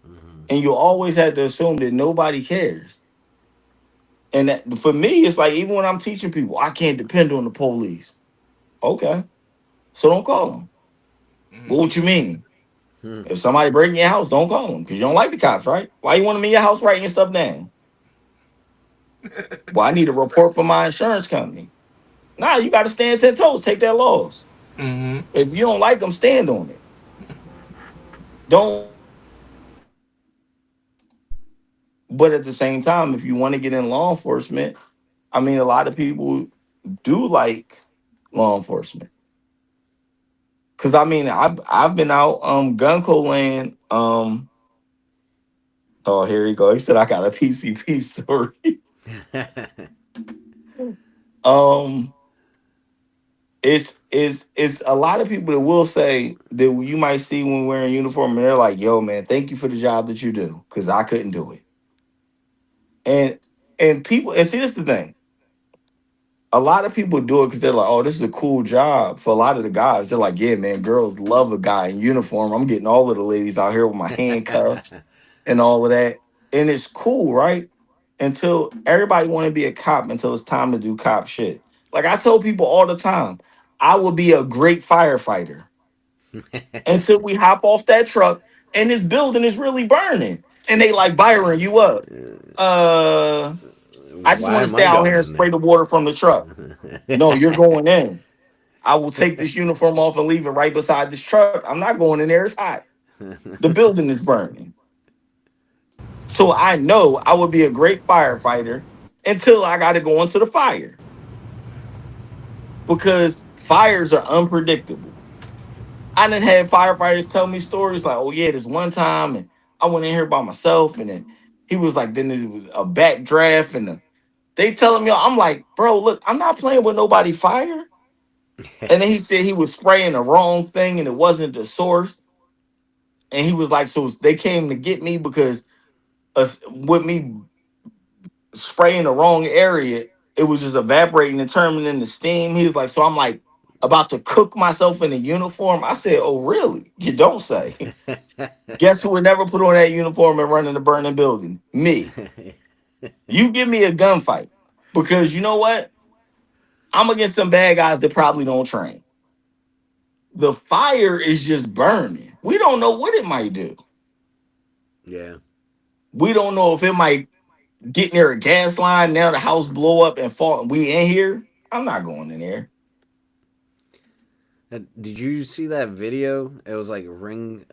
Mm-hmm. And you always have to assume that nobody cares. And that, for me, it's like even when I'm teaching people, I can't depend on the police. Okay, so don't call them. Well, what Mm-hmm. you mean? Hmm. If somebody breaking your house, don't call them because you don't like the cops, right? Why you want them in your house writing stuff down? Well, I need a report from my insurance company. Nah, you got to stand 10 toes. Take that loss. Mm-hmm. If you don't like them, stand on it. Don't. But at the same time, if you want to get in law enforcement, I mean, a lot of people do like law enforcement. Cause I mean, I've been out Gunco land. Oh, here you go. He said I got a PCP story. um, it's a lot of people that will say that you might see when wearing uniform, and they're like, "Yo, man, thank you for the job that you do, because I couldn't do it." And people, and see, this is the thing. A lot of people do it because they're like, "Oh, this is a cool job." For a lot of the guys, they're like, "Yeah, man, girls love a guy in uniform. I'm getting all of the ladies out here with my handcuffs and all of that." And it's cool, right? Until everybody want to be a cop until it's time to do cop shit. Like I tell people all the time, I will be a great firefighter until we hop off that truck and this building is really burning. And they like, Byron, you up? Uh I just Why want to am stay I out going here and in spray there? the water from the truck. No, you're going in. I will take this uniform off and leave it right beside this truck. I'm not going in there. It's hot. The building is burning. So I know I would be a great firefighter until I got to go into the fire because fires are unpredictable. I done had firefighters tell me stories like, oh, yeah, this one time and I went in here by myself and then he was like, then it was a backdraft and they telling me, I'm like, bro, look, I'm not playing with nobody fire. And then he said he was spraying the wrong thing and it wasn't the source. And he was like, so they came to get me because with me spraying the wrong area, it was just evaporating and turning into steam. He was like, so I'm like about to cook myself in a uniform. I said, oh, really? You don't say. Guess who would never put on that uniform and run in the burning building? Me. You give me a gunfight because you know what? I'm against some bad guys that probably don't train. The fire is just burning. We don't know what it might do. Yeah. We don't know if it might get near a gas line. Now the house blow up and fall. And we in here. I'm not going in there. Did you see that video? It was like ring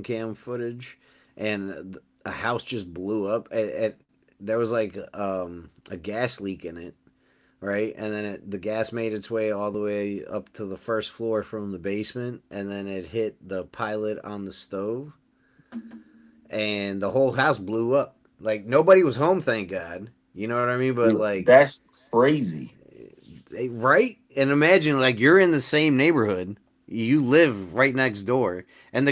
cam footage, and a house just blew up. There was like a gas leak in it, right? And then the gas made its way all the way up to the first floor from the basement, and then it hit the pilot on the stove, and the whole house blew up. Like nobody was home, thank God. You know what I mean? But like, That's crazy. right? And imagine like you're in the same neighborhood, you live right next door, and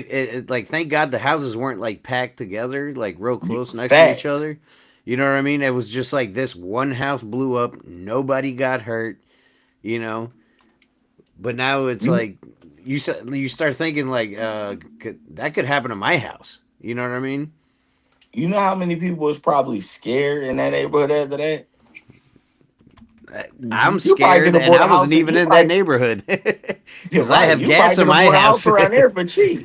like thank God the houses weren't like packed together, like real close next to each Facts. other. You know what I mean? It was just like this one house blew up, nobody got hurt. You know, but now it's You like you start thinking like that could happen to my house. You know what I mean? You know how many people was probably scared in that neighborhood after that? I'm Mhm. You probably scared, could have and bought I a house wasn't and even you in that probably neighborhood you're because I right. have You probably gas in could have my bought a house house. around there for cheap.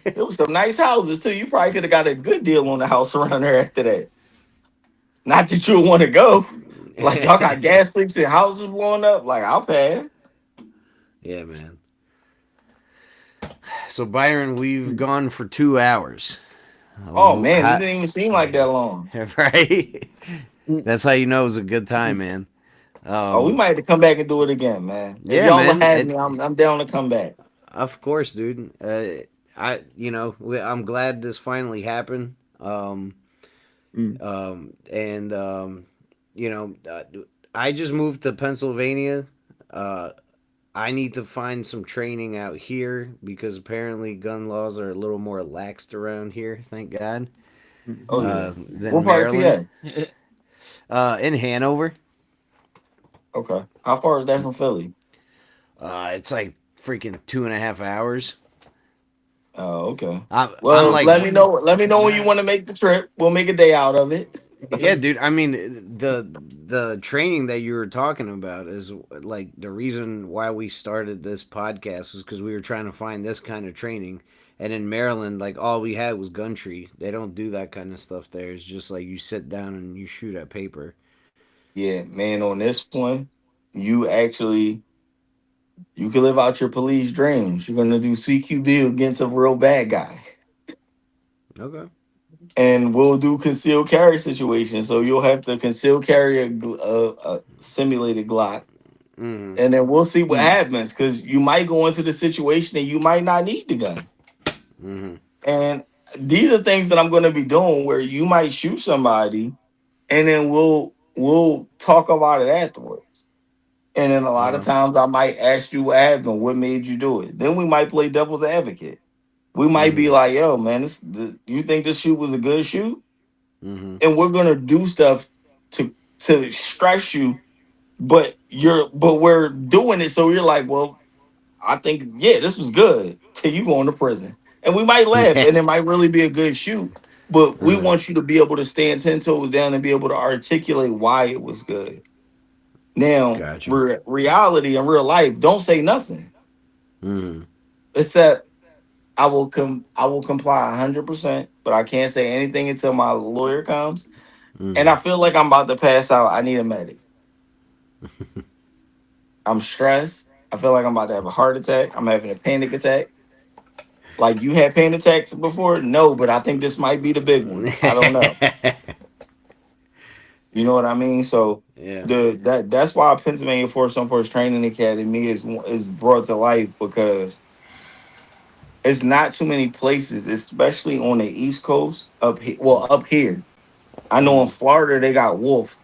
There was some nice houses too. You probably could have got a good deal on the house around there after that. Not that you would want to go. Like y'all got gas leaks and houses blowing up. Like I'll pay. Yeah, man. So Byron, we've gone for 2 hours. Oh man, it How, didn't even seem like that long. right? That's how you know it was a good time, man. Oh, we Um, might have to come back and do it again, man. If yeah, y'all will man. have me, I'm down to come back. Of course, dude. I'm glad this finally happened. Mm. And I just moved to Pennsylvania. Uh, I need to find some training out here because apparently gun laws are a little more laxed around here. Thank God. Oh yeah. What Than part of Maryland. PA? In Hanover. Okay. How far is that from Philly? It's like freaking 2.5 hours. Oh, okay. I'm Well, like, let me know. Let me Not know when you bad. want to make the trip. We'll make a day out of it. yeah, dude. I mean, the training that you were talking about is like the reason why we started this podcast was because we were trying to find this kind of training. And in Maryland, like all we had was gun tree. They don't do that kind of stuff there. It's just like you sit down and you shoot at paper. Yeah, man. On this one, you actually you can live out your police dreams. You're gonna do CQB against a real bad guy, Okay. and we'll do concealed carry situations. So you'll have to conceal carry a simulated Glock, Mm-hmm. and then we'll see what Mm. happens because you might go into the situation and you might not need the gun. Mm-hmm. And these are things that I'm going to be doing where you might shoot somebody, and then we'll talk about it afterwards. And then a lot of Okay. times I might ask you what happened, what made you do it. Then we might play devil's advocate. We might be Mm-hmm. like, "Yo, man, you think this shoot was a good shoot?" Mm-hmm. And we're gonna do stuff to stress you, but we're doing it so you're like, "Well, I think yeah, this was good." Till you go into prison, and we might laugh, Yeah. and it might really be a good shoot. But we Uh, want you to be able to stand 10 toes down and be able to articulate why it was good. Now, gotcha. reality in real life, don't say nothing Mm-hmm. except I will comply 100%, but I can't say anything until my lawyer comes. And Mm-hmm. I feel like I'm about to pass out. I need a medic. I'm stressed. I feel like I'm about to have a heart attack. I'm having a panic attack. Like you had panic attacks before? No, but I think this might be the big one. I don't know. You know what I mean? So Yeah. that's why Pennsylvania Force Some Force Training Academy is brought to life because it's not too many places, especially on the East Coast up here. Well, up here, I know in Mm-hmm. Florida they got Wolf,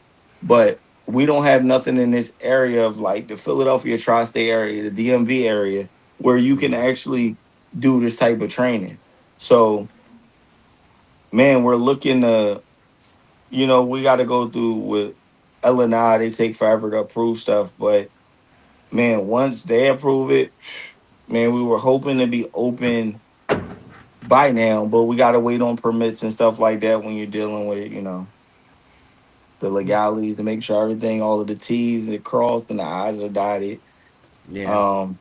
but we don't have nothing in this area of like the Philadelphia tri-state area, the DMV area, where you can Mm-hmm. actually do this type of training. So, man, we're looking to, we got to go through with Illinois. They take forever to approve stuff, but man, once they approve it, man, we were hoping to be open by now, but we got to wait on permits and stuff like that when you're dealing with, the legalities and make sure everything, all of the T's are crossed and the I's are dotted. Yeah. Um,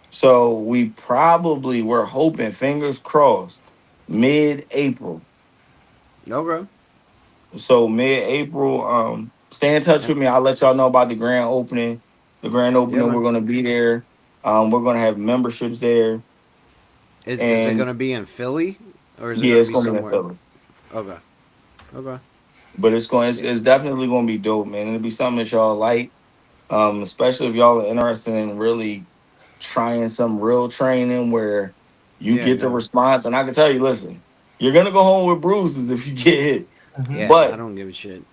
so we're hoping, fingers crossed, mid-April. Okay. So mid-April, stay in touch Uh, with me. I'll let y'all know about the grand opening. The grand Yeah, opening, man. we're gonna be there. We're gonna have memberships there, Is it and gonna be in Philly or is it yeah, gonna it's be gonna be in somewhere? Philly. Okay. Okay. But Yeah. it's definitely gonna be dope, man. It'll be something that y'all like. Especially if y'all are interested in really trying some real training where you Yeah. get the No. response. And I can tell you, listen, you're gonna go home with bruises if you get hit. Mhm. Yeah. I But don't give a shit.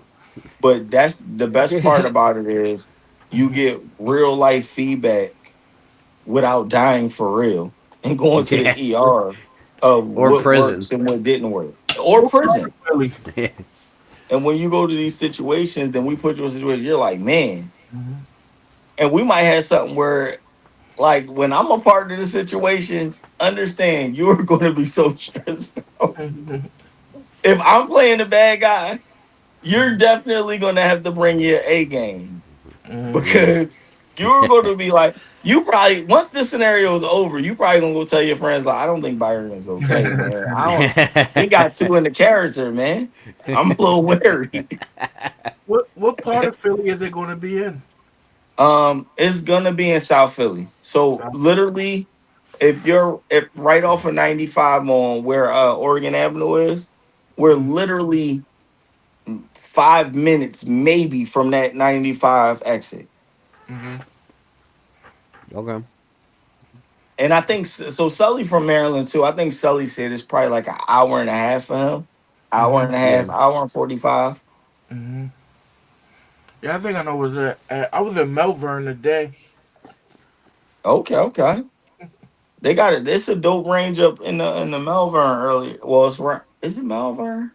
that's the best part about it is you Mhm. get real life feedback without dying for real and going to Yeah. the ER of Or what prison. works and what didn't work. Or What part prison. of Philly? Yeah. And when you go to these situations, then we put you in a situation, you're like, man, Mhm. and we might have something where Like when I'm a part of the situations, understand you're going to be so stressed out. If I'm playing the bad guy, you're definitely going to have to bring your A game Yeah. because you're going to be like, you probably once this scenario is over, you probably gonna go tell your friends like, I don't think Byron is okay, man. I don't. He got two in the character, man. I'm a little wary. What part of Philly is it going to be in? It's gonna be in South Philly. So literally, if right off of 95 on where Oregon Avenue is, we're literally 5 minutes maybe from that 95 exit. Mm-hmm. Okay. And I think so. Sully from Maryland too. I think Sully said it's probably like an hour and a half for him. Hour Mm-hmm. and a Yeah. half, hour and 45. Mm-hmm. Yeah, I think I know was it. I was in Melbourne today. Okay, okay. They got it. It's a dope range up in the Melbourne earlier. Well, it's right. Is it Melbourne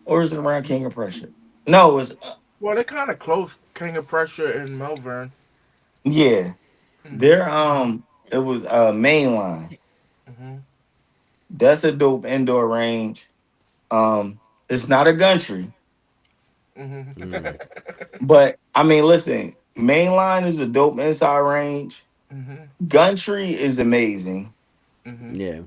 or is it around King of Prussia? No, it's Well, they kind of close King of Prussia in Melbourne. yeah. Mm-hmm. They're it was mainline. Mm-hmm. That's a dope indoor range. It's not a country, Mm. but I mean, listen, mainline is a dope inside range. Mm-hmm. Gumtree is amazing. Mm-hmm. Yeah.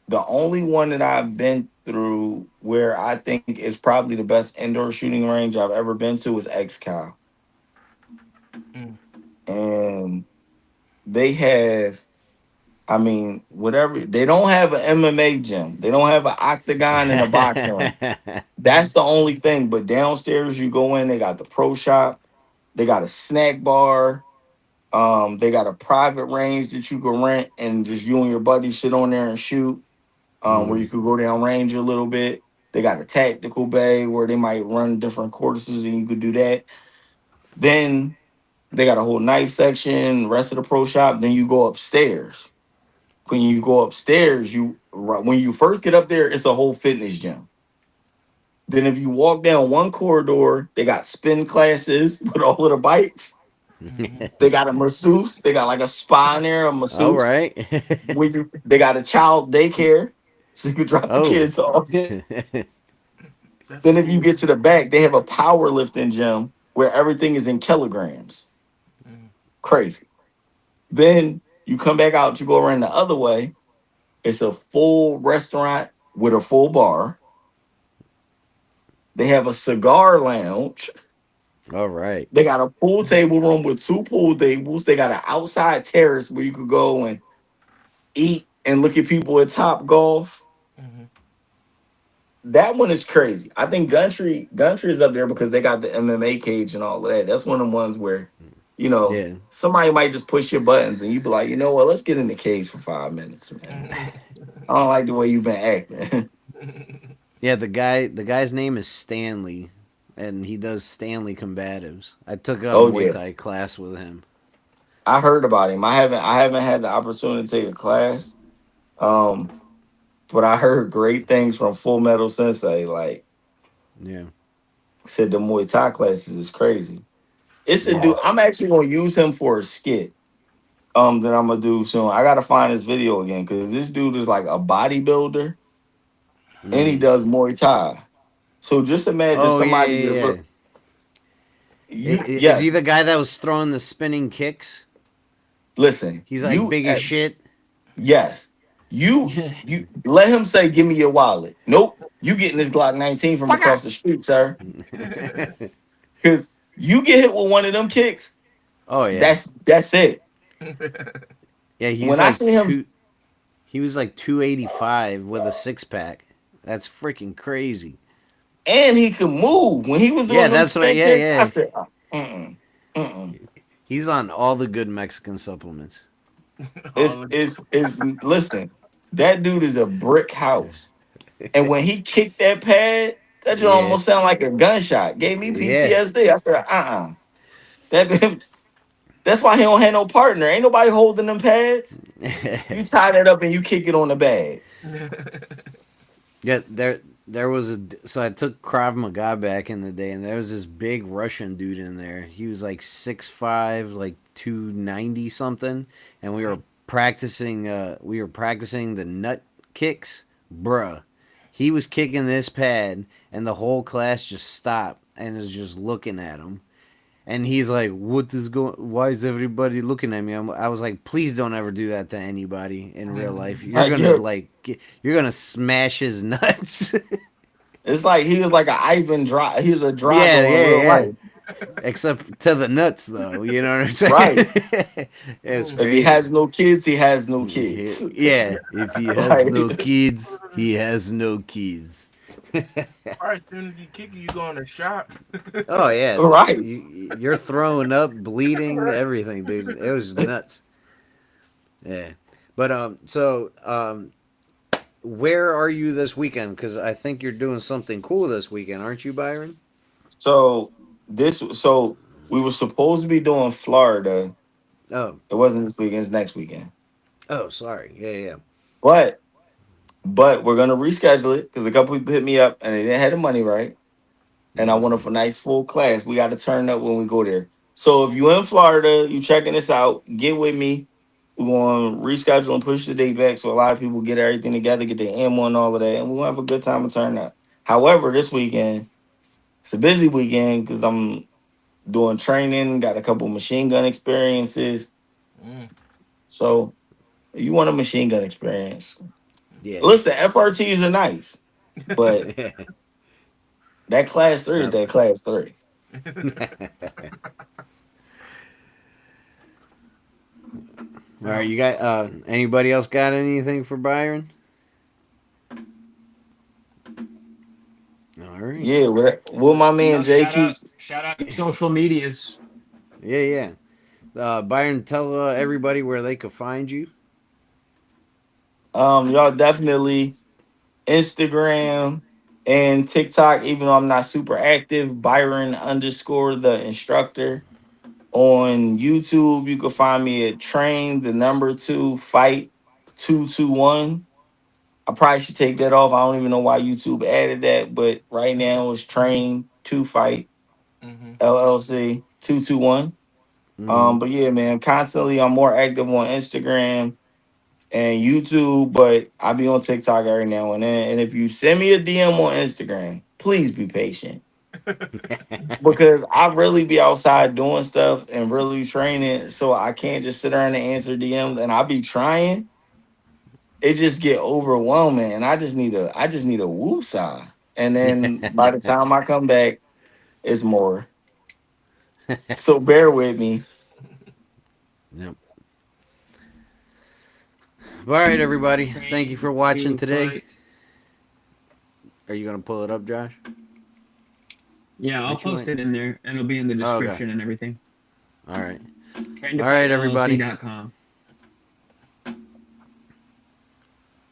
The only one that I've been through where I think is probably the best indoor shooting range I've ever been to is XCal. Mm-hmm. And they have, I mean, whatever, they don't have an MMA gym. They don't have an octagon and a boxing ring. That's the only thing. But downstairs, you go in, they got the pro shop, they got a snack bar, they got a private range that you can rent and just you and your buddies sit on there and shoot. Where you Mm. could go down range a little bit. They got a tactical bay where they might run different courses and you could do that. Then they got a whole knife section, rest of the pro shop. Then you go upstairs. When you go upstairs, when you first get up there, it's a whole fitness gym. Then if you walk down one corridor, they got spin classes with all of the bikes. Mm-hmm. They got a masseuse. They got like a spa in there, a All masseuse. right. They got a child daycare, so you could drop the Oh. kids off. That's Then if you cool. get to the back, they have a powerlifting gym where everything is in kilograms. Mm-hmm. Crazy. Then you come back out, you go around the other way. It's a full restaurant with a full bar. They have a cigar lounge. All right. They got a pool table room with two pool tables. They got an outside terrace where you could go and eat and look at people at Top Golf. Mm-hmm. That one is crazy. I think Gundry is up there because they got the MMA cage and all of that. That's one of the ones where, Yeah. somebody might just push your buttons and you be like, you know what, let's get in the cage for 5 minutes, man. I don't like the way you've been acting. Yeah, the guy's name is Stanley, and he does Stanley combatives. I took a Oh Muay yeah. Thai class with him. I heard about him. I haven't had the opportunity to take a class. Um, but I heard great things from Full Metal Sensei. Like Yeah. said the Muay Thai classes is crazy. It's a Yeah. dude. I'm actually gonna use him for a skit. That I'm gonna do soon. I gotta find this video again because this dude is like a bodybuilder and he Mm. does Muay Thai. So just imagine Oh yeah, somebody yeah, that yeah. look you Is he yes. the guy that was throwing the spinning kicks? Listen, He's like big as shit. yes. You let him say, give me your wallet. Nope. You getting this Glock 19 from across the street, sir. Cause you get hit with one of them kicks, Oh yeah. that's it. Yeah, he's When I like see him, two. He was like 285 with a six pack. That's freaking crazy. and he can move. When he was Yeah, doing them that's what. spin Yeah, kicks, I yeah. said, mm-mm, mm-mm. He's on all the good Mexican supplements. All the It's listen, that dude is a brick house. And when he kicked that pad, that just Yeah, almost sounded like a gunshot. Gave me yeah. PTSD. I said, That that's why he don't have no partner. Ain't nobody holding them pads. You tie that up and you kick it on the bag. Yeah, there was so I took Krav Maga back in the day, and there was this big Russian dude in there. He was like 6'5", like 290 something, and we were practicing the nut kicks, bruh. He was kicking this pad, and the whole class just stopped and was just looking at him. And he's like, "What is going? Why is everybody looking at me?" I was like, "Please don't ever do that to anybody in real life. You're gonna you're gonna smash his nuts." It's like he was like a Ivan Dra He was a Drago Yeah, in real yeah, life. yeah. Except to the nuts, though. You know what I'm saying? Right. It was If he crazy. has no kids, he has no kids. Yeah. If he has Like, no kids, he has no kids. Right, as soon as you kick it, you go in a shot. Oh yeah, right. you're throwing up, bleeding, everything, dude. It was nuts. Yeah, but where are you this weekend? Because I think you're doing something cool this weekend, aren't you, Byron? So so we were supposed to be doing Florida. Oh, It wasn't this weekend, it's next weekend. oh, sorry. Yeah, yeah. But we're gonna reschedule it because a couple people hit me up and they didn't have the money right. And I want a nice full class. We got to turn up when we go there. So if you in Florida, you checking this out, get with me. We're going to reschedule and push the date back so a lot of people get everything together, get their M1 and all of that, and we're going to have a good time and turn up. However, this weekend, it's a busy weekend because I'm doing training, got a couple machine gun experiences. Mm. So if you want a machine gun experience, Yeah. listen, FRTs are nice, but that class 3 is that class 3. All right, you got anybody else got anything for Byron? All right. Yeah, what my man Jay keeps. Shout out to social medias. Yeah, yeah. Byron, tell everybody where they could find you. Y'all definitely Instagram and TikTok, even though I'm not super active, Byron underscore the instructor. On YouTube, you can find me at train the number 2 fight 221. I probably should take that off. I don't even know why YouTube added that, but right now it's train 2 fight Mm-hmm. LLC 221. Mm-hmm. But yeah, man, constantly I'm more active on Instagram and YouTube, but I be on TikTok every now and then. And if you send me a DM on Instagram, please be patient because I really be outside doing stuff and really training, so I can't just sit around and answer DMs. And I be trying, it just get overwhelming, and I just need a woosah. And then by the time I come back, it's more. So bear with me. Yep. All right, everybody. Thank you for watching today. Are you gonna pull it up, Josh? Yeah, I'll post it in there, and it'll be in the description and everything. All right. All right, everybody. LLC.com.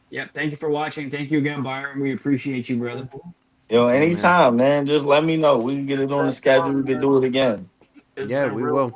Yep. Thank you for watching. Thank you again, Byron. We appreciate you, brother. Yo, anytime, man. Just let me know. We can get it on the schedule. We can do it again. Yeah, we will.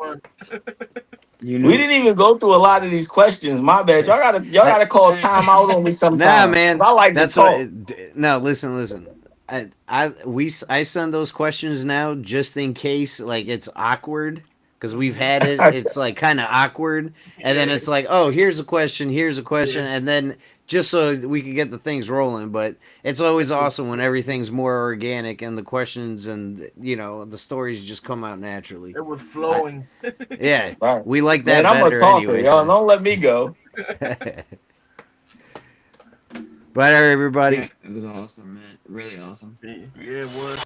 You know. We didn't even go through a lot of these questions. My bad. Y'all gotta call time out on me sometime. Nah, man. I like That's to talk. what. No, listen. I send those questions now just in case like it's awkward because we've had it. It's like kind of awkward, and then it's like, oh, here's a question, and then just so we can get the things rolling. But it's always awesome when everything's more organic and the questions and the stories just come out naturally. It was flowing. Yeah, Right. we like that Man, I'm a better talker. anyway. Y'all So. don't let me go. Bye, everybody. Yeah, it was awesome, man. Really awesome. Yeah, it was.